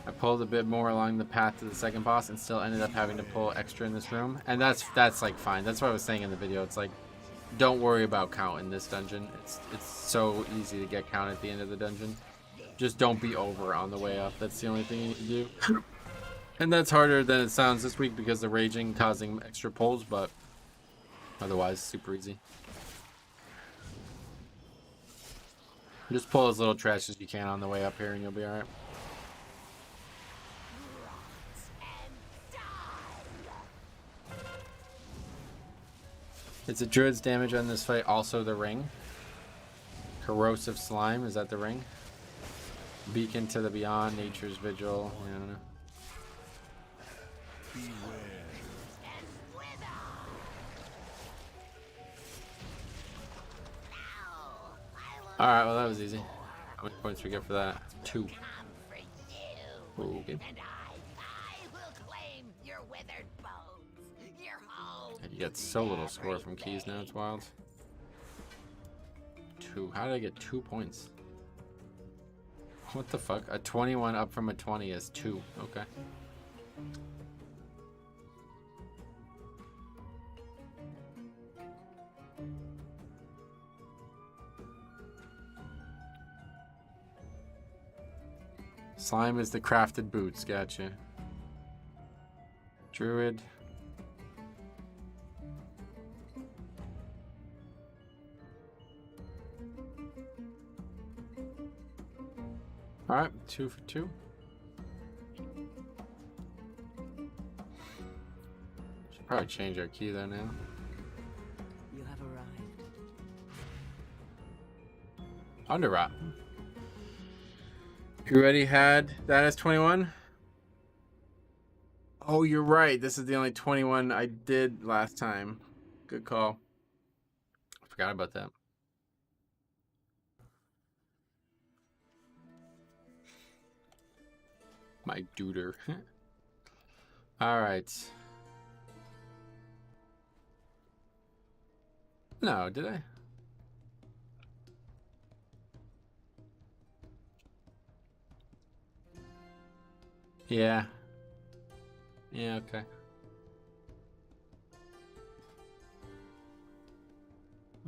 I pulled a bit more along the path to the second boss and still ended up having to pull extra in this room. And that's like fine. That's what I was saying in the video. It's like, don't worry about count in this dungeon. It's so easy to get count at the end of the dungeon. Just don't be over on the way up. That's the only thing you need to do. And that's harder than it sounds this week because the raging causing extra pulls, but otherwise super easy. Just pull as little trash as you can on the way up here and you'll be alright. Is the druid's damage on this fight also the ring? Corrosive slime, is that the ring? Beacon to the beyond, nature's vigil. I don't know. Alright, well that was easy. How many points we get for that? 2. Okay. You get so little score from keys now, it's wild. 2. How did I get 2 points? What the fuck? A 21 up from a 20 is 2. Okay. Slime is the crafted boots, gotcha. Druid. Alright, 2 for 2. Should probably change our key though now. You have arrived. Underrot. You already had that as 21? Oh, you're right. This is the only 21 I did last time. Good call. I forgot about that. My duder. All right. No, did I? Yeah. Yeah, okay.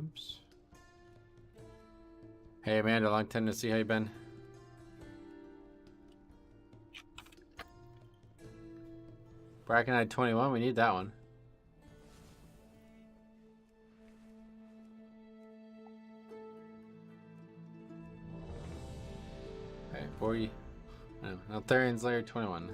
Oops. Hey, Amanda, long time to see. How you been? Bracken 21, we need that one. Okay, 40. No, Eltharian's Lair 21.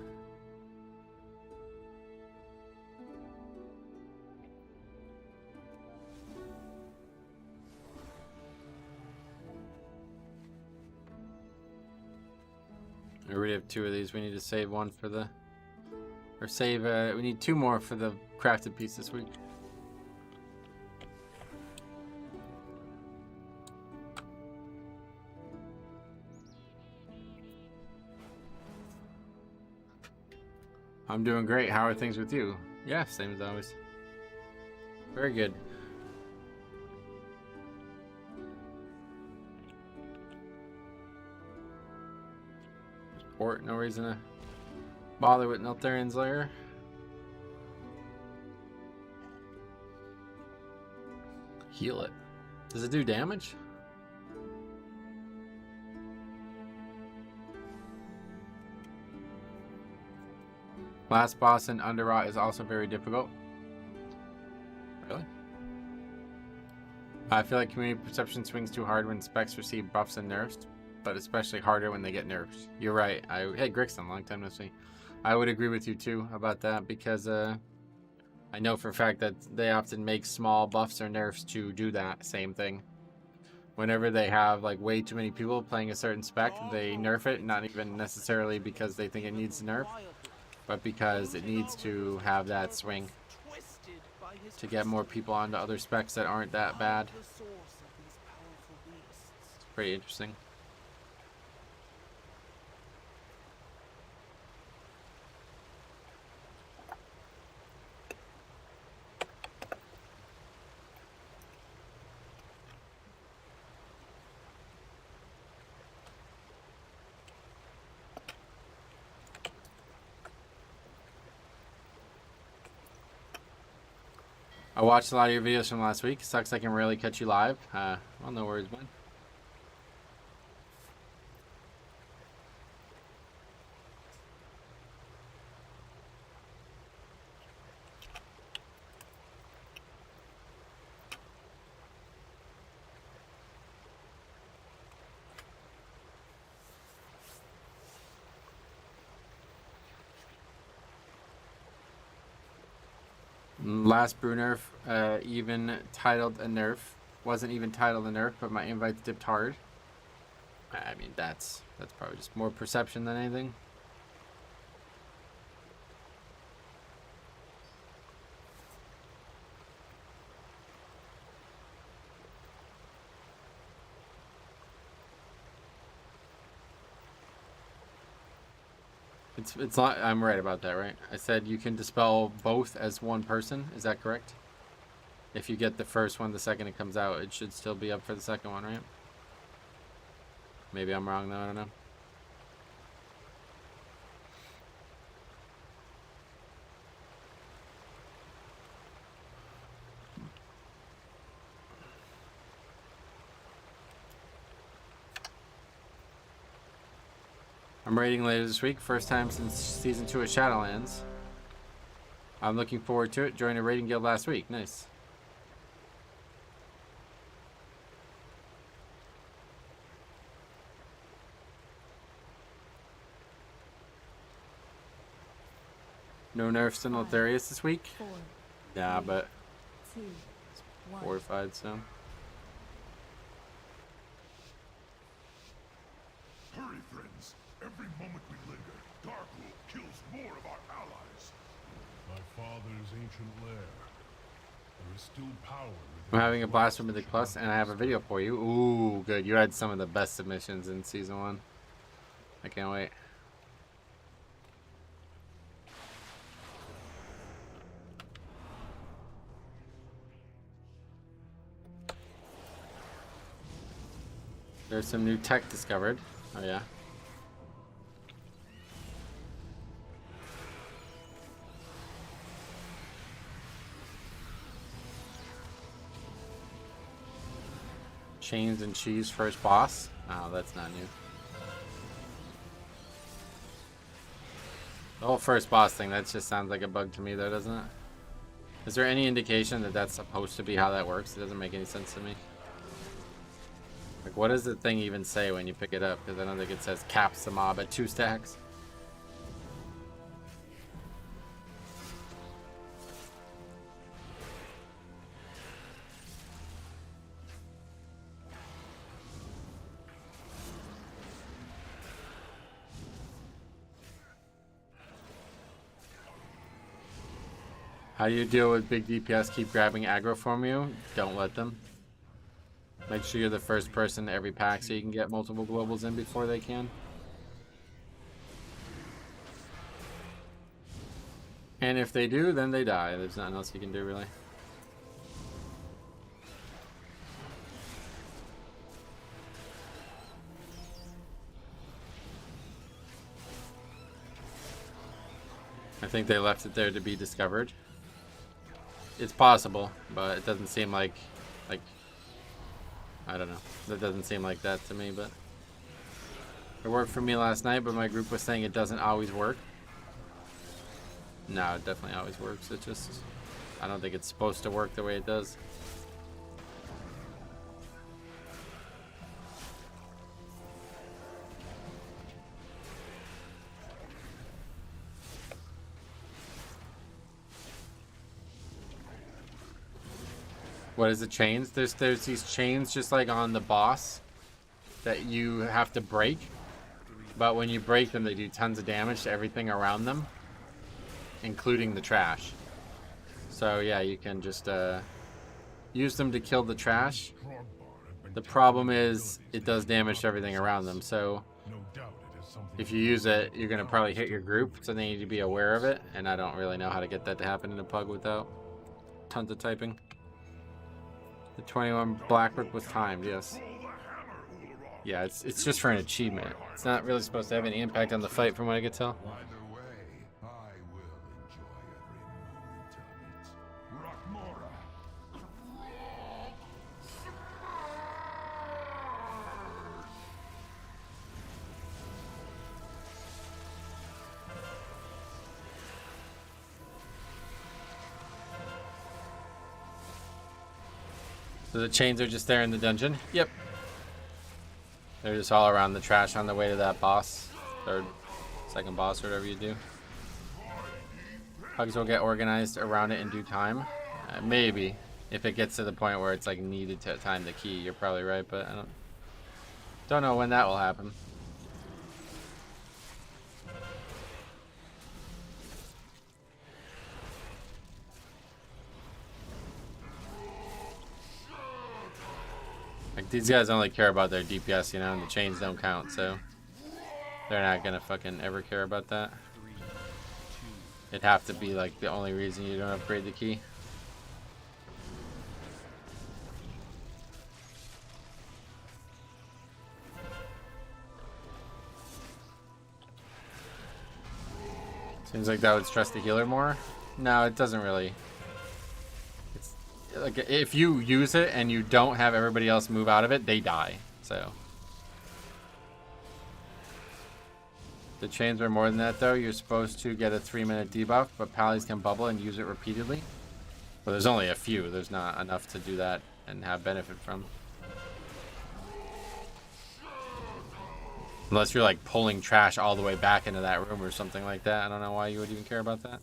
We already have 2 of these. We need to save one for the... Or save, we need 2 more for the crafted piece this week. I'm doing great. How are things with you? Yeah, same as always. Very good. Port, no reason to bother with Neltharian's Lair. Heal it. Does it do damage? Last boss in Underrot is also very difficult. Really? I feel like community perception swings too hard when specs receive buffs and nerfs, but especially harder when they get nerfs. You're right. Hey, Grixon, long time no see. I would agree with you too about that because I know for a fact that they often make small buffs or nerfs to do that same thing. Whenever they have like way too many people playing a certain spec, they nerf it, not even necessarily because they think it needs to nerf, but because it needs to have that swing to get more people onto other specs that aren't that bad. It's pretty interesting. I watched a lot of your videos from last week. Sucks I can rarely catch you live. Well, no worries, man. Last brew nerf, even titled a nerf. Wasn't even titled a nerf, but my invites dipped hard. I mean, that's probably just more perception than anything. It's not. I'm right about that, right? I said you can dispel both as one person. Is that correct? If you get the first one, the second it comes out, it should still be up for the second one, right? Maybe I'm wrong though. I don't know. I'm raiding later this week. First time since Season 2 of Shadowlands. I'm looking forward to it. Joined a raiding guild last week. Nice. No nerfs to Lotharius this week? Yeah, but it's fortified, so. Hurry, friends. Every moment we linger, Darkwood kills more of our allies. My father's ancient lair. There is still power within. I'm having a blast from Mythic Plus, and I have a video for you. Ooh, good. You had some of the best submissions in Season 1. I can't wait. There's some new tech discovered. Oh, yeah. Chains and cheese first boss. Oh, that's not new. The whole first boss thing, that just sounds like a bug to me though, doesn't it? Is there any indication that that's supposed to be how that works? It doesn't make any sense to me. Like, what does the thing even say when you pick it up? Because I don't think it says caps the mob at 2 stacks. How do you deal with big DPS keep grabbing aggro from you? Don't let them. Make sure you're the first person to every pack so you can get multiple globals in before they can. And if they do, then they die. There's nothing else you can do, really. I think they left it there to be discovered. It's possible, but it doesn't seem like I don't know. That doesn't seem like that to me, but it worked for me last night, but my group was saying it doesn't always work. No, it definitely always works. It just, I don't think it's supposed to work the way it does. What is the chains? There's these chains just like on the boss that you have to break, but when you break them they do tons of damage to everything around them, including the trash. So yeah, you can just use them to kill the trash. The problem is it does damage to everything around them, so if you use it you're gonna probably hit your group, so they need to be aware of it, and I don't really know how to get that to happen in a pug without tons of typing. The 21 Blackrook was timed, yes. Yeah, it's just for an achievement. It's not really supposed to have any impact on the fight from what I could tell. Either way, I will enjoy every moment of it. So the chains are just there in the dungeon? Yep. They're just all around the trash on the way to that boss. Second boss, or whatever you do. Pugs will get organized around it in due time. Maybe. If it gets to the point where it's like needed to time the key, you're probably right, but I don't know when that will happen. Like, these guys only care about their DPS, you know, and the chains don't count, so they're not gonna fucking ever care about that. It'd have to be like the only reason you don't upgrade the key. Seems like that would stress the healer more. No, it doesn't really. It's like if you use it and you don't have everybody else move out of it, they die. So the chains are more than that though. You're supposed to get a 3-minute debuff, but pallies can bubble and use it repeatedly. Well, there's only a few. There's not enough to do that and have benefit from. Unless you're like pulling trash all the way back into that room or something like that. I don't know why you would even care about that.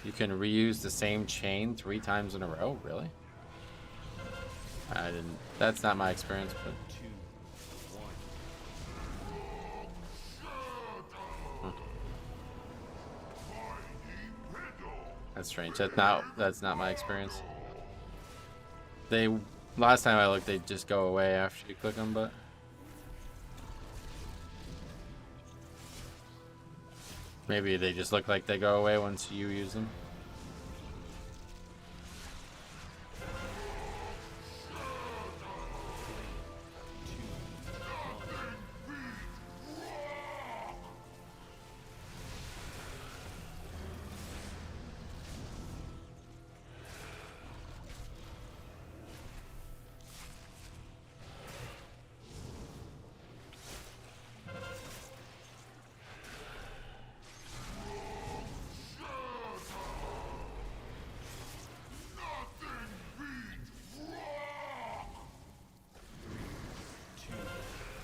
You can reuse the same chain 3 times in a row? Really? I didn't. That's not my experience, but. That's strange. That's not my experience. Last time I looked, they just go away after you click them, but maybe they just look like they go away once you use them.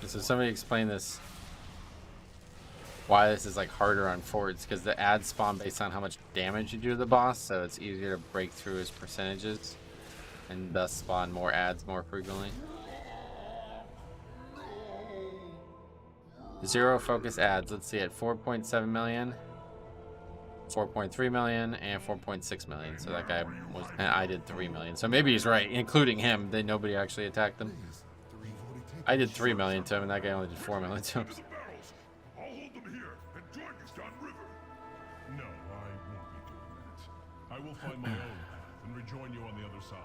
So somebody explain this. Why this is like harder on forts, because the ads spawn based on how much damage you do to the boss, so it's easier to break through his percentages and thus spawn more ads more frequently. Zero focus ads, let's see, at 4.7 million, 4.3 million, and 4.6 million. So that guy was, and I did 3 million. So maybe he's right, including him, that nobody actually attacked them. I did 3 million to him, and that guy only did 4 million to him. I'll hold them here and join us downriver. No, I won't be doing that. I will find my own path and rejoin you on the other side.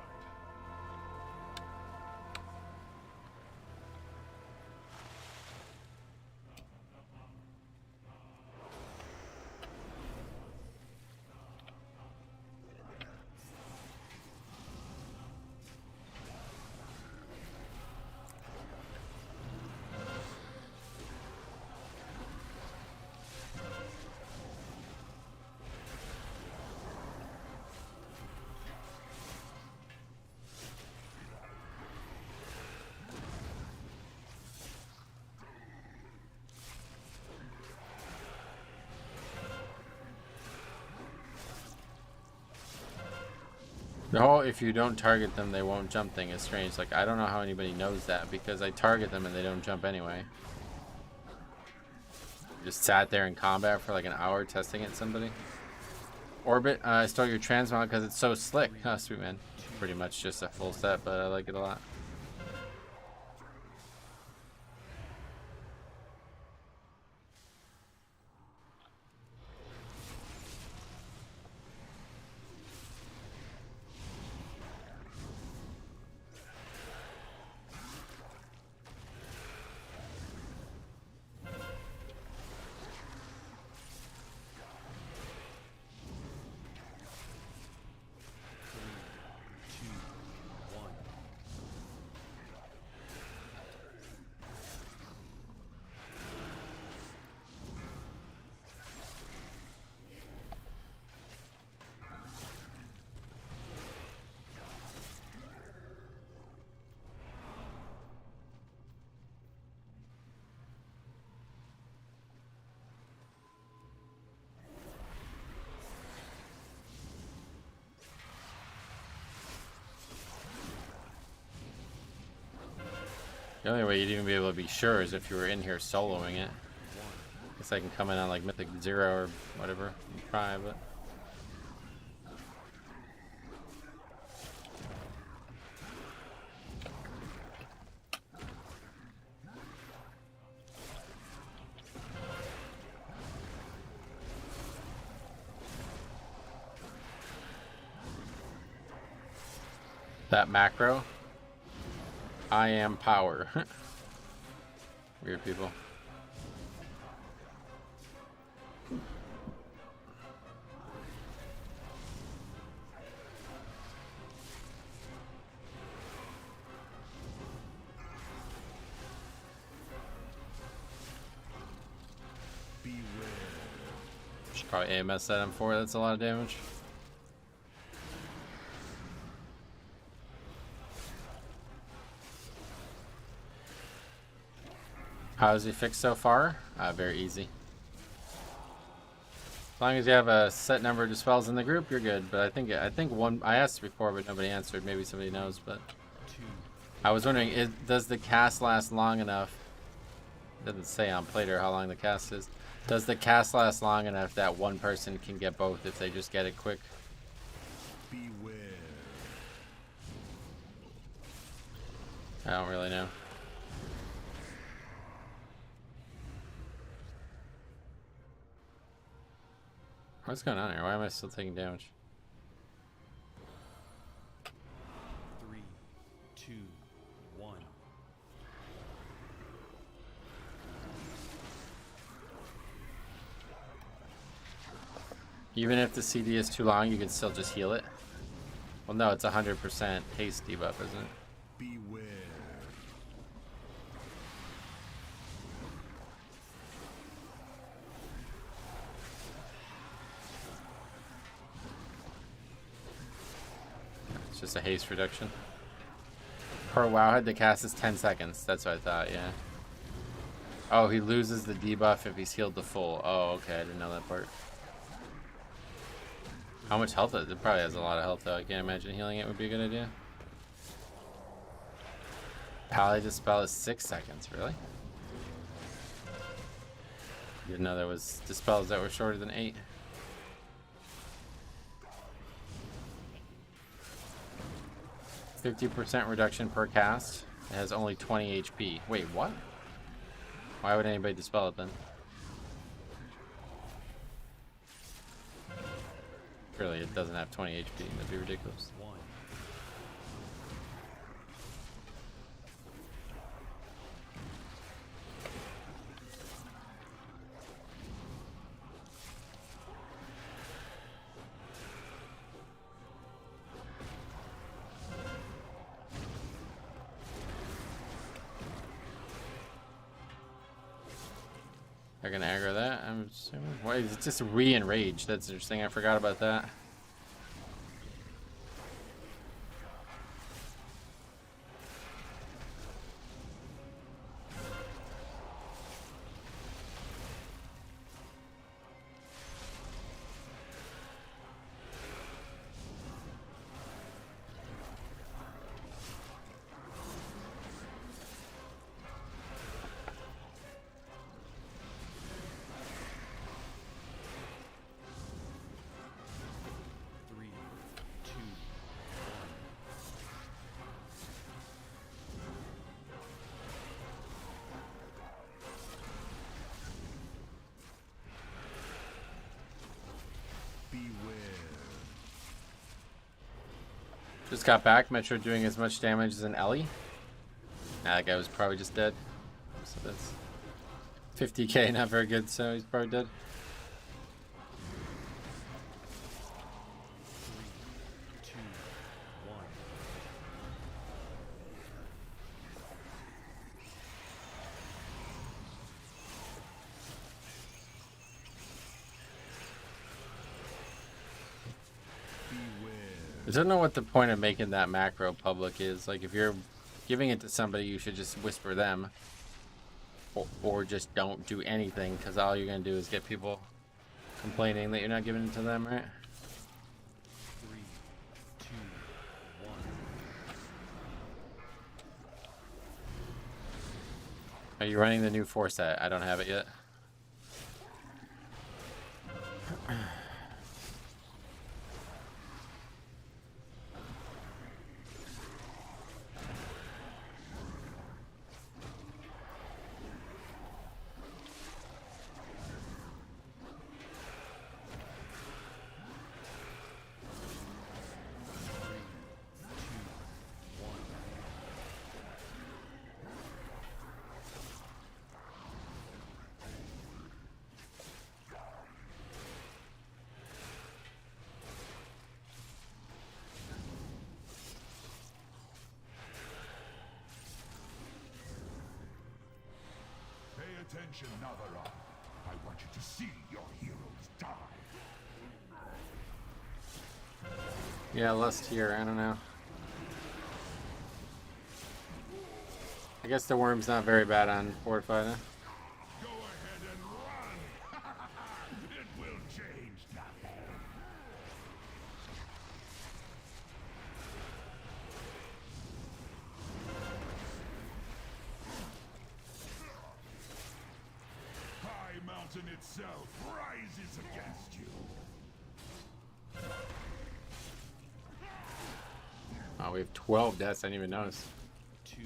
The whole if you don't target them, they won't jump thing is strange. Like, I don't know how anybody knows that, because I target them and they don't jump anyway. Just sat there in combat for like an hour testing at somebody. Orbit, I stole your transmount because it's so slick. Oh, sweet man. Pretty much just a full set, but I like it a lot. The only way you'd even be able to be sure is if you were in here soloing it. Guess I can come in on like Mythic 0 or whatever and try, but that macro, I am power. Weird people. Beware. Should probably AMS that M4, that's a lot of damage. How is he fixed so far? Very easy. As long as you have a set number of dispels in the group, you're good. But I think one I asked before, but nobody answered. Maybe somebody knows. But I was wondering, does the cast last long enough? It doesn't say on Plater how long the cast is. Does the cast last long enough that one person can get both if they just get it quick? Beware. I don't really know. What's going on here? Why am I still taking damage? 3, 2, 1. Even if the CD is too long, you can still just heal it. Well, no, it's 100% haste debuff, isn't it? Beware. It's just a haste reduction. Per Wowhead, the cast is 10 seconds. That's what I thought, yeah. Oh, he loses the debuff if he's healed to full. Oh, okay, I didn't know that part. How much health? It probably has a lot of health, though. I can't imagine healing it would be a good idea. Pally Dispel is 6 seconds, really? Didn't know there was Dispels that were shorter than 8. %50 reduction per cast. It has only 20 HP. Wait, what? Why would anybody Dispel it then? Surely it doesn't have 20 HP. That'd be ridiculous. 1. They're gonna aggro that, I'm assuming. Why is it just re-enrage? That's interesting. I forgot about that. Just got back. Metro doing as much damage as an Ellie. Nah, that guy was probably just dead. So that's 50k, not very good, so he's probably dead. I don't know what the point of making that macro public is. Like, if you're giving it to somebody, you should just whisper them. Or just don't do anything, because all you're going to do is get people complaining that you're not giving it to them, right? 3, 2, 1. Are you running the new 4 set? I don't have it yet. Attention, Navarra. I want you to see your heroes die. Yeah, lust here. I don't know. I guess the worm's not very bad on fortified. Huh? Go ahead and run. It will change nothing. Mountain itself rises against you. Oh, we have 12 deaths. I didn't even notice. 2,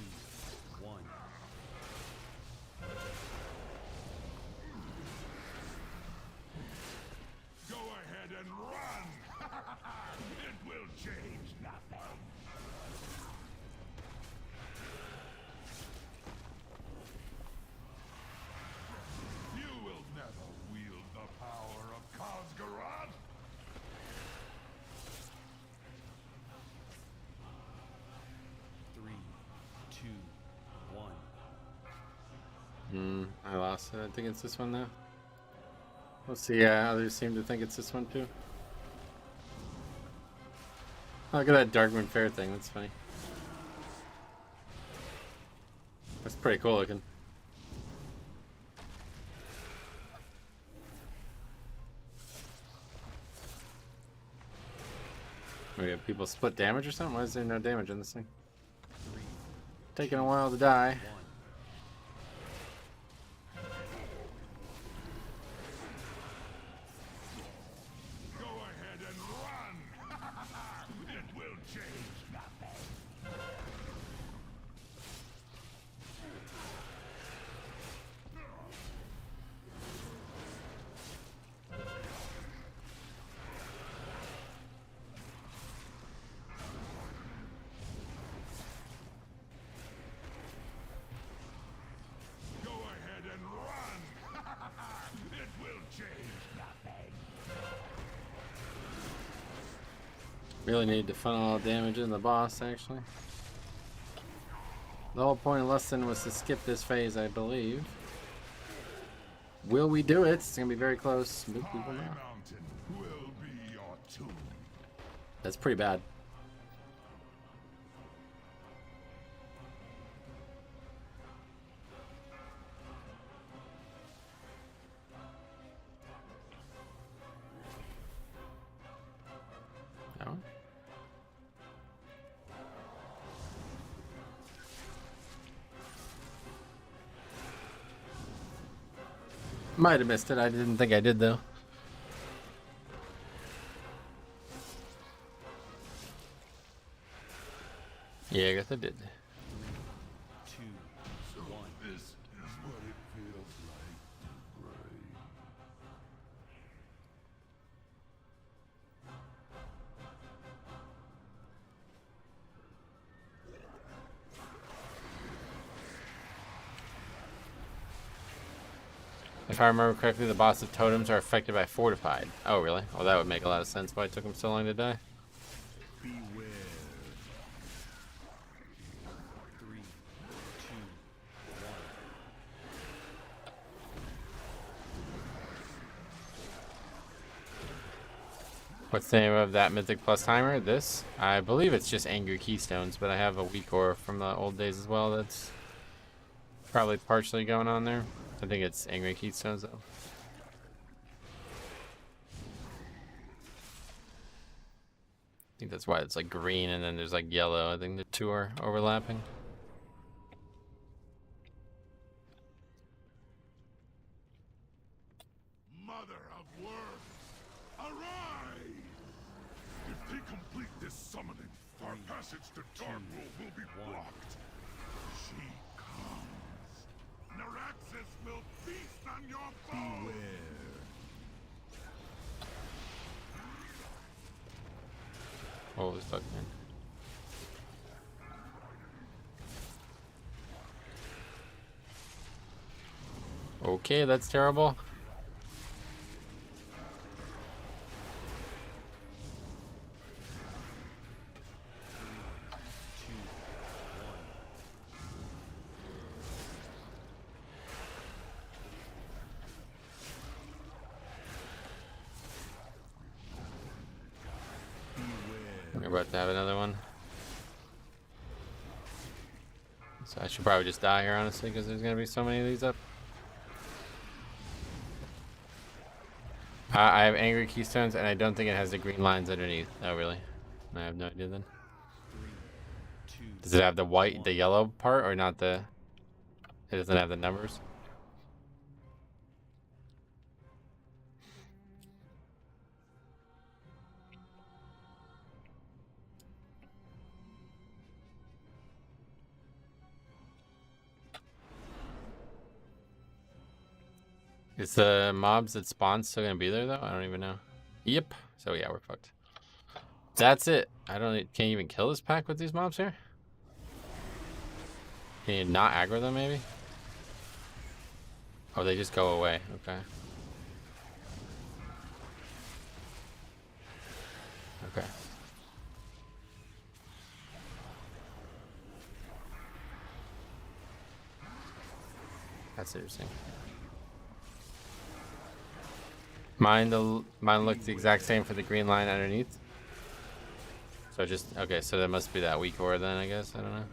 1. Go ahead and run. It will change nothing. You will never wield the power of Kosgaroth. Three, two, one. I lost it. I think it's this one now. We'll see. Yeah, others seem to think it's this one too. Oh, look at that Darkmoon Fair thing. That's funny. That's pretty cool looking. We have people split damage or something? Why is there no damage on this thing? Taking a while to die. Go ahead and run. It will change nothing. Go ahead and run. It will change nothing. Really need to funnel all damage in the boss, actually. The whole point of Lesson was to skip this phase, I believe. Will we do it? It's going to be very close. Nope, we will not. Mountain will be your tomb. That's pretty bad. That one? Might have missed it. I didn't think I did, though. Yeah, I guess I did. 2, 1. This is what it feels like to pray. If I remember correctly, the boss's totems are affected by fortified. Oh, really? Well, that would make a lot of sense why it took him so long to die. Beware. 3, 2, 1. What's the name of that Mythic Plus timer? This? I believe it's just Angry Keystones, but I have a weak ore from the old days as well that's probably partially going on there. I think it's Angry Keystones, though. I think that's why it's like green and then there's like yellow. I think the two are overlapping. mother of worms! Arise! If they complete this summoning, our passage to Darkwood will be blocked. She comes. Naraxis will feast on your bones! Holy fuck, man. Okay, that's terrible. We're about to have another one. So I should probably just die here, honestly, because there's going to be so many of these up. I have angry keystones, and I don't think it has the green lines underneath. Oh, really? I have no idea then. Does it have the white, the yellow part, or not the... It doesn't have the numbers? Is the mobs that spawn still gonna be there though? I don't even know. Yep. So yeah, we're fucked. That's it. I don't. Can you even kill this pack with these mobs here? Can you not aggro them maybe? Oh, they just go away. Okay. Okay. That's interesting. Mine looks the exact same for the green line underneath. So just, okay, so that must be that weak ore then, I guess. I don't know.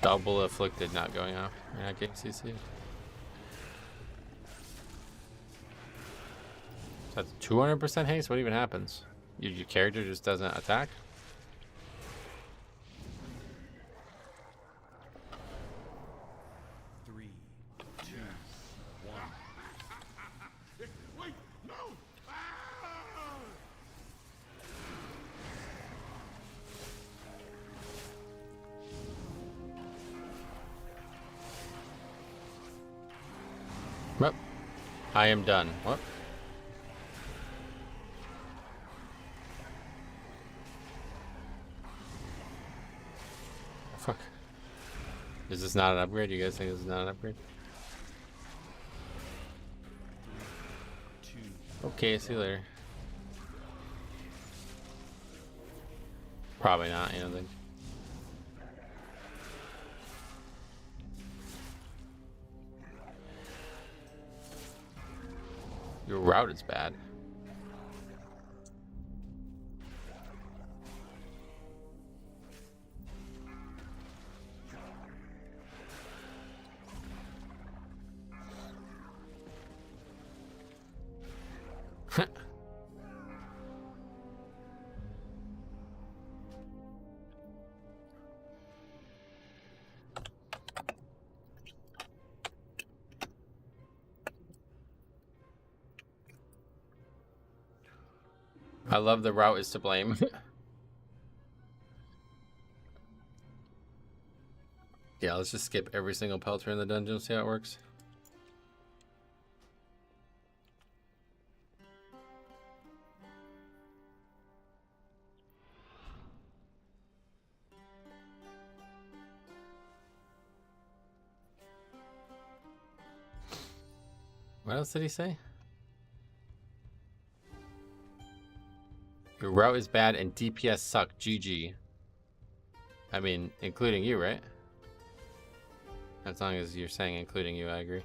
Double afflicted not going off. You're not getting CC. That's 200% haste? What even happens? Your character just doesn't attack? Three, two, one. Wait, no! Well, I am done. What? Fuck. Is this not an upgrade? You guys think this is not an upgrade? Okay, see you later. Probably not, you know, think. Your route is bad. I love the route is to blame. Yeah, let's just skip every single pelter in the dungeon, see how it works. What else did he say? Your route is bad and DPS suck. GG. I mean, including you, right? As long as you're saying including you, I agree.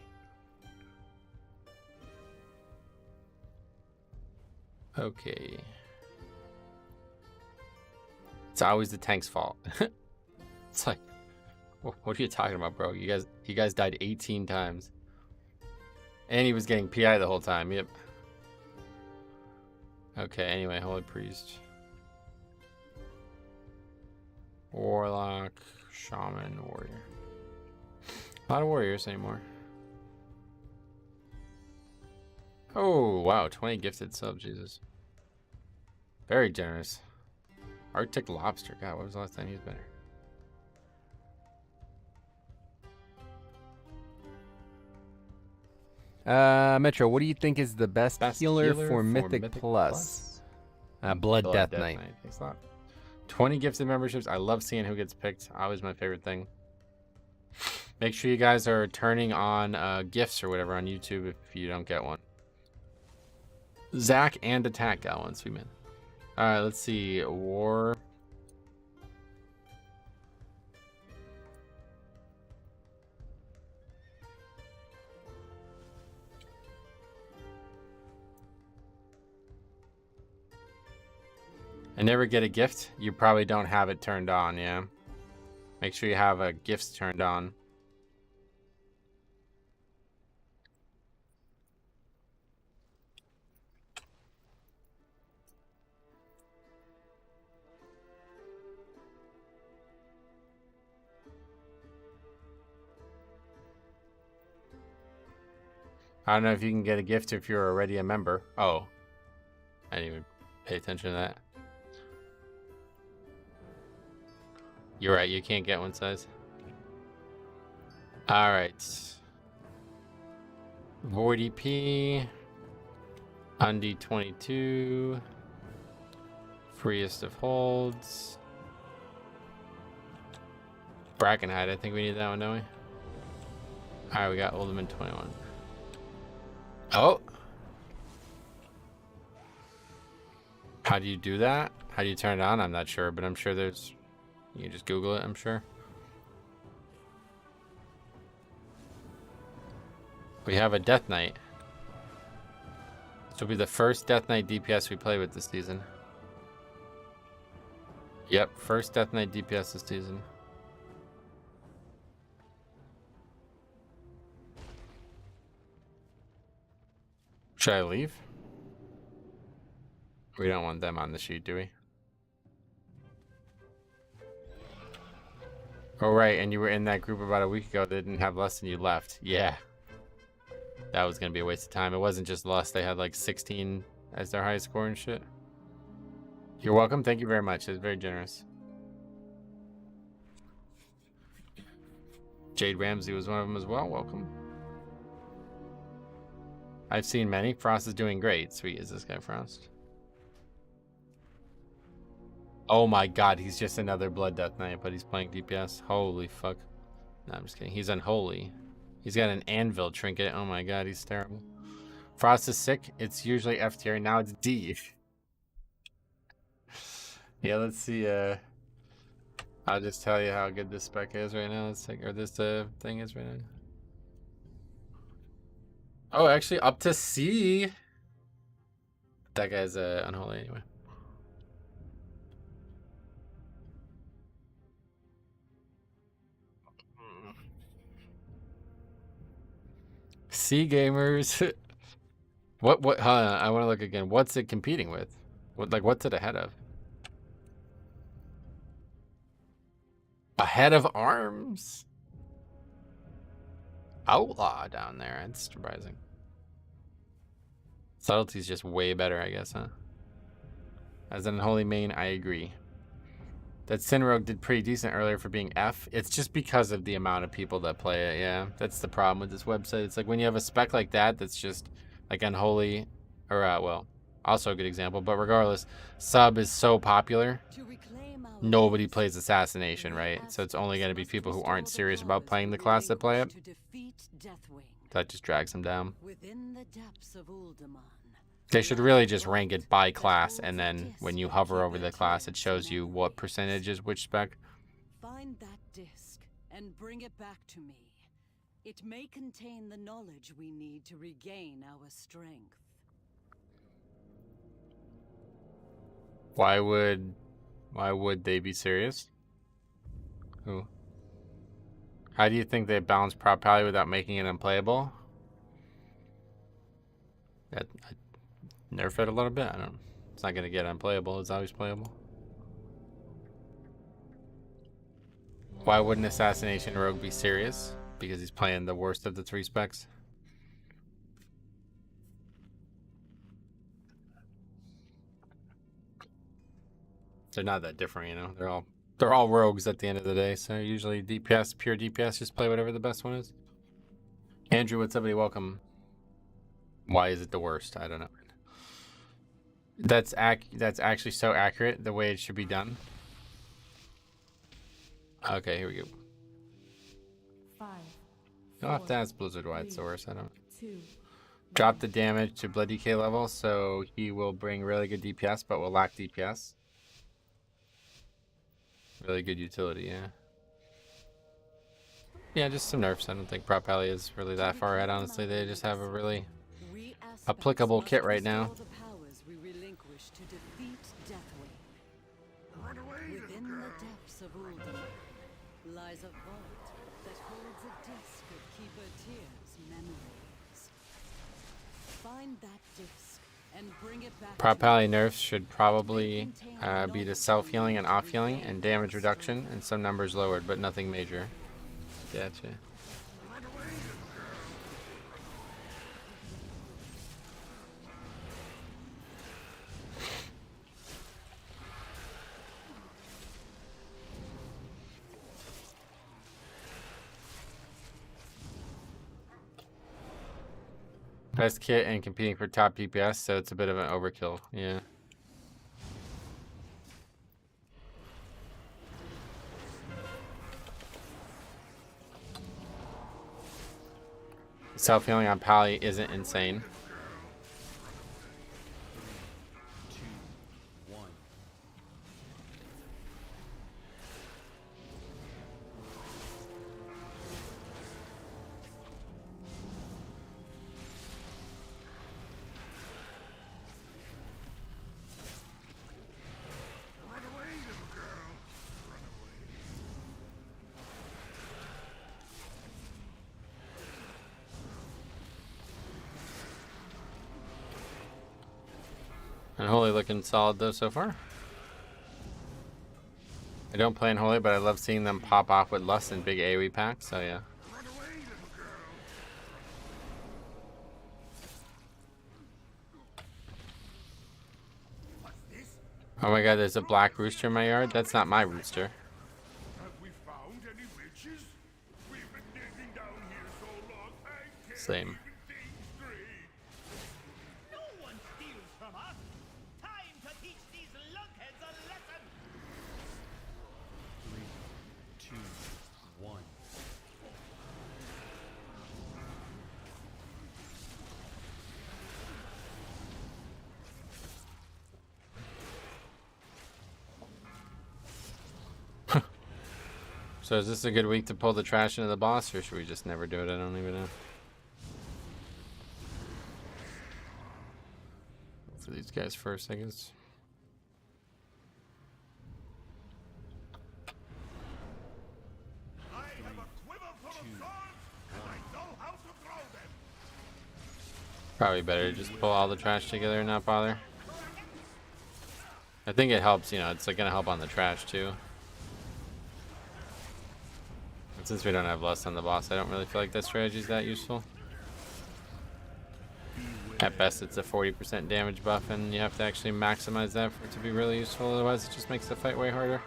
Okay. It's always the tank's fault. It's like, what are you talking about, bro? You guys died 18 times. And he was getting PI the whole time. Yep. Okay, anyway, Holy Priest. Warlock, Shaman, Warrior. A lot of warriors anymore. Oh, wow. 20 gifted subs, Jesus. Very generous. Arctic Lobster. God, when was the last time he's been here? Metro, what do you think is the best healer for Mythic Plus? Blood Death Knight. Thanks a lot. 20 gifted memberships. I love seeing who gets picked. Always my favorite thing. Make sure you guys are turning on gifts or whatever on YouTube if you don't get one. Zach and Attack got one, sweet man. Alright, let's see. War. I never get a gift. You probably don't have it turned on, yeah. Make sure you have gifts turned on. I don't know if you can get a gift if you're already a member. Oh. I didn't even pay attention to that. You're right, you can't get one size. Alright. Void EP. Undi 22. Freest of holds. Brackenhide, I think we need that one, don't we? Alright, we got Ultimate 21. Oh! How do you do that? How do you turn it on? I'm not sure, but I'm sure there's... You can just Google it, I'm sure. We have a Death Knight. This will be the first Death Knight DPS we play with this season. Yep, first Death Knight DPS this season. Should I leave? We don't want them on the sheet, do we? Oh, right, and you were in that group about a week ago that didn't have lust and you left. Yeah. That was going to be a waste of time. It wasn't just lust. They had like 16 as their highest score and shit. You're welcome. Thank you very much. It's very generous. Jade Ramsey was one of them as well. Welcome. I've seen many. Frost is doing great. Sweet. Is this guy Frost? Oh my god, he's just another Blood Death Knight, but he's playing DPS. Holy fuck. No, I'm just kidding. He's unholy. He's got an anvil trinket. Oh my god, he's terrible. Frost is sick. It's usually F tier. Now it's D. Yeah, let's see. I'll just tell you how good this spec is right now. Let's take, or this thing is right now. Oh, actually up to C. That guy's unholy anyway. C gamers. what I want to look again. What's it competing with? What's it ahead of? Ahead of Arms? Outlaw down there. That's surprising. Subtlety's just way better, I guess, huh? As an unholy main, I agree. That Sin Rogue did pretty decent earlier for being F. It's just because of the amount of people that play it, yeah. That's the problem with this website. It's like when you have a spec like that that's just like unholy, or well, also a good example, but regardless, sub is so popular, nobody plays Assassination, right? So it's only going to be people who aren't serious about playing the class that play it. That just drags them down. They should really just rank it by class, and then when you hover over the class, it shows you what percentage is which spec. Find that disc and bring it back to me. It may contain the knowledge we need to regain our strength. Why would Why would they be serious? Who? How do you think they balance prop value without making it unplayable? I nerf it a little bit. I don't. It's not gonna get unplayable. It's always playable. Why wouldn't Assassination Rogue be serious? Because he's playing the worst of the 3 specs. They're not that different, you know. They're all rogues at the end of the day. So usually DPS, pure DPS, just play whatever the best one is. Andrew, what's up, buddy? Welcome. Why is it the worst? I don't know. That's actually so accurate the way it should be done. Okay, here we go. 5. You'll have to ask Blizzard why it's the worst. I don't. 2. Drop the damage to blood DK level, so he will bring really good DPS, but will lack DPS. Really good utility, yeah. Yeah, just some nerfs. I don't think Prop Alley is really that far ahead, honestly. They just have a really applicable kit right now. Run away, little Within girl. the depths of Ultima lies a vault that holds a disc of Keeper Tear's memories. Find that disc and bring it back. Prop Alley nerfs should probably be to self-healing and off-healing and damage reduction and some numbers lowered, but nothing major. Gotcha. Run away, little girl. Best kit and competing for top DPS, so it's a bit of an overkill. Yeah. Self-healing on Pally isn't insane. 2, 1. Run away, little girl. Run away. Unholy looking solid though so far. I don't play Unholy, but I love seeing them pop off with Lust and big AoE packs, so yeah. Run away, little girl. What's this? Oh my god, there's a black rooster in my yard? That's not my rooster. Have we found any witches? We've been digging down here so long, I can't Same. even think straight. No one steals from us. Time to teach these lunkheads a lesson. 3, 2, 1. So is this a good week to pull the trash into the boss, or should we just never do it? I don't even know. For these guys first, I guess. I have a quiver full of swords, and I know how to throw them. Probably better to just pull all the trash together and not bother. I think it helps, you know, it's like gonna help on the trash too. And since we don't have Lust on the boss, I don't really feel like that strategy is that useful. At best, it's a 40% damage buff, and you have to actually maximize that for it to be really useful. Otherwise, it just makes the fight way harder.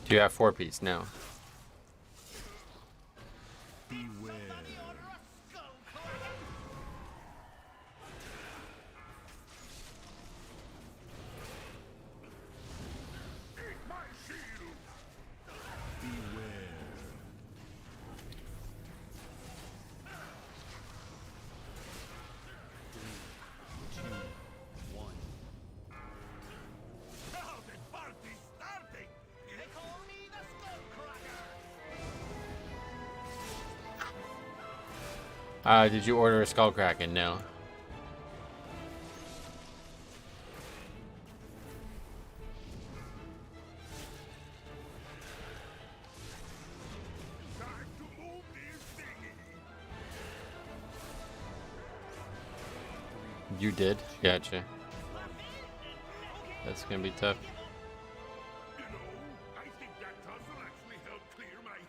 Do you have 4-piece? No. Beware. Eat my shield. Beware. 2, 1. Did you order a Skullkraken? No. You did? Gotcha. That's gonna be tough.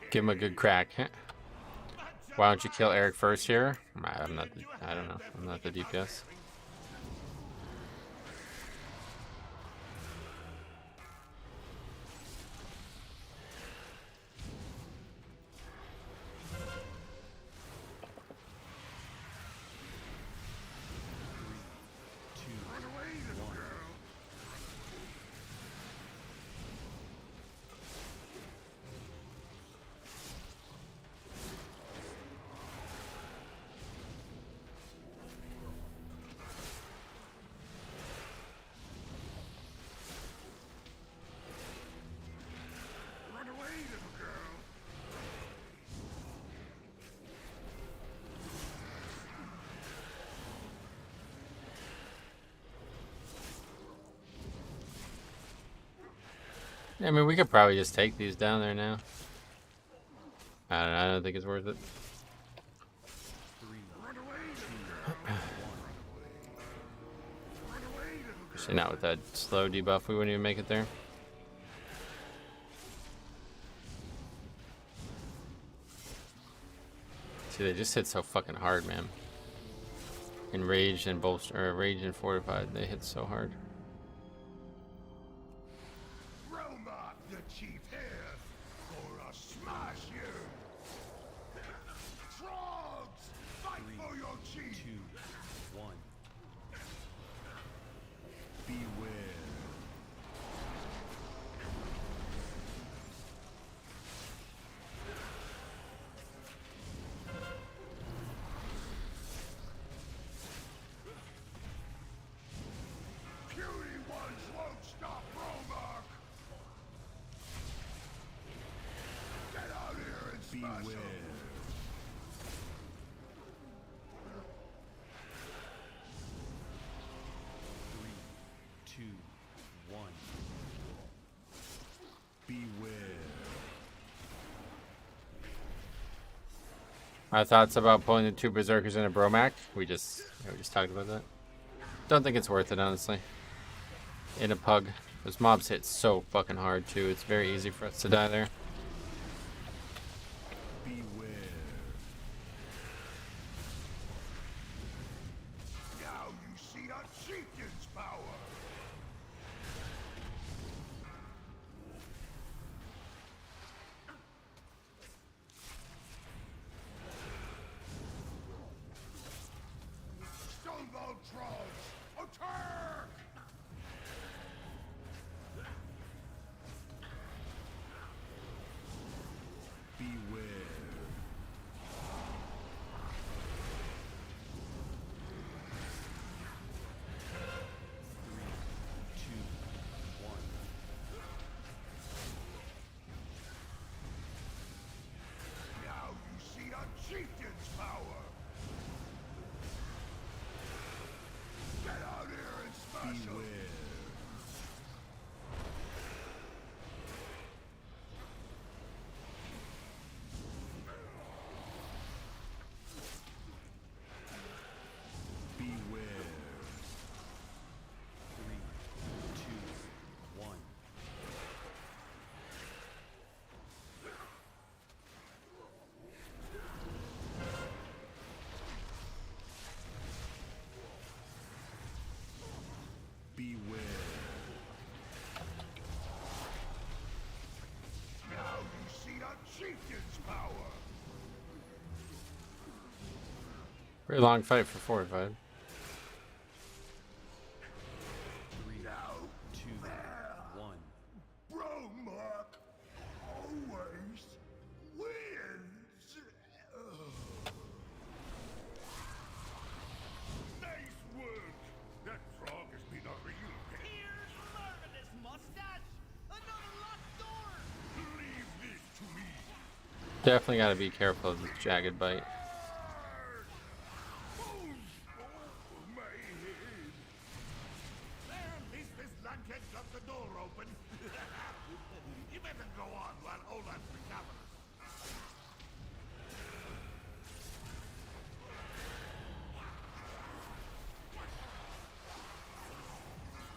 Give him a good crack. Why don't you kill Eric first here? I'm not. I don't know. I'm not the DPS. I mean, we could probably just take these down there now. I don't know. I don't think it's worth it. Actually, not with that slow debuff. We wouldn't even make it there. See, they just hit so fucking hard, man. Enraged and bolster, or rage and fortified, they hit so hard. Chief here, or I'll smash you. Frogs, fight for your chief. 2, 1. Beware. Puny ones won't stop Romark. Get out here and smash Beware. him. 3, 2, 1. Beware. My thoughts about pulling the 2 berserkers in a Bromac. We just talked about that. Don't think it's worth it, honestly. In a pug, those mobs hit so fucking hard too. It's very easy for us to die there. Beware. Now you see a chieftain's power. Stonebolt trolls, attack! Beware. 3, 2, 1. Now you see a chieftain's power. Get out here and smash him. Beware. Beware. 3, 2, 1. Beware. Now you see a chieftain's power. Very long fight for fortified. 3, Now 2, 1. Bromark always wins. Nice work. That frog has been a real pain. Here's marvelous mustache! Another locked door! Leave this to me. Definitely got to be careful of this jagged bite. go on while Olaf recovers.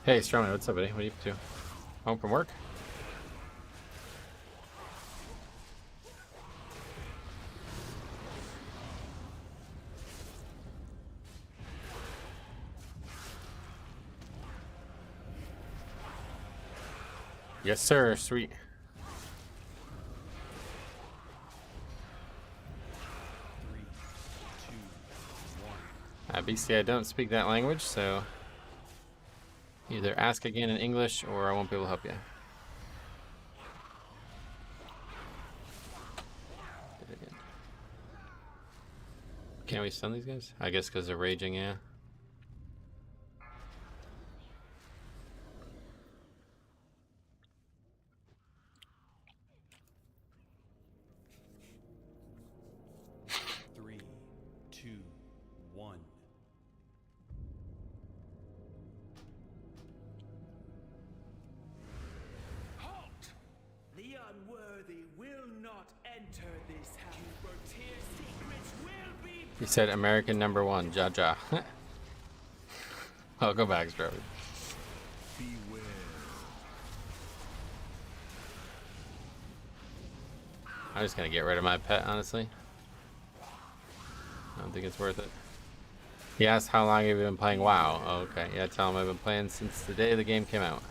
Hey, Strongman, what's up, buddy? What are you up to? Home from work? Yes, sir. Sweet. BC, I don't speak that language, so either ask again in English or I won't be able to help you. Can't we stun these guys? I guess because they're raging, yeah. He said American #1, Jaja. Oh, go back, bro. I'm just gonna get rid of my pet, honestly. I don't think it's worth it. He asked how long have you been playing WoW? Oh, okay, yeah, tell him I've been playing since the day the game came out.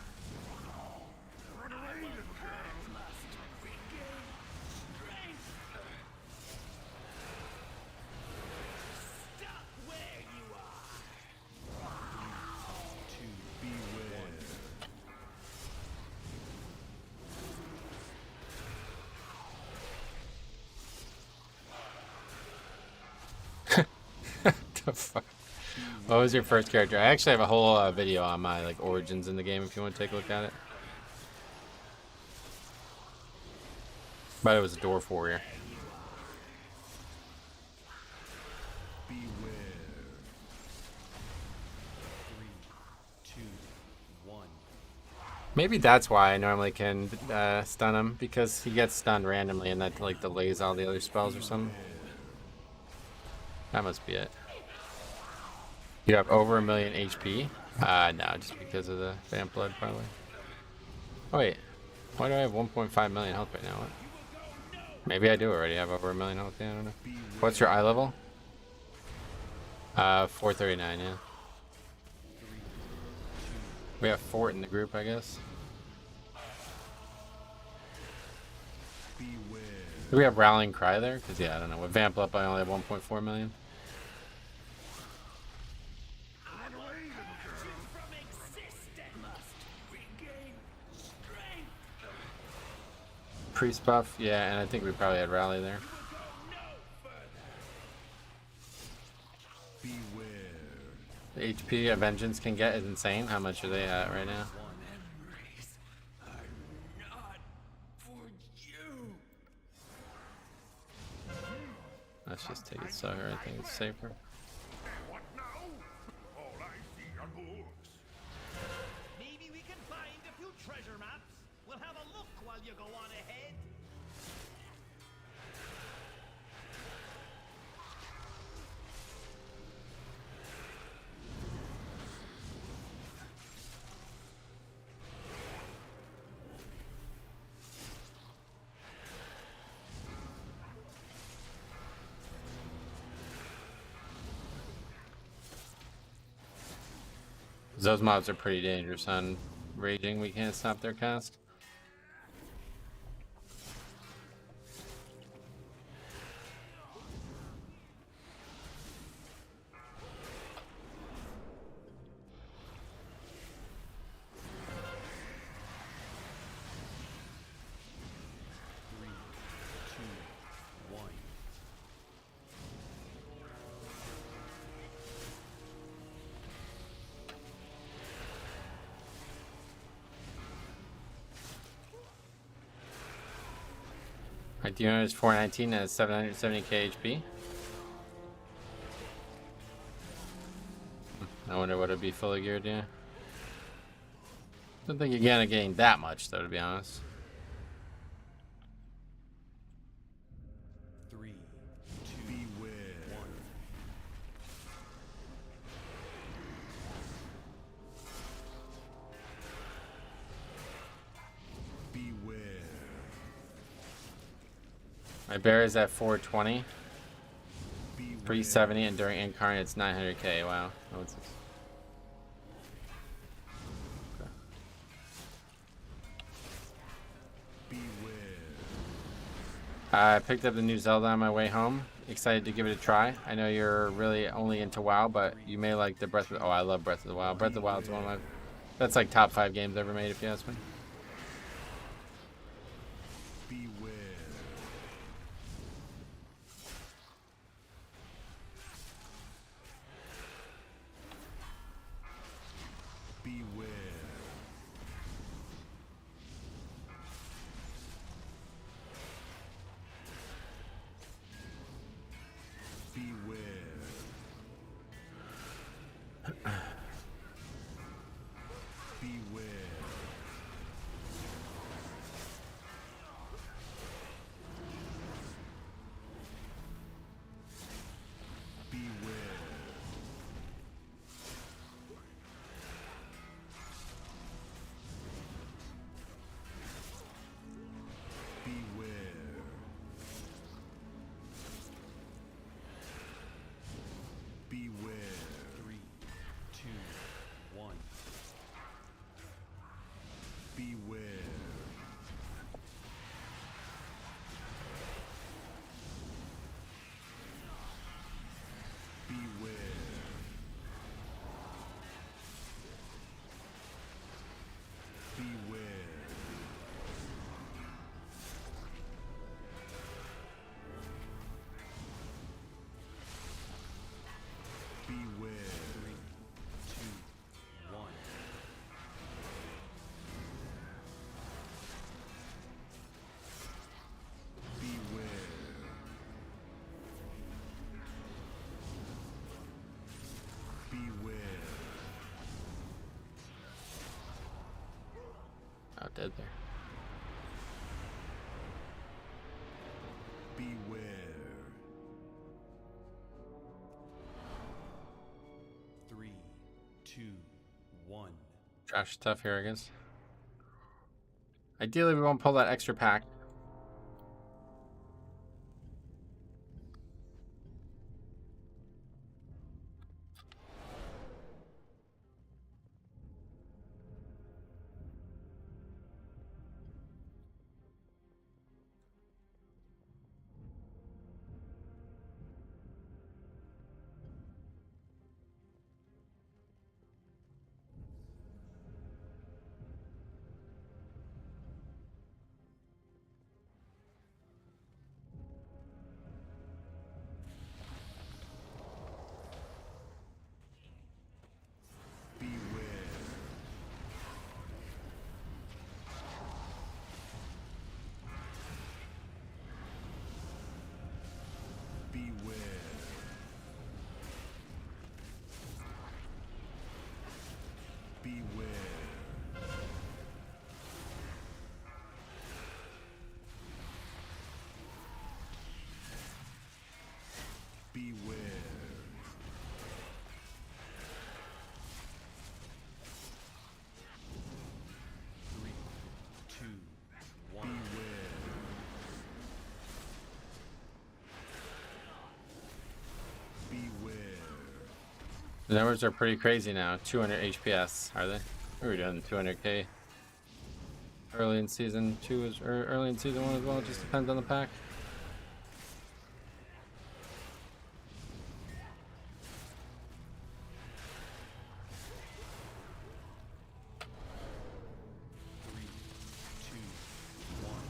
The fuck? What was your first character? I actually have a whole video on my like origins in the game if you want to take a look at it. But it was a dwarf warrior. Maybe that's why I normally can stun him, because he gets stunned randomly and that like delays all the other spells or something. That must be it. You have over 1 million HP? No, just because of the vamp blood, probably. Oh, wait. Why do I have 1.5 million health right now? What? Maybe I do already have over 1 million health. Yeah, I don't know. What's your eye level? 439, yeah. We have Fort in the group, I guess. Do we have Rallying Cry there? Because, yeah, I don't know. With Vamp up, I only have 1.4 million. Priest buff, yeah, and I think we probably had Rally there. The HP a Vengeance can get is insane. How much are they at right now? Let's just take it sucker. I think it's safer. What now? All I see are books. Maybe we can find a few treasure maps. We'll have a look while you go on ahead. Those mobs are pretty dangerous on Raging. We can't stop their cast. My D1 is 419 and 770k HP. I wonder what it'd be fully geared, yeah. Don't think you're gonna gain that much though, to be honest. My bear is at 420, Beware. 370, and during incarnate it's 900k. Wow. Oh, what's this? Okay. Beware. I picked up the new Zelda on my way home. Excited to give it a try. I know you're really only into WoW, but you may like the Breath of... Oh, I love Breath of the Wild. Breath of the Wild is one of my... That's like top 5 games ever made, if you ask me. Beware. Beware. Beware. Beware. Beware. Beware. Beware. 3, 2, 1. Beware. Beware. Beware. Beware. 3, 2, 1. Beware. Beware. Oh, dead there. Beware. 3, 2, 1. Josh is tough here, I guess. Ideally, we won't pull that extra pack. Beware. Beware. Beware. Three, two, one. Beware. Beware. The numbers are pretty crazy now. 200 HPS, are they? We were doing 200k early in season 2 or early in season 1 as well. It just depends on the pack. Three, two, one.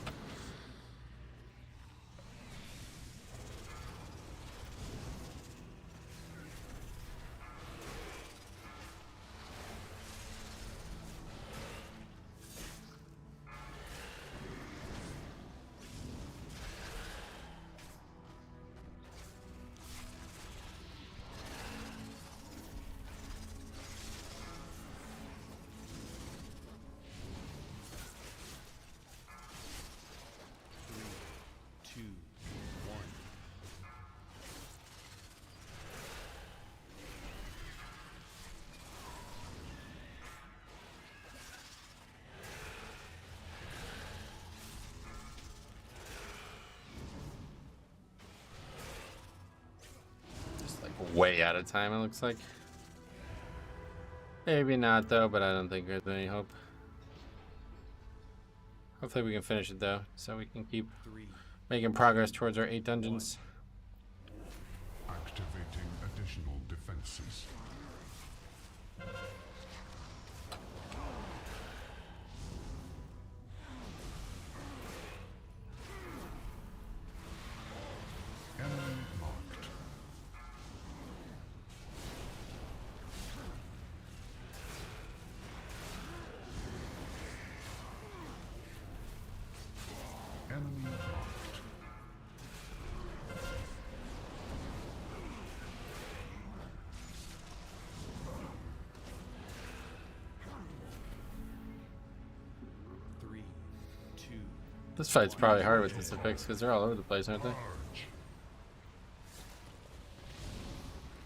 way out of time, it looks like. Maybe not, though, but I don't think there's any hope. Hopefully we can finish it, though, so we can keep making progress towards our 8 dungeons. Activating additional defenses. Enemy marked. Enemy marked. Three, two, This fight's probably hard with this Affix because they're all over the place, aren't they? Charge.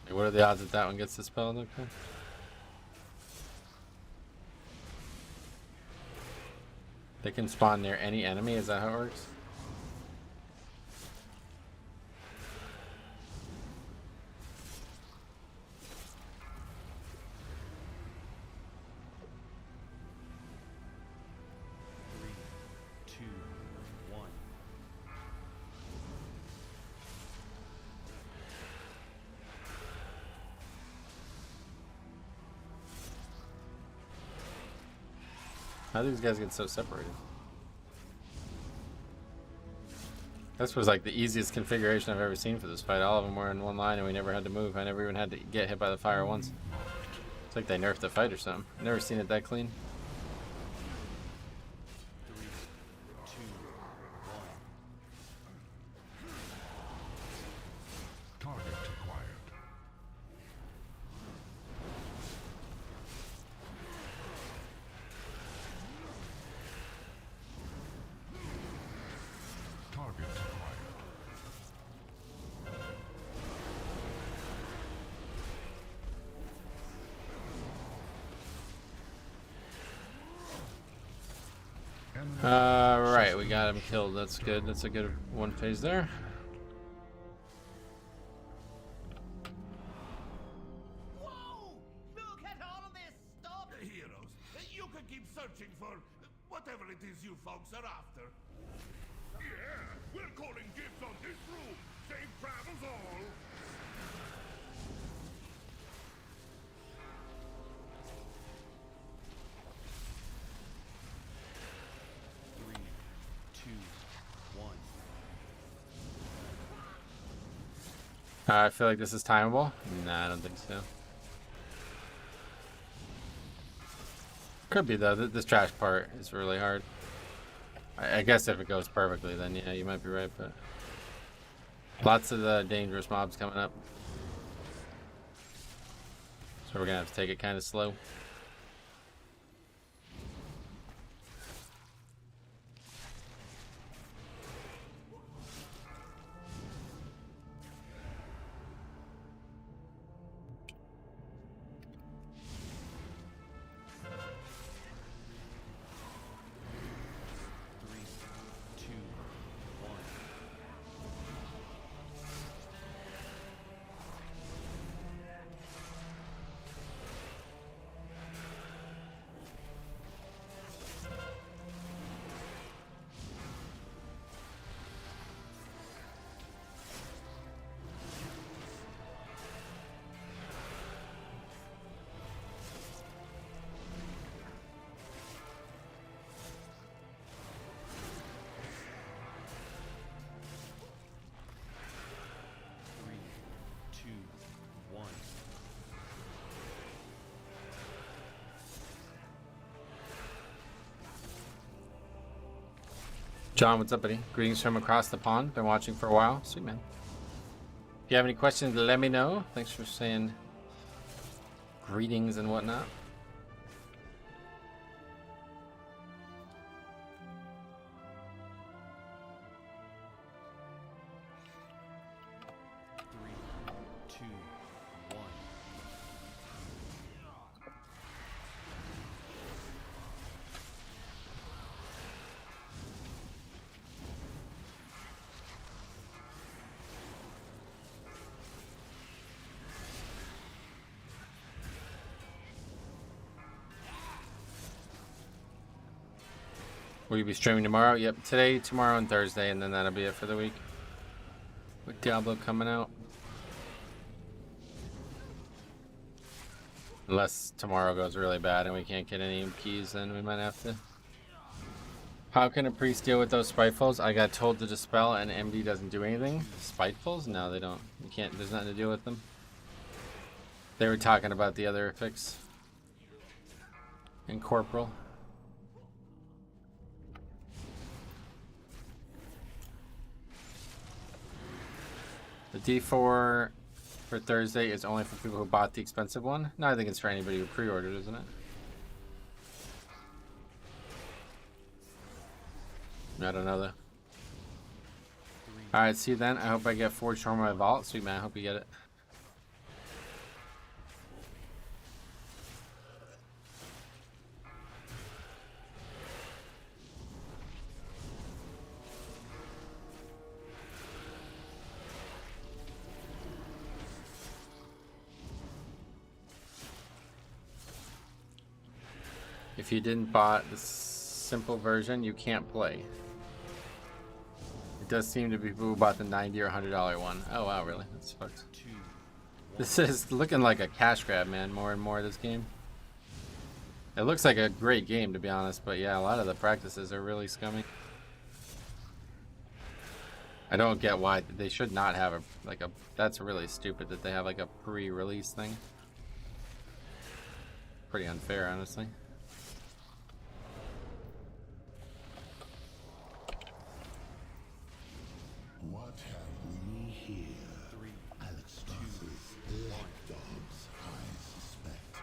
Like, what are the odds that that one gets dispelled? Okay. They can spawn near any enemy, is that how it works? three, two, one. How do these guys get so separated? This was like the easiest configuration I've ever seen for this fight. All of them were in one line and we never had to move. I never even had to get hit by the fire once. It's like they nerfed the fight or something. Never seen it that clean. Three, two, one. Target acquired. Target acquired. Enemy Right, we got him killed. That's good. That's a good one phase there. Whoa! Look at all of this stuff! Heroes, you can keep searching for whatever it is you folks are after. Yeah, we're calling dibs on this room. Safe travels all. Three, two, one. I feel like this is timeable. Nah, I don't think so. Could be though. This trash part is really hard. I guess if it goes perfectly, then yeah, you might be right. But lots of the dangerous mobs coming up, so we're gonna have to take it kind of slow. Three, two, one. Three, two, one. John, what's up, buddy? Greetings from across the pond. Been watching for a while. Sweet man. If you have any questions, let me know. Thanks for saying greetings and whatnot. Three, two, one. Will you be streaming tomorrow? Yep, today, tomorrow, and Thursday, and then that'll be it for the week. With Diablo coming out. Unless tomorrow goes really bad and we can't get any keys, then we might have to. How can a priest deal with those spitefuls? I got told to dispel and MD doesn't do anything. Spitefuls? No, they don't. You can't, there's nothing to deal with them. They were talking about the other affix. And corporal. The D4 for Thursday is only for people who bought the expensive one. No, I think it's for anybody who pre-ordered, isn't it? I don't know though. Alright, see you then. I hope I get Forged for my vault. Sweet man, I hope you get it. If you didn't buy the simple version, you can't play. It does seem to be people who bought the $90 or $100 one. Oh wow, really? That's fucked. This is looking like a cash grab, man. More and more of this game. It looks like a great game, to be honest, but yeah, a lot of the practices are really scummy. I don't get why they should not have a that's really stupid that they have like a pre-release thing. Pretty unfair, honestly. What have we here? Alexander's lapdogs, I suspect.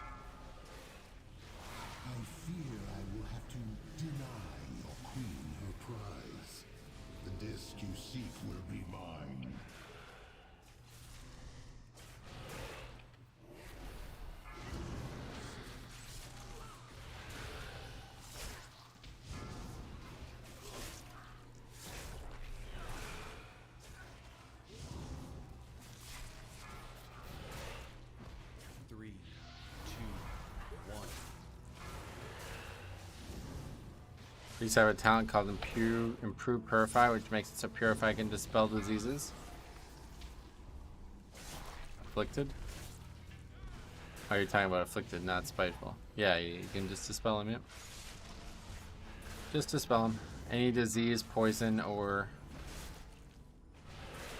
I fear I will have to deny your queen her prize. The disc you seek will be mine. Priests have a talent called Improve Purify, which makes it so Purify can dispel diseases. Afflicted? Oh, you're talking about Afflicted, not Spiteful. Yeah, you can just dispel him, yep. Just dispel him. Any disease, poison, or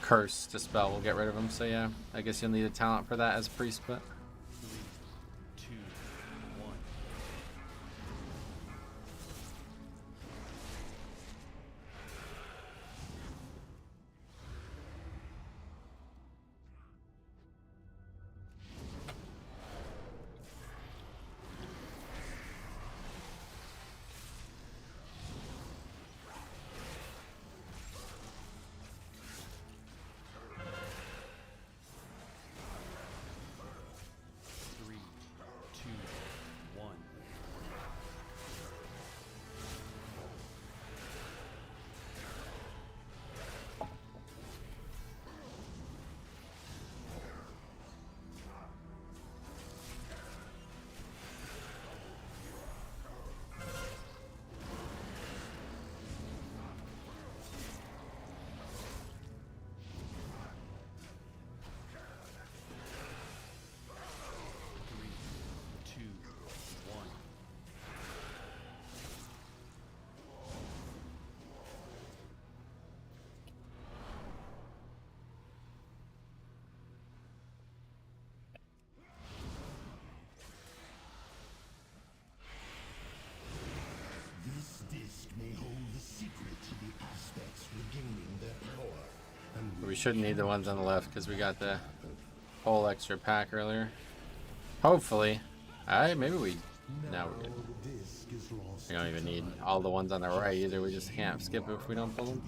curse dispel will get rid of him, so yeah. I guess you'll need a talent for that as priest, but... We shouldn't need the ones on the left because we got the whole extra pack earlier. Hopefully. Maybe we... No, we're good. We don't even need all the ones on the right either. We just can't skip it if we don't pull them.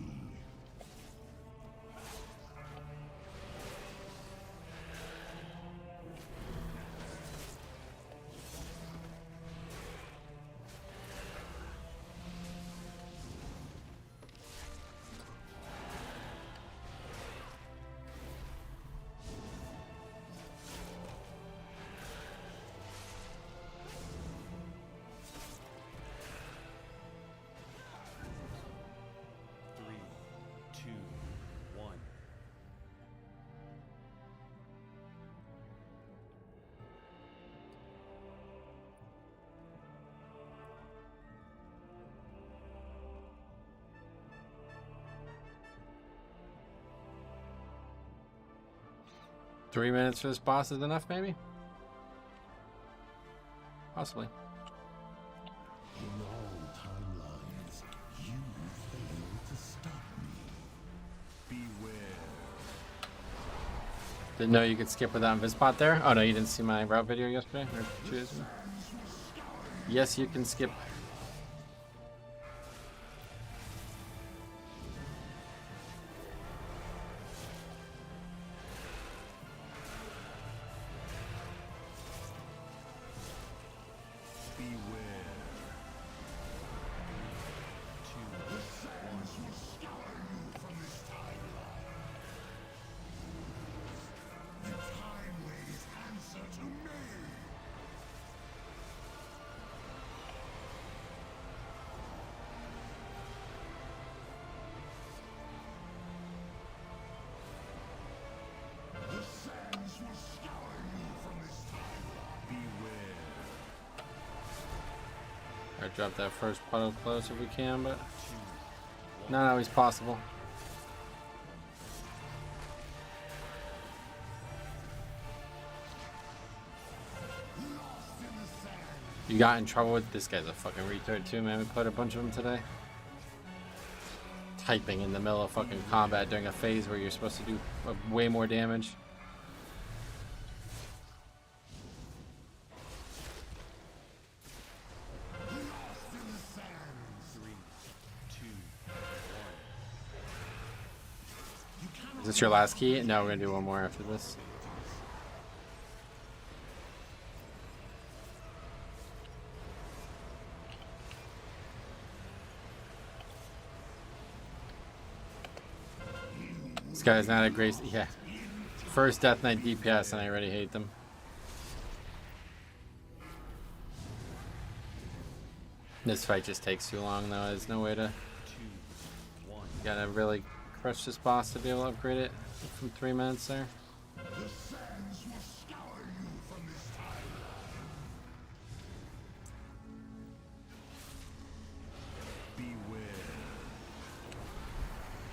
3 minutes for this boss is enough, maybe? Possibly. In all timelines, you failed to stop me. Beware. Didn't know you could skip without Invispot there? Oh no, you didn't see my route video yesterday? Or 2 days ago? Yes, you can skip. Alright, drop that first puddle close if we can, but not always possible. You got in trouble with this guy's a fucking retard too, man. We played a bunch of them today. Typing in the middle of fucking combat during a phase where you're supposed to do way more damage. Is this your last key? No, we're gonna do one more after this. This guy's not a great, yeah. First Death Knight DPS and I already hate them. This fight just takes too long though. There's no way to, gotta really crush this boss to be able to upgrade it from 3 minutes there.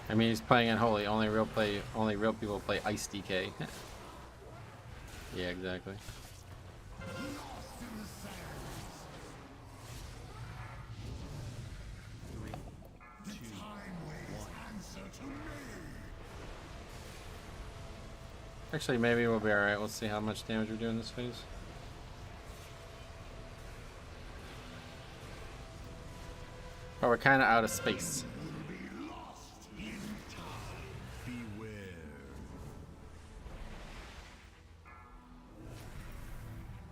I mean, he's playing Unholy. Only real people play Ice DK. Yeah, exactly. Actually, maybe we'll be alright. We'll see how much damage we're doing this phase. But we're kind of out of space.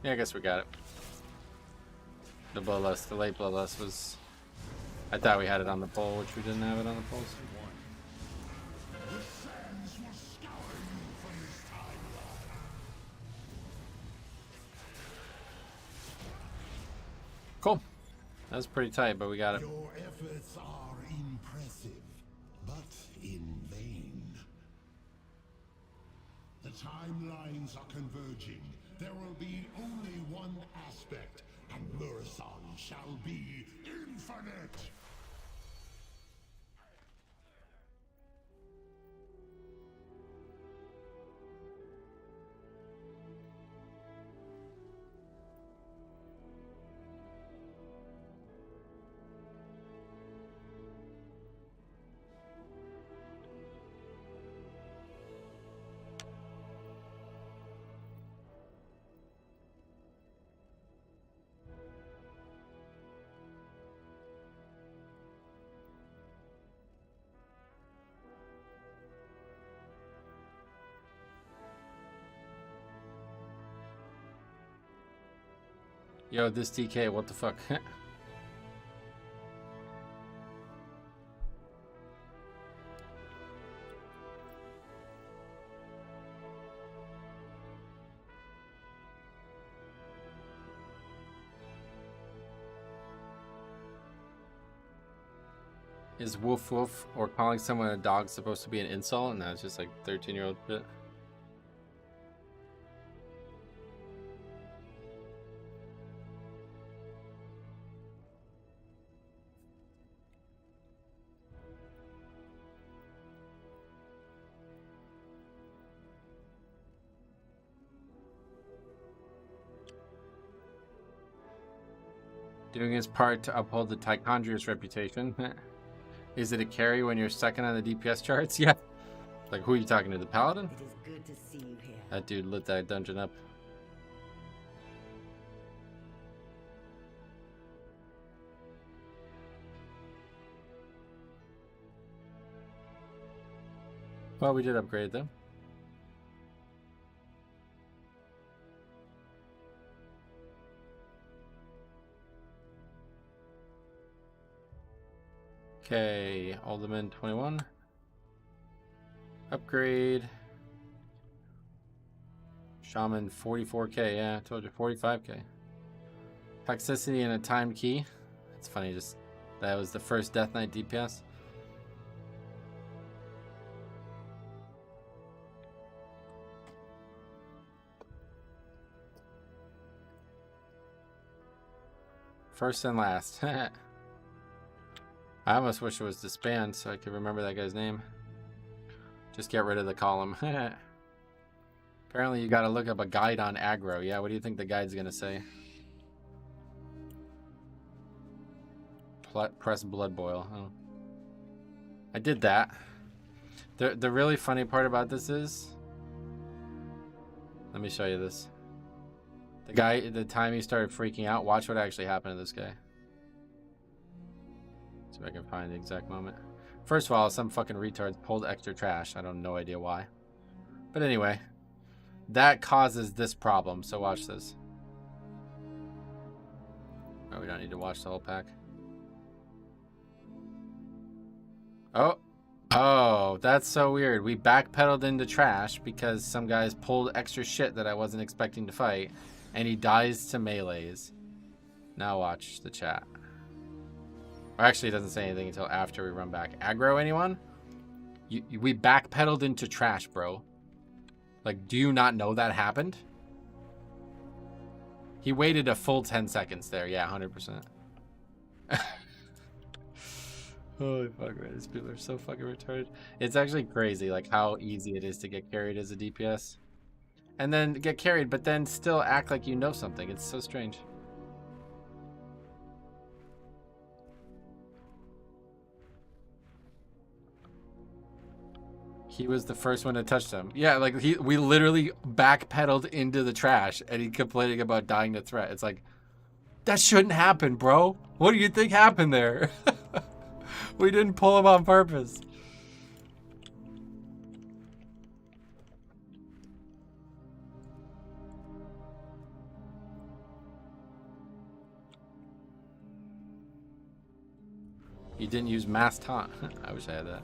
Yeah, I guess we got it. The bloodlust, the late bloodlust was... I thought we had it on the pole, which we didn't have it on the pole. Cool. That was pretty tight, but we got it. Your efforts are impressive, but in vain. The timelines are converging. There will be only one aspect, and Murison shall be infinite! Yo, this DK, what the fuck? Is woof woof or calling someone a dog supposed to be an insult? And that's just like 13-year-old shit. Doing his part to uphold the Tichondrius reputation. Is it a carry when you're second on the DPS charts? Yeah. Like, who are you talking to? The Paladin? It is good to see you here. That dude lit that dungeon up. Well, we did upgrade them. Okay, Alderman 21. Upgrade. Shaman 44k, yeah, I told you 45k. Toxicity and a timed key. It's funny, just that was the first Death Knight DPS. First and last. I almost wish it was disband so I could remember that guy's name. Just get rid of the column. Apparently you gotta look up a guide on aggro. Yeah, what do you think the guide's gonna say? Press blood boil. Oh. I did that. The really funny part about this is... Let me show you this. The guy, the time he started freaking out, watch what actually happened to this guy. See if I can find the exact moment. First of all, some fucking retards pulled extra trash. I don't no idea why. But anyway, that causes this problem. So watch this. Oh, we don't need to watch the whole pack. Oh, that's so weird. We backpedaled into trash because some guys pulled extra shit that I wasn't expecting to fight. And he dies to melees. Now watch the chat. Or actually, it doesn't say anything until after we run back. Aggro, anyone? We backpedaled into trash, bro. Like, do you not know that happened? He waited a full 10 seconds there. Yeah, 100%. Holy fuck, man. These people are so fucking retarded. It's actually crazy, like, how easy it is to get carried as a DPS. And then get carried, but then still act like you know something. It's so strange. He was the first one to touch them. Yeah, like we literally backpedaled into the trash and he complaining about dying to threat. It's like, that shouldn't happen, bro. What do you think happened there? We didn't pull him on purpose. You didn't use mass taunt. I wish I had that.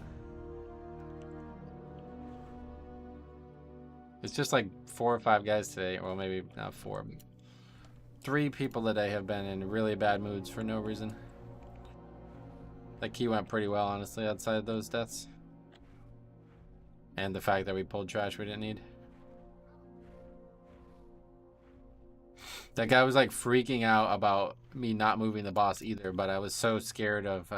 It's just like 4 or 5 guys today. Well, maybe not 4. 3 people today have been in really bad moods for no reason. That key went pretty well, honestly, outside of those deaths. And the fact that we pulled trash we didn't need. That guy was like freaking out about me not moving the boss either, but I was so scared of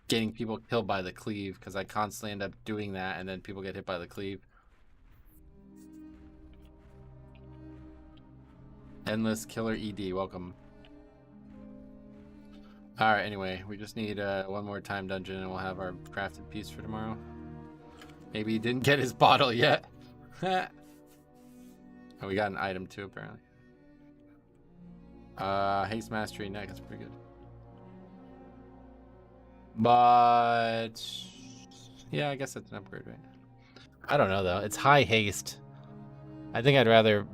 getting people killed by the cleave because I constantly end up doing that and then people get hit by the cleave. Endless Killer ED, welcome. Alright, anyway, we just need one more time dungeon and we'll have our crafted piece for tomorrow. Maybe he didn't get his bottle yet. Oh, we got an item too, apparently. Haste Mastery neck, that's pretty good. But yeah, I guess that's an upgrade, right? I don't know though. It's high haste. I think I'd rather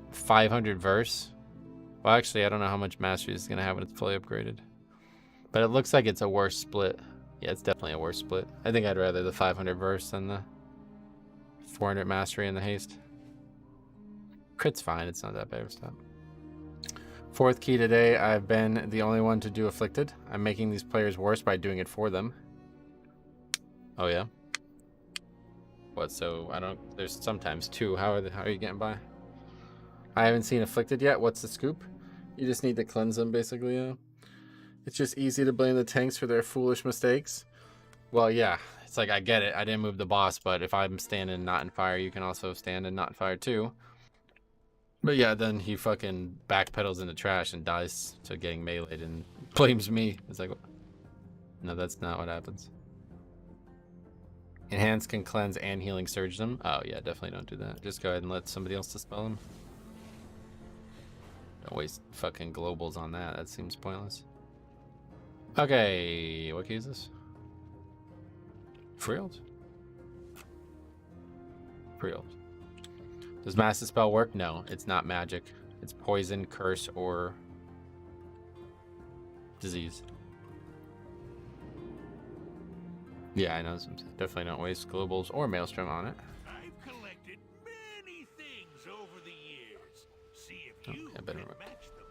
500 verse. Well, actually, I don't know how much mastery is gonna have when it's fully upgraded. But it looks like it's a worse split. Yeah, it's definitely a worse split. I think I'd rather the 500 verse than the 400 mastery and the haste. Crit's fine. It's not that bad of a stop. 4th key today. I've been the only one to do Afflicted. I'm making these players worse by doing it for them. Oh yeah. What? So I don't. There's sometimes 2. How are you getting by? I haven't seen Afflicted yet. What's the scoop? You just need to cleanse them, basically. Yeah. It's just easy to blame the tanks for their foolish mistakes. Well, yeah. It's like, I get it. I didn't move the boss, but if I'm standing not in fire, you can also stand and not in fire too. But yeah, then he fucking backpedals into trash and dies to getting meleeed and blames me. It's like, no, that's not what happens. Enhance can cleanse and healing surge them. Oh yeah, definitely don't do that. Just go ahead and let somebody else dispel them. Don't waste fucking globals on that. That seems pointless. Okay, what key is this? Freeled? Freeled. Does Mass Dispel work? No, it's not magic. It's poison, curse, or disease. Yeah, I know. Definitely don't waste globals or maelstrom on it. I've collected many things over the years. See if you I better can look. match them.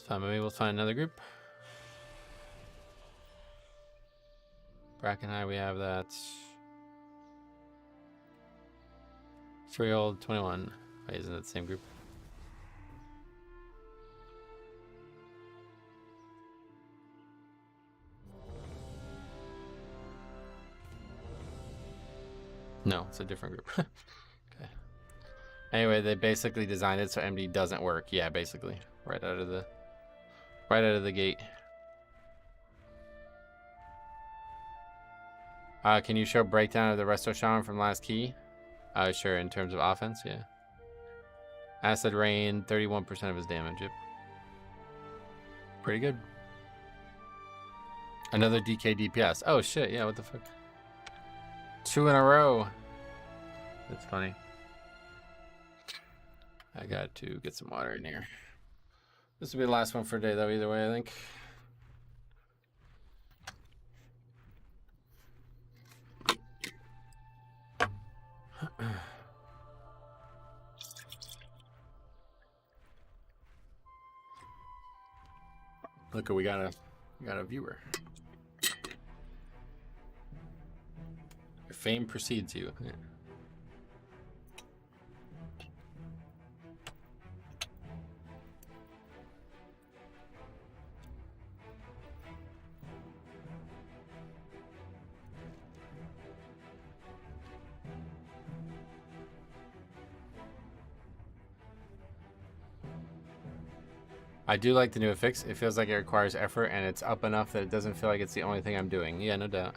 So maybe we'll find another group. Bracken High, we have that. Freehold 21. Wait, isn't it the same group? No, it's a different group. Okay. Anyway, they basically designed it so MD doesn't work. Yeah, basically. Right out of the gate. Can you show breakdown of the Resto Shaman from last key? Sure, in terms of offense, yeah. Acid Rain, 31% of his damage, yep. Pretty good. Another DK DPS. Oh shit, yeah, what the fuck? 2 in a row. That's funny. I got to get some water in here. This will be the last one for today, though, either way, I think. Look, we got a viewer. Your fame precedes you. Yeah. I do like the new Affix. It feels like it requires effort, and it's up enough that it doesn't feel like it's the only thing I'm doing. Yeah, no doubt.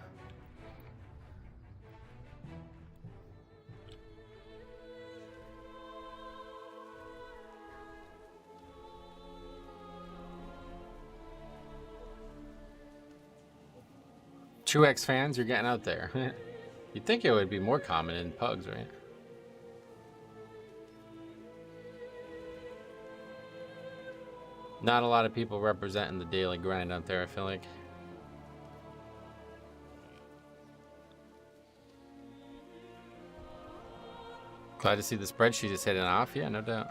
True X fans, you're getting out there. You'd think it would be more common in pugs, right? Not a lot of people representing the daily grind out there, I feel like. Glad to see the spreadsheet is hitting off. Yeah, no doubt.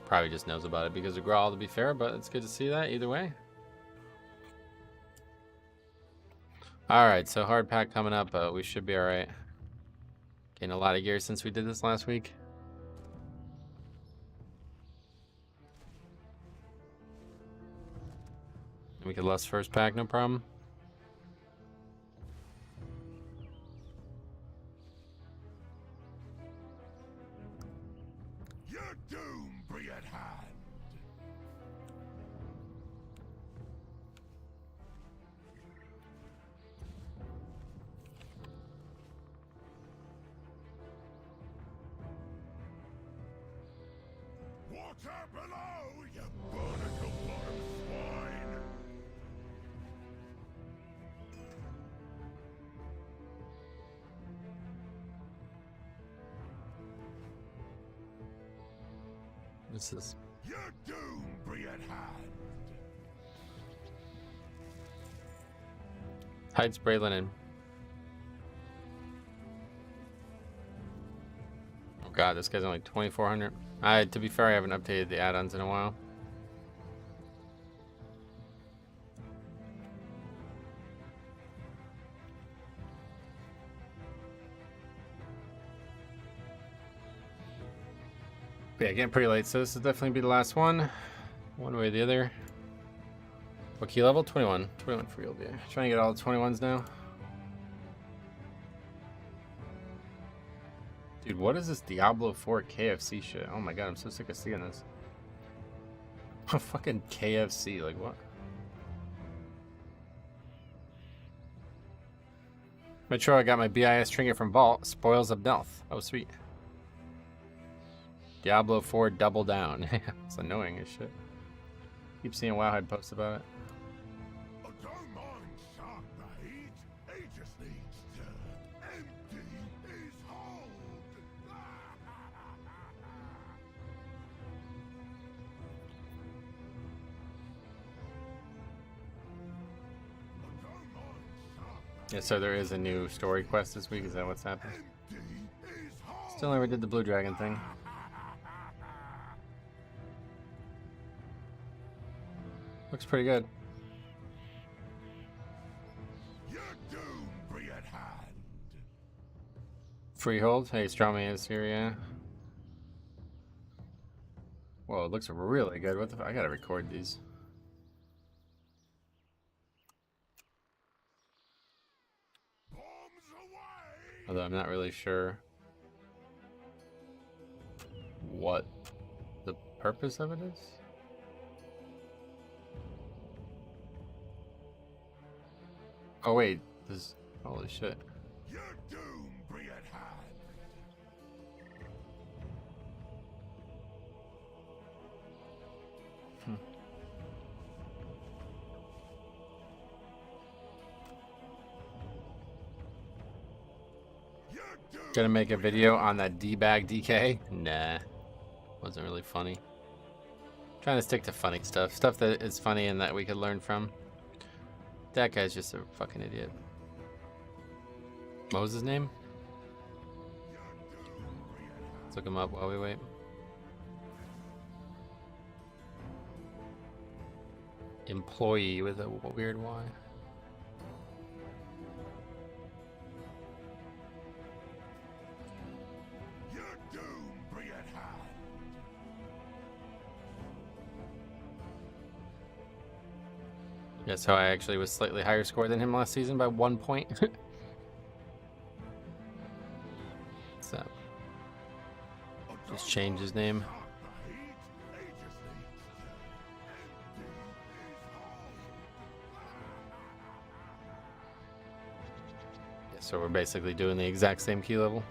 Probably just knows about it because of Grawl, to be fair, but it's good to see that either way. Alright, so hard pack coming up, but we should be alright. Gained a lot of gear since we did this last week. We could lust first pack, no problem. Your doom be at hand. Water below, you barnacle bottom swine! This is Your doom be at hand. Hide spray linen. Oh god, this guy's only 2,400. To be fair, I haven't updated the add-ons in a while. Yeah, getting pretty late, so this will definitely be the last one. One way or the other. What key level? 21. 21 field, yeah. Trying to get all the 21s now. Dude, what is this Diablo 4 KFC shit? Oh my god, I'm so sick of seeing this. Fucking KFC, like what? Made sure I got my BIS trinket from Vault. Spoils of Death. Oh, sweet. Diablo 4 Double Down. It's annoying as shit. Keep seeing Wowhead posts about it. Don't mind sharp bait. He just needs to empty his hold. Yeah, so there is a new story quest this week. Is that what's happened? Still never did the Blue Dragon thing. Looks pretty good. Your doom be at hand. Freehold. Hey, Strawman is here, yeah. Whoa, it looks really good. What the I gotta record these. Bombs away. Although I'm not really sure what the purpose of it is. Oh wait, this holy shit. Your doom be at hand. Your doom Gonna make a video on that D-bag DK? Nah. Wasn't really funny. Trying to stick to funny stuff. Stuff that is funny and that we could learn from. That guy's just a fucking idiot. What was his name? Let's look him up while we wait. Employee with a weird Y. Your doom be at hand. Yeah, so I actually was slightly higher score than him last season by 1 point. So, just change his name. Yeah, so we're basically doing the exact same key level.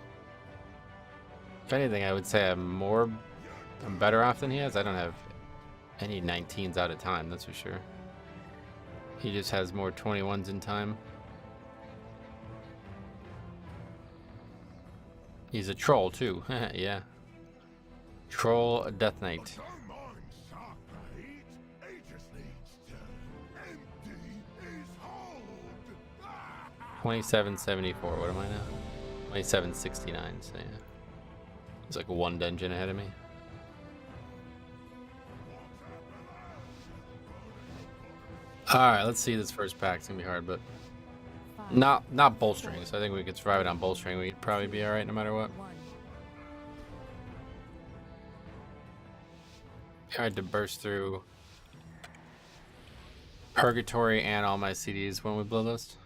If anything, I would say I'm better off than he has. I don't have any 19s out of time, that's for sure. He just has more 21s in time. He's a troll too. Yeah. Troll Death Knight. Don't mind sharp bait. He just needs to empty his hold. 2774. What am I now? 2769. So yeah. It's like one dungeon ahead of me. Alright, let's see this first pack. It's gonna be hard, but not bolstering, so I think we could survive it on bolstering. We'd probably be alright no matter what. Hard to burst through Purgatory and all my CDs when we blow those.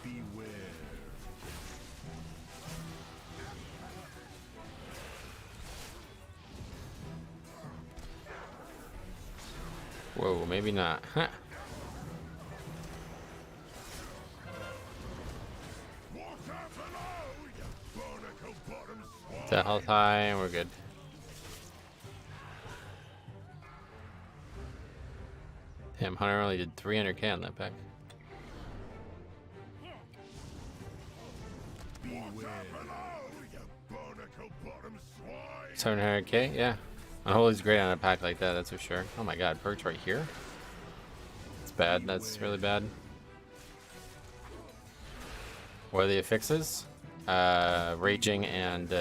Beware. Whoa, maybe not. Huh. The health high, and we're good. Damn, Hunter only did 300k on that pack. Beware. 700k, yeah. Unholy's great on a pack like that, that's for sure. Oh my god, perch right here? That's bad, that's really bad. What are the affixes? Raging and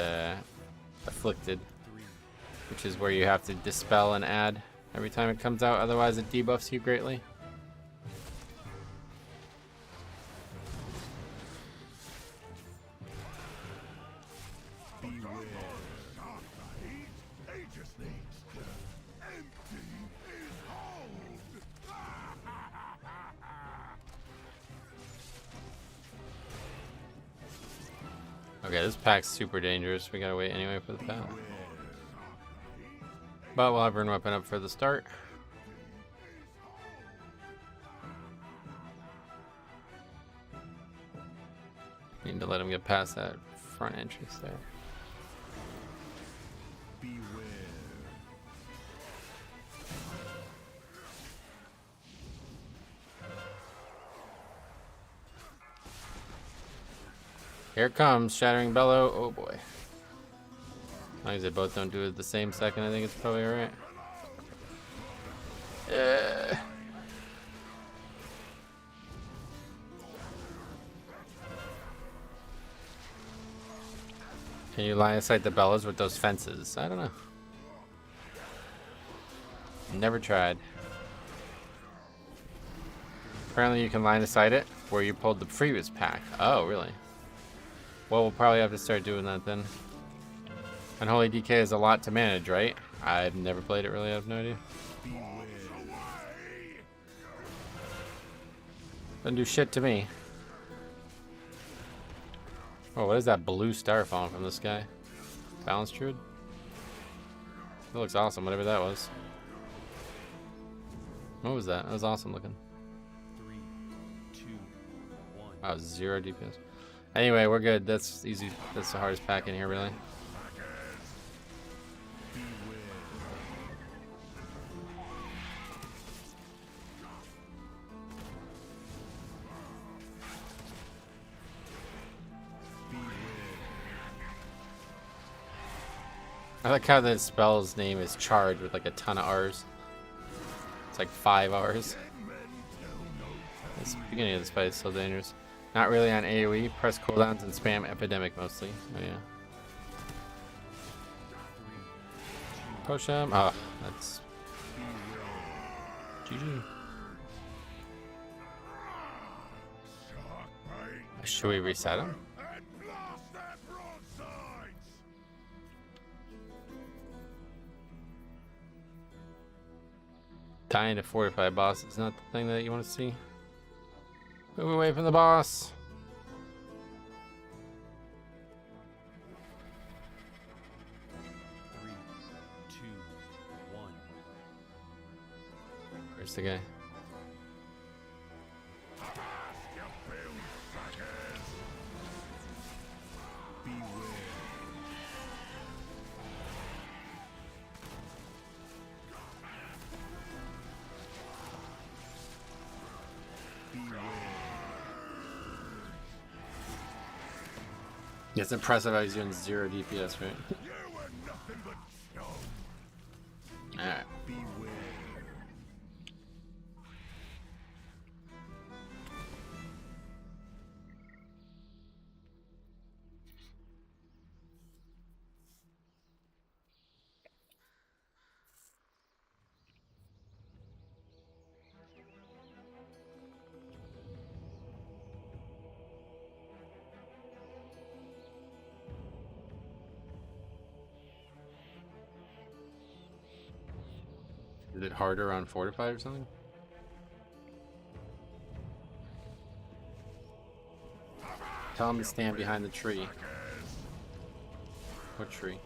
Afflicted, which is where you have to dispel and add every time it comes out, otherwise it debuffs you greatly. Okay, this pack's super dangerous. We gotta wait anyway for the pack. But we'll have Rune Weapon up for the start. Need to let him get past that front entrance there. Here it comes, Shattering Bellow. Oh boy. As long as they both don't do it at the same second, I think it's probably alright. Can you line of sight the bellows with those fences? I don't know. Never tried. Apparently you can line of sight it where you pulled the previous pack. Oh, really? Well, we'll probably have to start doing that then. Unholy DK is a lot to manage, right? I've never played it really, I have no idea. Doesn't do shit to me. Oh, what is that blue star falling from the sky? Balance Druid? That looks awesome, whatever that was. What was that? That was awesome looking. 3, 2, 1. Wow, 0 DPS. Anyway, we're good. That's easy. That's the hardest pack in here, really. I like how the spell's name is Charge with like a ton of R's. It's like 5 R's. This beginning of this fight is so dangerous. Not really on AoE, press cooldowns and spam Epidemic mostly. Oh yeah. Potion. Oh, that's GG. Should we reset him? Dying to fortify boss is not the thing that you want to see. Move away from the boss. Three, two, one. Where's the guy? It's impressive how he's doing 0 DPS, right? Alright. Is it harder on Fortify or something? Tell him to stand behind the tree. What tree?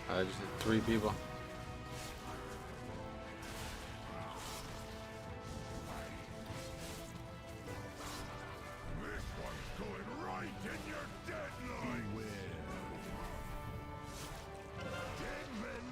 I just did 3 people. This one's going right in your deadline. Dead men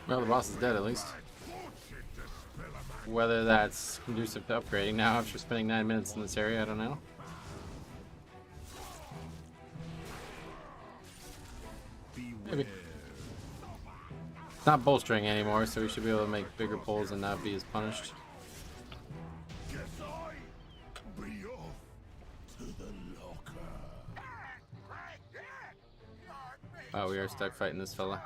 Well, the boss is dead at least. Whether that's conducive to upgrading now after spending 9 minutes in this area, I don't know. Maybe. It's not bolstering anymore, so we should be able to make bigger pulls and not be as punished. Oh, we are stuck fighting this fella.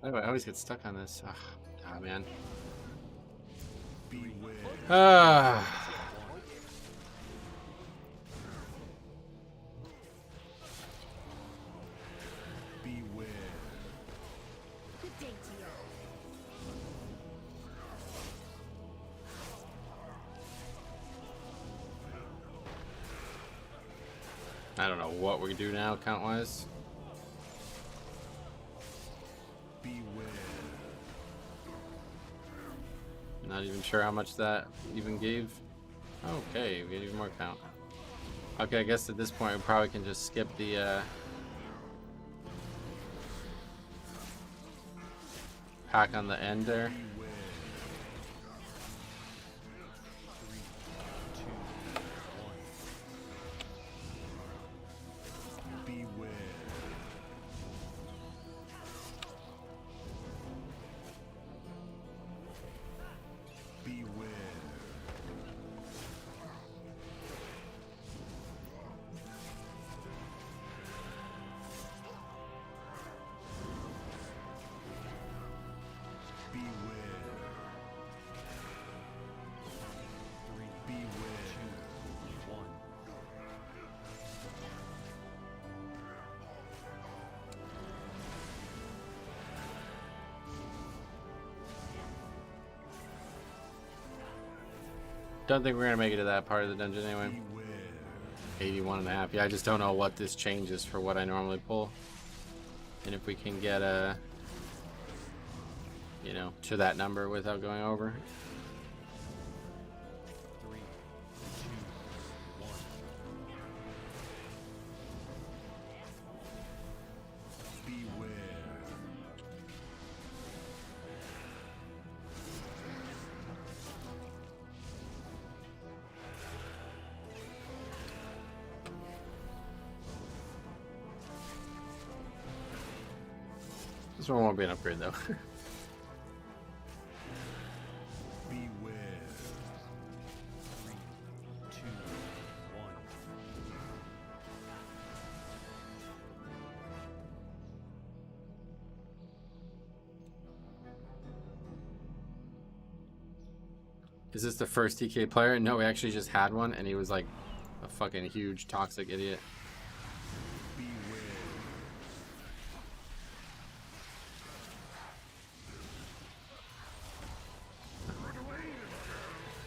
I always get stuck on this. Oh man. Ah. Beware. Good day to you. I don't know what we do now, count-wise. Not even sure how much that even gave. Okay, we get even more count. Okay, I guess at this point we probably can just skip the pack on the end there. Don't think we're gonna make it to that part of the dungeon anyway. 81.5. Yeah, I just don't know what this changes for what I normally pull, and if we can get a, you know, to that number without going over. 3, 2, 1. Beware. This one won't be an upgrade though. Beware. 3, 2, 1. Is this the first TK player? No, we actually just had one, and he was like a fucking huge toxic idiot.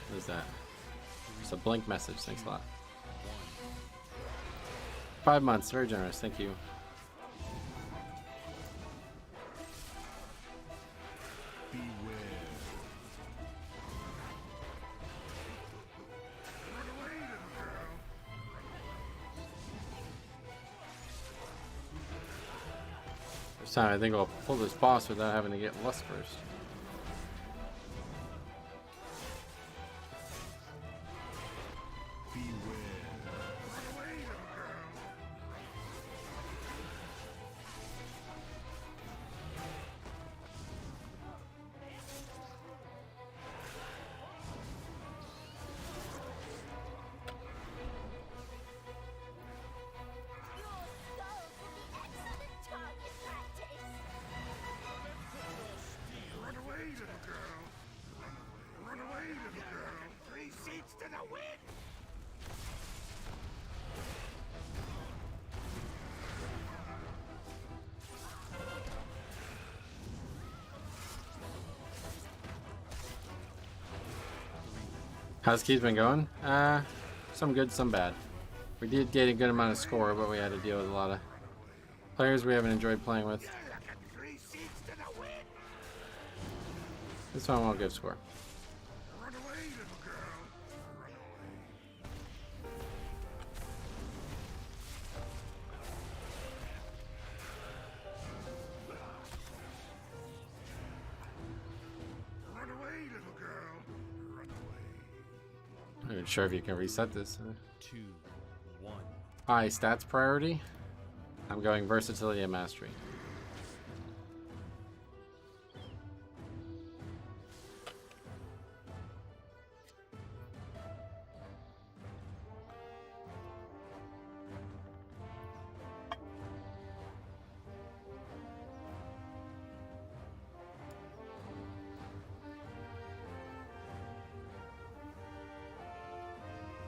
What is that? It's a blink message. Thanks a lot. 5 months. Very generous. Thank you. This time I think I'll pull this boss without having to get lust first. little girl. Run away, little girl. 3 seats to the wind. How's keys been going? Some good, some bad. We did get a good amount of score, but we had to deal with a lot of players we haven't enjoyed playing with. This one won't give score. Run away, little girl. Run away. Run away, little girl. Run away. I'm not even sure if you can reset this. 2, 1. High stats priority. I'm going versatility and mastery.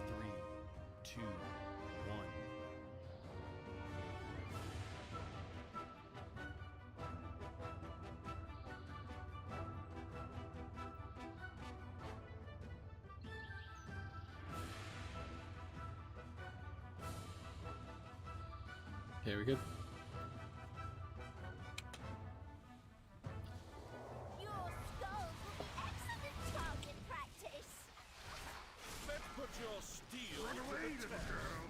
Three, two, one. Okay, we good? Your skulls will be excellent target practice. Let's put your steel Run away, little girl.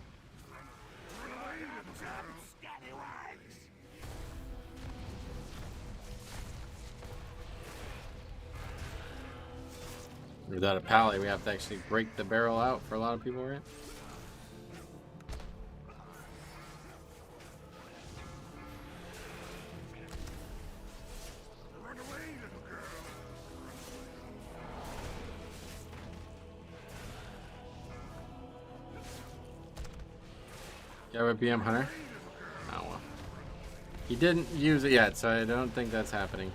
Run away, little girl. scallywags. Without a pally, we have to actually break the barrel out for a lot of people, right? Run away, little girl. You have a BM Hunter? Oh well. He didn't use it yet, so I don't think that's happening.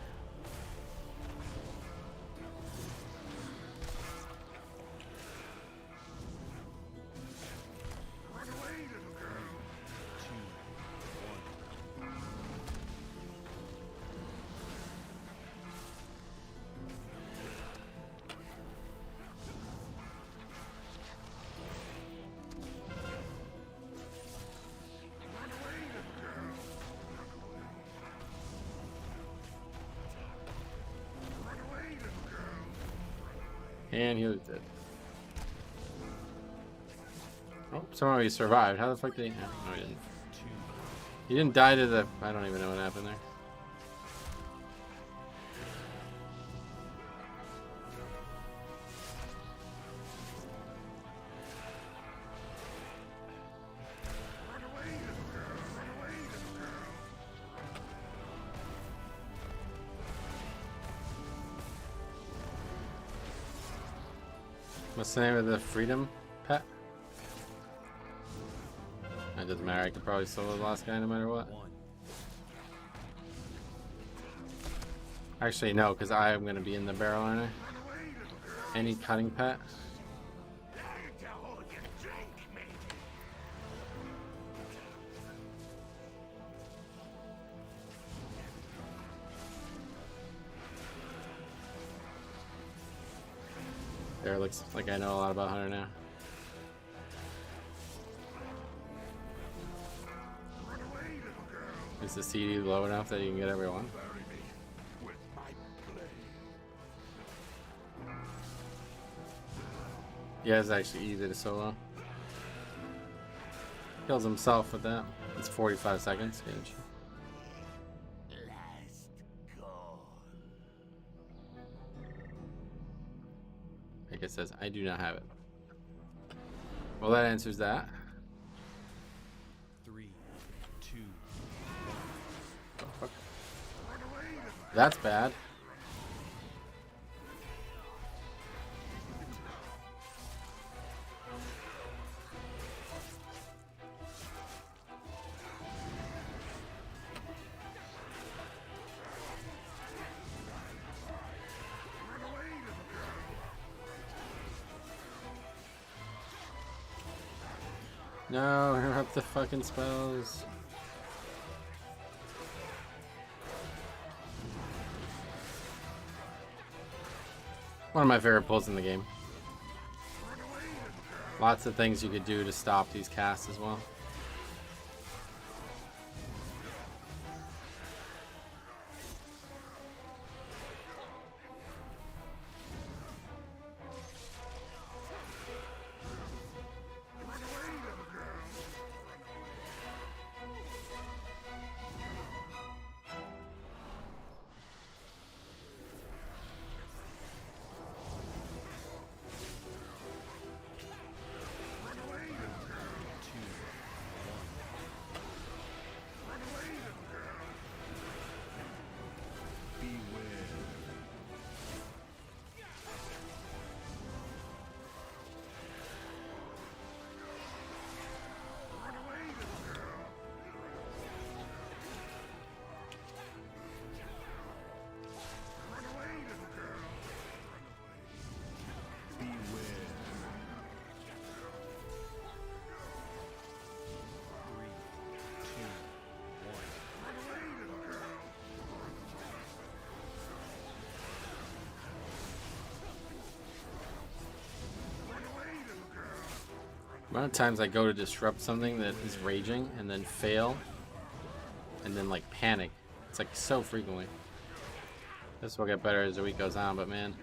Run away, little girl. 2, 1. Run away, little girl. Run away, little girl. And he was dead. Oh, somehow he survived. How the fuck did he? No, he didn't. 2, He didn't die to the. I don't even know what happened there. Run away, little girl. Run away, little girl. What's the name of the freedom pet? It doesn't matter. I could probably solo the last guy no matter what. 1. Actually, no, because I am going to be in the barrel, aren't I? Any cutting pet? To hold your drink, mate. There, looks like I know a lot about Hunter now. Run away, little girl. Is the CD low enough that you can get everyone? Bury me with my blade. Yeah, it's actually easy to solo. Kills himself with that. It's 45 seconds. Gauge. Last call. Like it says, I do not have it. Well, that answers that. 3, 2, Oh, fuck. That's bad. No, interrupt the fucking spells. One of my favorite pulls in the game. Lots of things you could do to stop these casts as well. The amount of times I go to disrupt something that is raging and then fail and then like panic. It's like so frequently. This will get better as the week goes on, but man.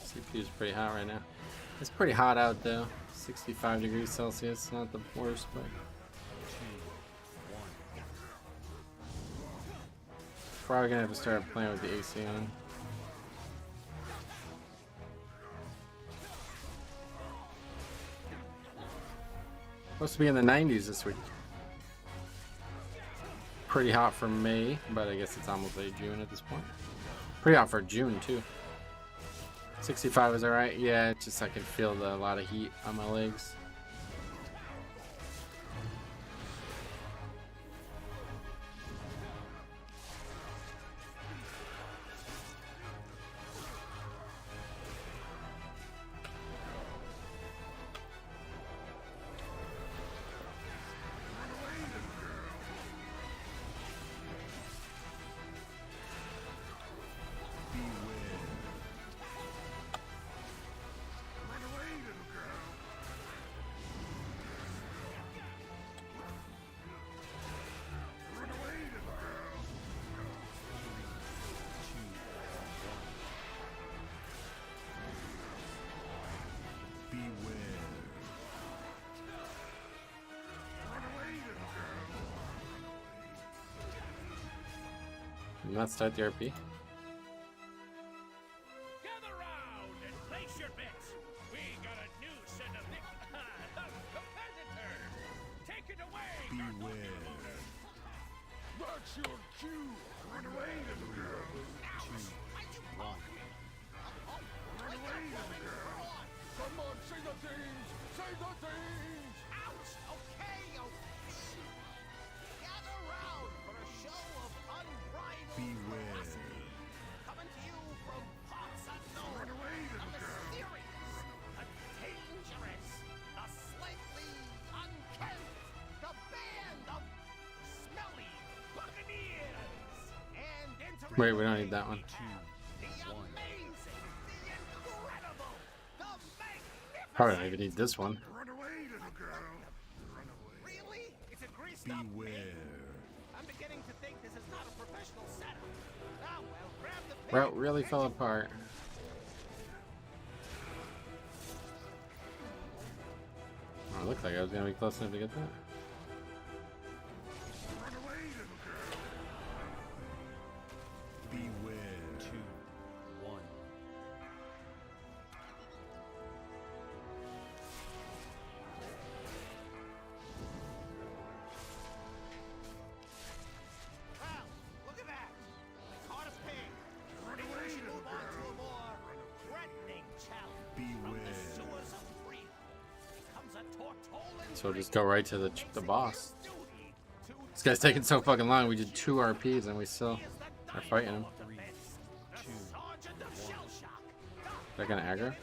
CPU's pretty hot right now. It's pretty hot out though. 65 degrees Celsius, not the worst, but probably gonna have to start playing with the AC on. Supposed to be in the 90s this week. Pretty hot for May, but I guess it's almost late June at this point. Pretty hot for June too. 65 is alright. Yeah, it's just I can feel a lot of heat on my legs. Not start the RP. Gather round and place your bets. We got a new set of competitors. Take it away. Beware. That's your cue. Run away, little girl. One. Run away, little girl. Come on, say the things. Say the things. Ouch! Okay, gather round for a show of unbridled ferocity. Coming to you from parts unknown. Run away, A little girl. mysterious, a dangerous, a slightly unkempt, the band of smelly buccaneers. And entering Wait, we don't need that one. the amazing, the incredible, the magnificent. Probably don't even need this one. Run away, little girl. Run away. Really? It's a greased up pig? I'm beginning to think this is not a professional setup. Ah, well, grab the pig. Route really fell apart. Oh, it looked like I was gonna be close enough to get that. Run away, little girl. Beware. 2, 1. So we'll just go right to the boss. This guy's taking so fucking long. We did 2 RPs and we still are fighting him. 3, 2, 1. They're gonna aggro.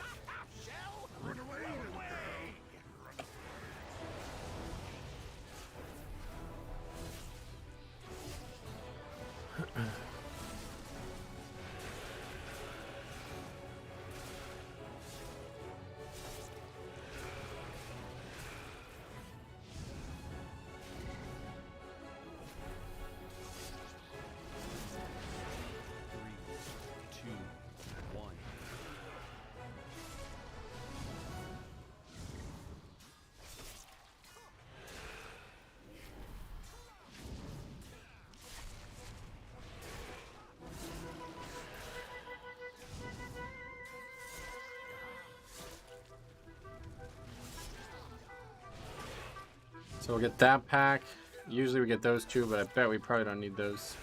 So we'll get that pack. Usually we get those 2, but I bet we probably don't need those.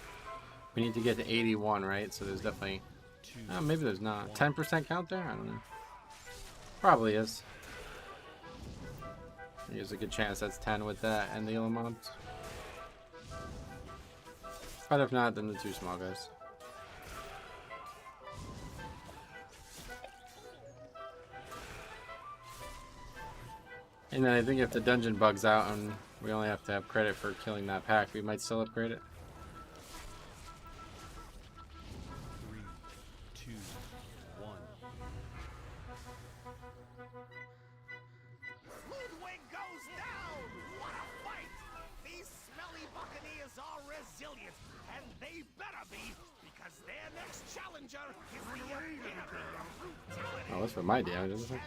We need to get to 81, right? So there's definitely... maybe there's not. 10% count there? I don't know. Probably is. There's a good chance that's 10 with that and the yellow mobs. But if not, then the 2 small guys. And then I think if the dungeon bugs out and we only have to have credit for killing that pack, we might still upgrade it. 3, 2, 1. Ludwig goes down! What a fight! These smelly buccaneers are resilient, and they better be, because their next challenger is the epitome of brutality. Oh, that's what my damage is. Champion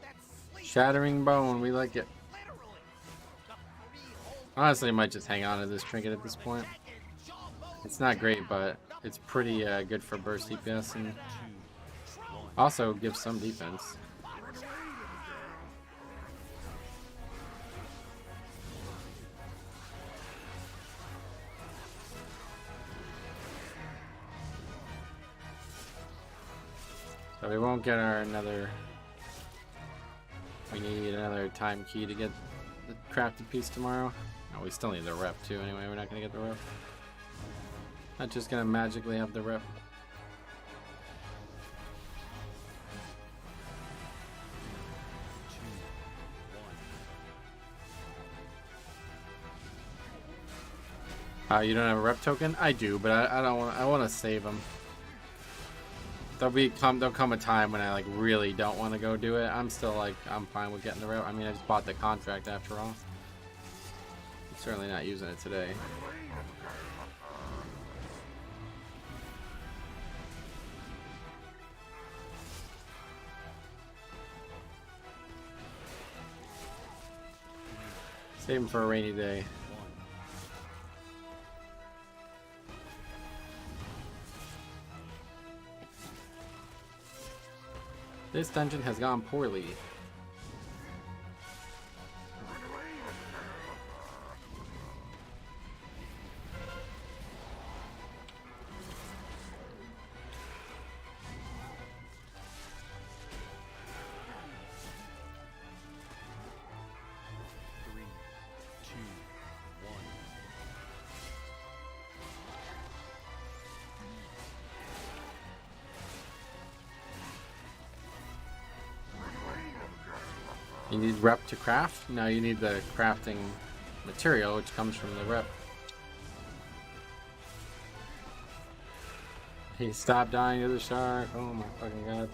that sleeps Shattering Bone, we like it. literally. The freehold Honestly, I might just hang on to this trinket at this point. It's not great, but it's pretty good for burst DPS and also gives some defense. So we won't get our another... We need another time key to get the crafted piece tomorrow. Oh, we still need the rep too anyway. We're not going to get the rep. Not just going to magically have the rep. You don't have a rep token? I do, but I don't want. I want to save them. There'll come a time when I like really don't want to go do it. I'm still like I'm fine with getting the rep. I mean, I just bought the contract after all. I'm certainly not using it today. Save them for a rainy day. This dungeon has gone poorly. You need rep to craft? No, you need the crafting material, which comes from the rep. He stopped dying to the shark. Oh my fucking god.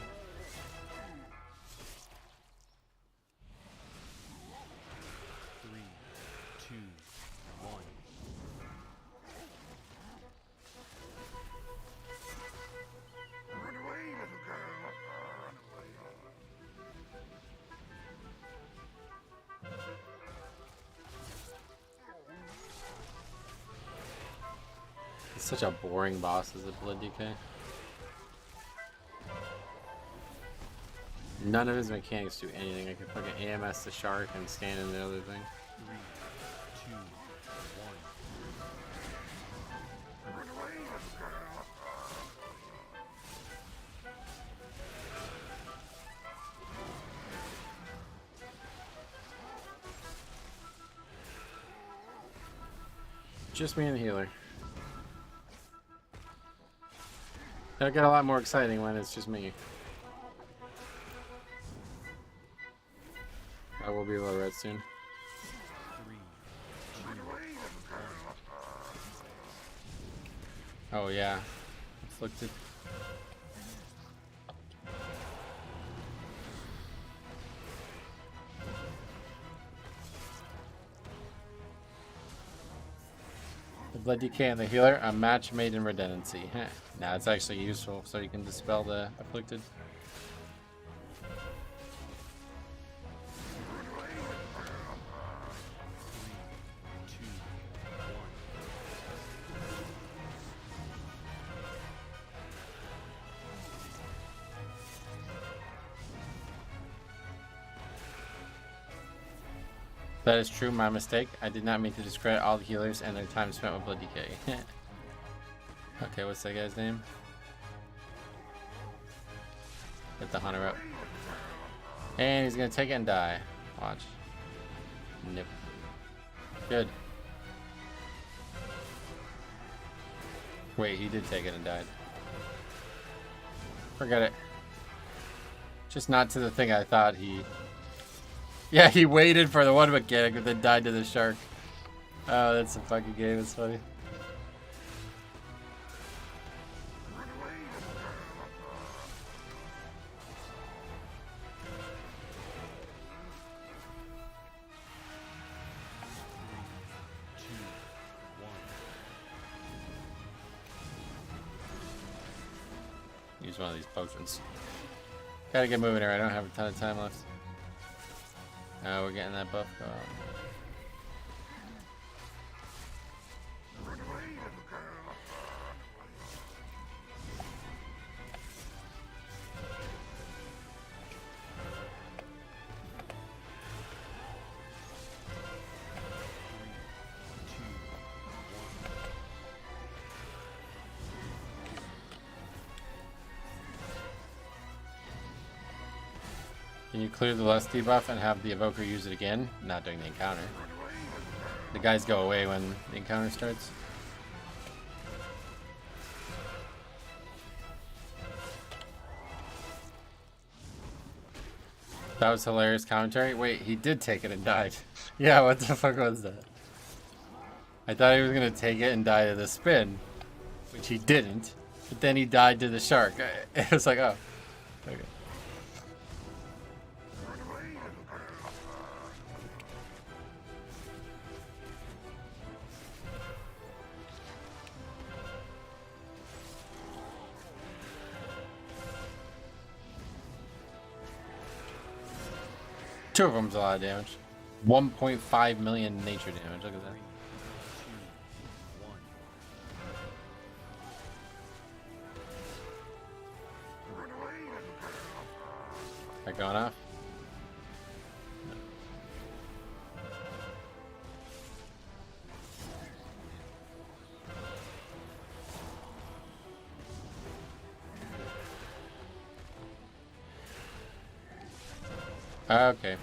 Such a boring boss as a blood DK. None of his mechanics do anything. I can fucking AMS the shark and stand in the other thing. 3, 2, 1. just me and the healer. It'll get a lot more exciting when it's just me. I will be a little red soon. 3, 2, 1. Oh yeah, Afflicted. The Blood DK and the healer, a match made in redundancy. Now it's actually useful, so you can dispel the Afflicted. That is true, my mistake. I did not mean to discredit all the healers and their time spent with Blood DK. Okay, what's that guy's name? Get the hunter up. And he's gonna take it and die. Watch. Nope. Good. Wait, he did take it and died. Forget it. Just not to the thing I thought he... Yeah, he waited for the one mechanic but then died to the shark. Oh, that's a fucking game. It's funny. Use one of these potions. Gotta get moving here. I don't have a ton of time left. We're getting that buff going. Can you clear the lust debuff and have the evoker use it again? Not during the encounter. The guys go away when the encounter starts. That was hilarious commentary. Wait, he did take it and died. Yeah, what the fuck was that? I thought he was gonna take it and die to the spin, which he didn't. But then he died to the shark. It was like, oh, okay. Two of them's a lot of damage. 1.5 million nature damage. Look at that. 3, 2, 1. That going off? Okay.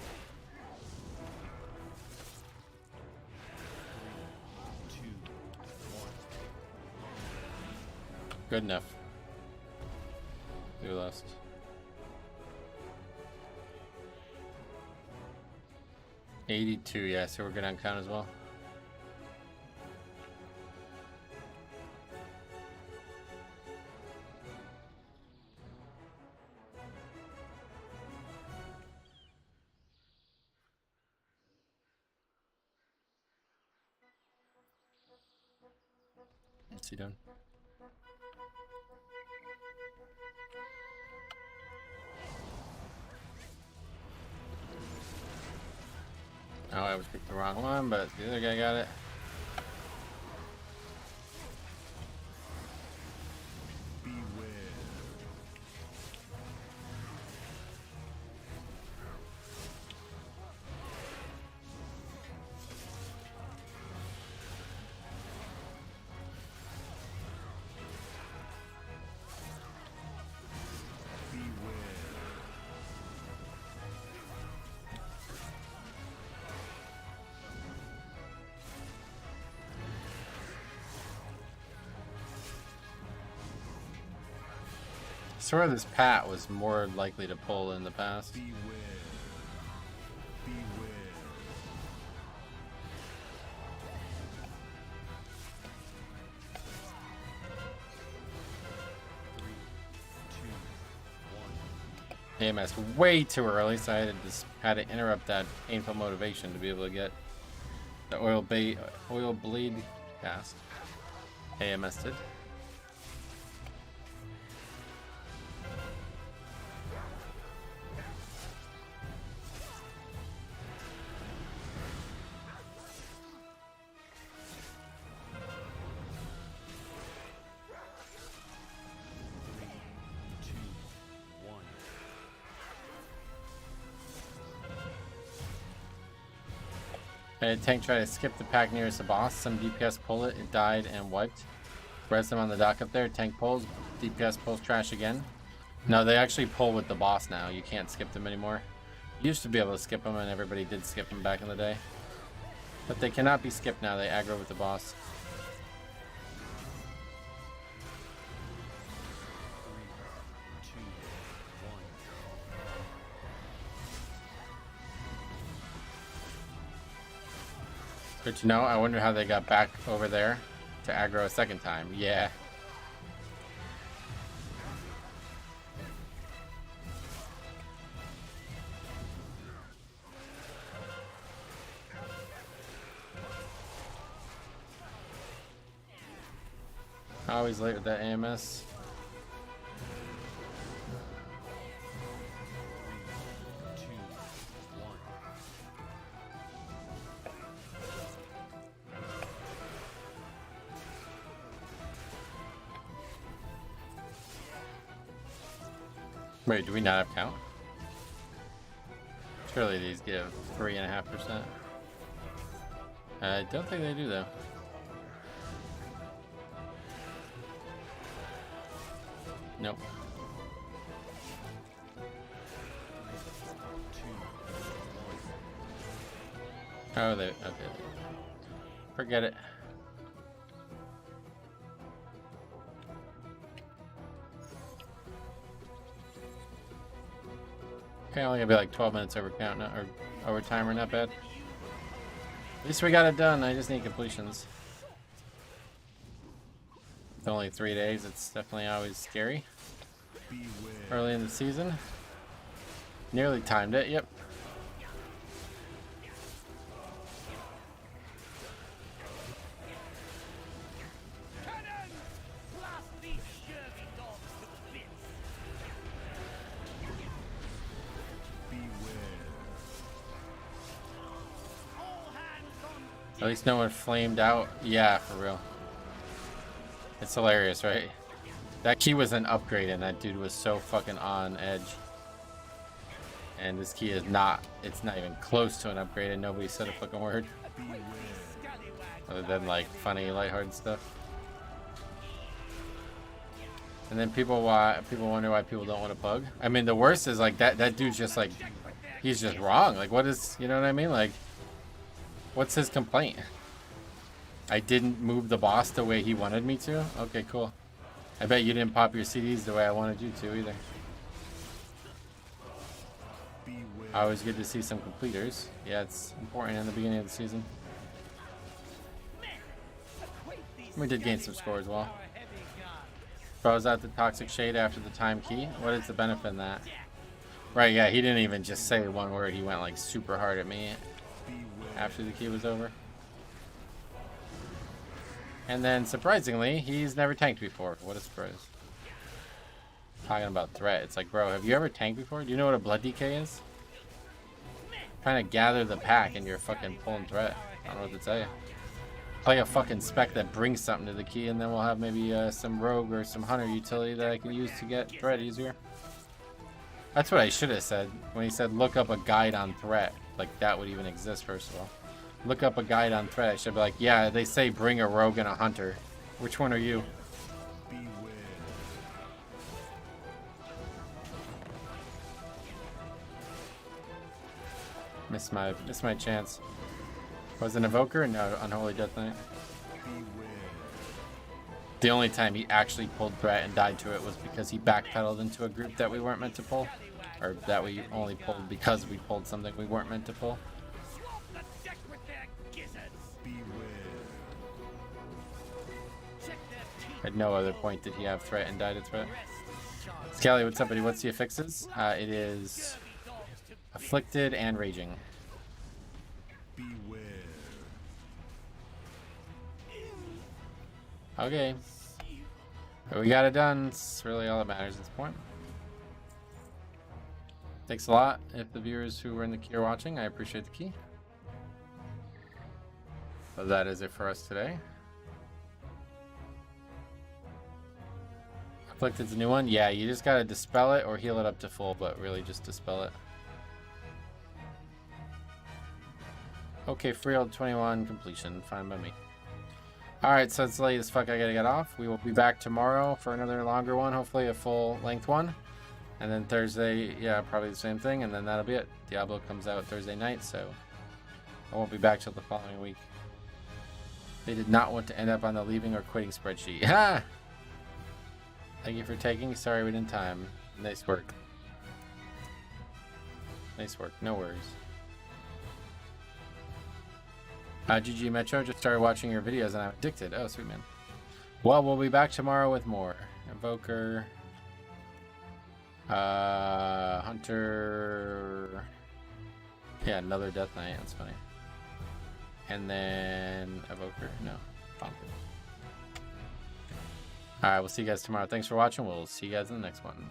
3, 2, 1. Good enough. We lost. $82, yeah, so we're good on count as well. What's he doing? Oh, I was picked the wrong one, but the other guy got it. Beware. swear this Pat was more likely to pull in the past. Beware. Beware. AMS way too early, so I had to interrupt that painful motivation to be able to get the oil bleed cast. AMS did. Tank tried to skip the pack nearest the boss. Some DPS pull it. It died and wiped. Res them on the dock up there. Tank pulls. DPS pulls trash again. No, they actually pull with the boss now. You can't skip them anymore. You used to be able to skip them, and everybody did skip them back in the day. But they cannot be skipped now. They aggro with the boss. Good to know. I wonder how they got back over there to aggro a second time. Yeah. Always late with that AMS. Wait, do we not have count? Surely these give 3.5%. I don't think they do though. Nope. Oh, they okay. Forget it. Okay, only gonna be like 12 minutes over count, or over timer, not bad. At least we got it done. I just need completions. It's only 3 days. It's definitely always scary. Beware. Early in the season. Nearly timed it. Yep. At least no one flamed out. Yeah, for real. It's hilarious, right? That key was an upgrade and that dude was so fucking on edge. And this key is not, it's not even close to an upgrade and nobody said a fucking word. Other than like funny, lighthearted stuff. And then people wonder why people don't want to pug. I mean, the worst is like that dude's just like, he's just wrong. Like what is, you know what I mean? Like, what's his complaint? I didn't move the boss the way he wanted me to? Okay, cool. I bet you didn't pop your CDs the way I wanted you to either. Always good to see some completers. Yeah, it's important in the beginning of the season. We did gain some score as well. Throws out the toxic shade after the time key. What is the benefit in that? Right, yeah, he didn't even just say one word. He went like super hard at me after the key was over. And then, surprisingly, he's never tanked before. What a surprise. Talking about threat. It's like, bro, have you ever tanked before? Do you know what a blood DK is? Trying to gather the pack and you're fucking pulling threat. I don't know what to tell you. Play a fucking spec that brings something to the key, and then we'll have maybe some rogue or some hunter utility that I can use to get threat easier. That's what I should have said when he said look up a guide on threat. Like that would even exist, first of all. Look up a guide on threat. I should be like, yeah, they say bring a rogue and a hunter. Which one are you? Beware. Missed my chance. Was it an Evoker? No, Unholy Death Knight. Beware. The only time he actually pulled threat and died to it was because he backpedaled into a group that we weren't meant to pull. Or that we only pulled because we pulled something we weren't meant to pull. Swamp the deck with their gizzards. Beware. Check their teeth. At no other point did he have threat and die to threat. Scally, what's up, buddy? What's the affixes? It is Afflicted and Raging. Beware. Okay. But we got it done. It's really all that matters at this point. Thanks a lot. If the viewers who were in the queue are watching, I appreciate the key. But that is it for us today. Afflicted's a new one. Yeah, you just gotta dispel it or heal it up to full, but really just dispel it. Okay, Freehold 21 completion. Fine by me. Alright, so it's late as fuck. I gotta get off. We will be back tomorrow for another longer one, hopefully a full length one. And then Thursday, yeah, probably the same thing, and then that'll be it. Diablo comes out Thursday night, so I won't be back till the following week. They did not want to end up on the leaving or quitting spreadsheet. Ha! Thank you for taking. Sorry we didn't time. Nice work. Nice work. No worries. GG Metro, just started watching your videos and I'm addicted. Oh, sweet man. Well, we'll be back tomorrow with more. Invoker. Hunter. Yeah, another Death Knight. That's funny. And then Evoker. No. Pumpkin. Alright, we'll see you guys tomorrow. Thanks for watching. We'll see you guys in the next one.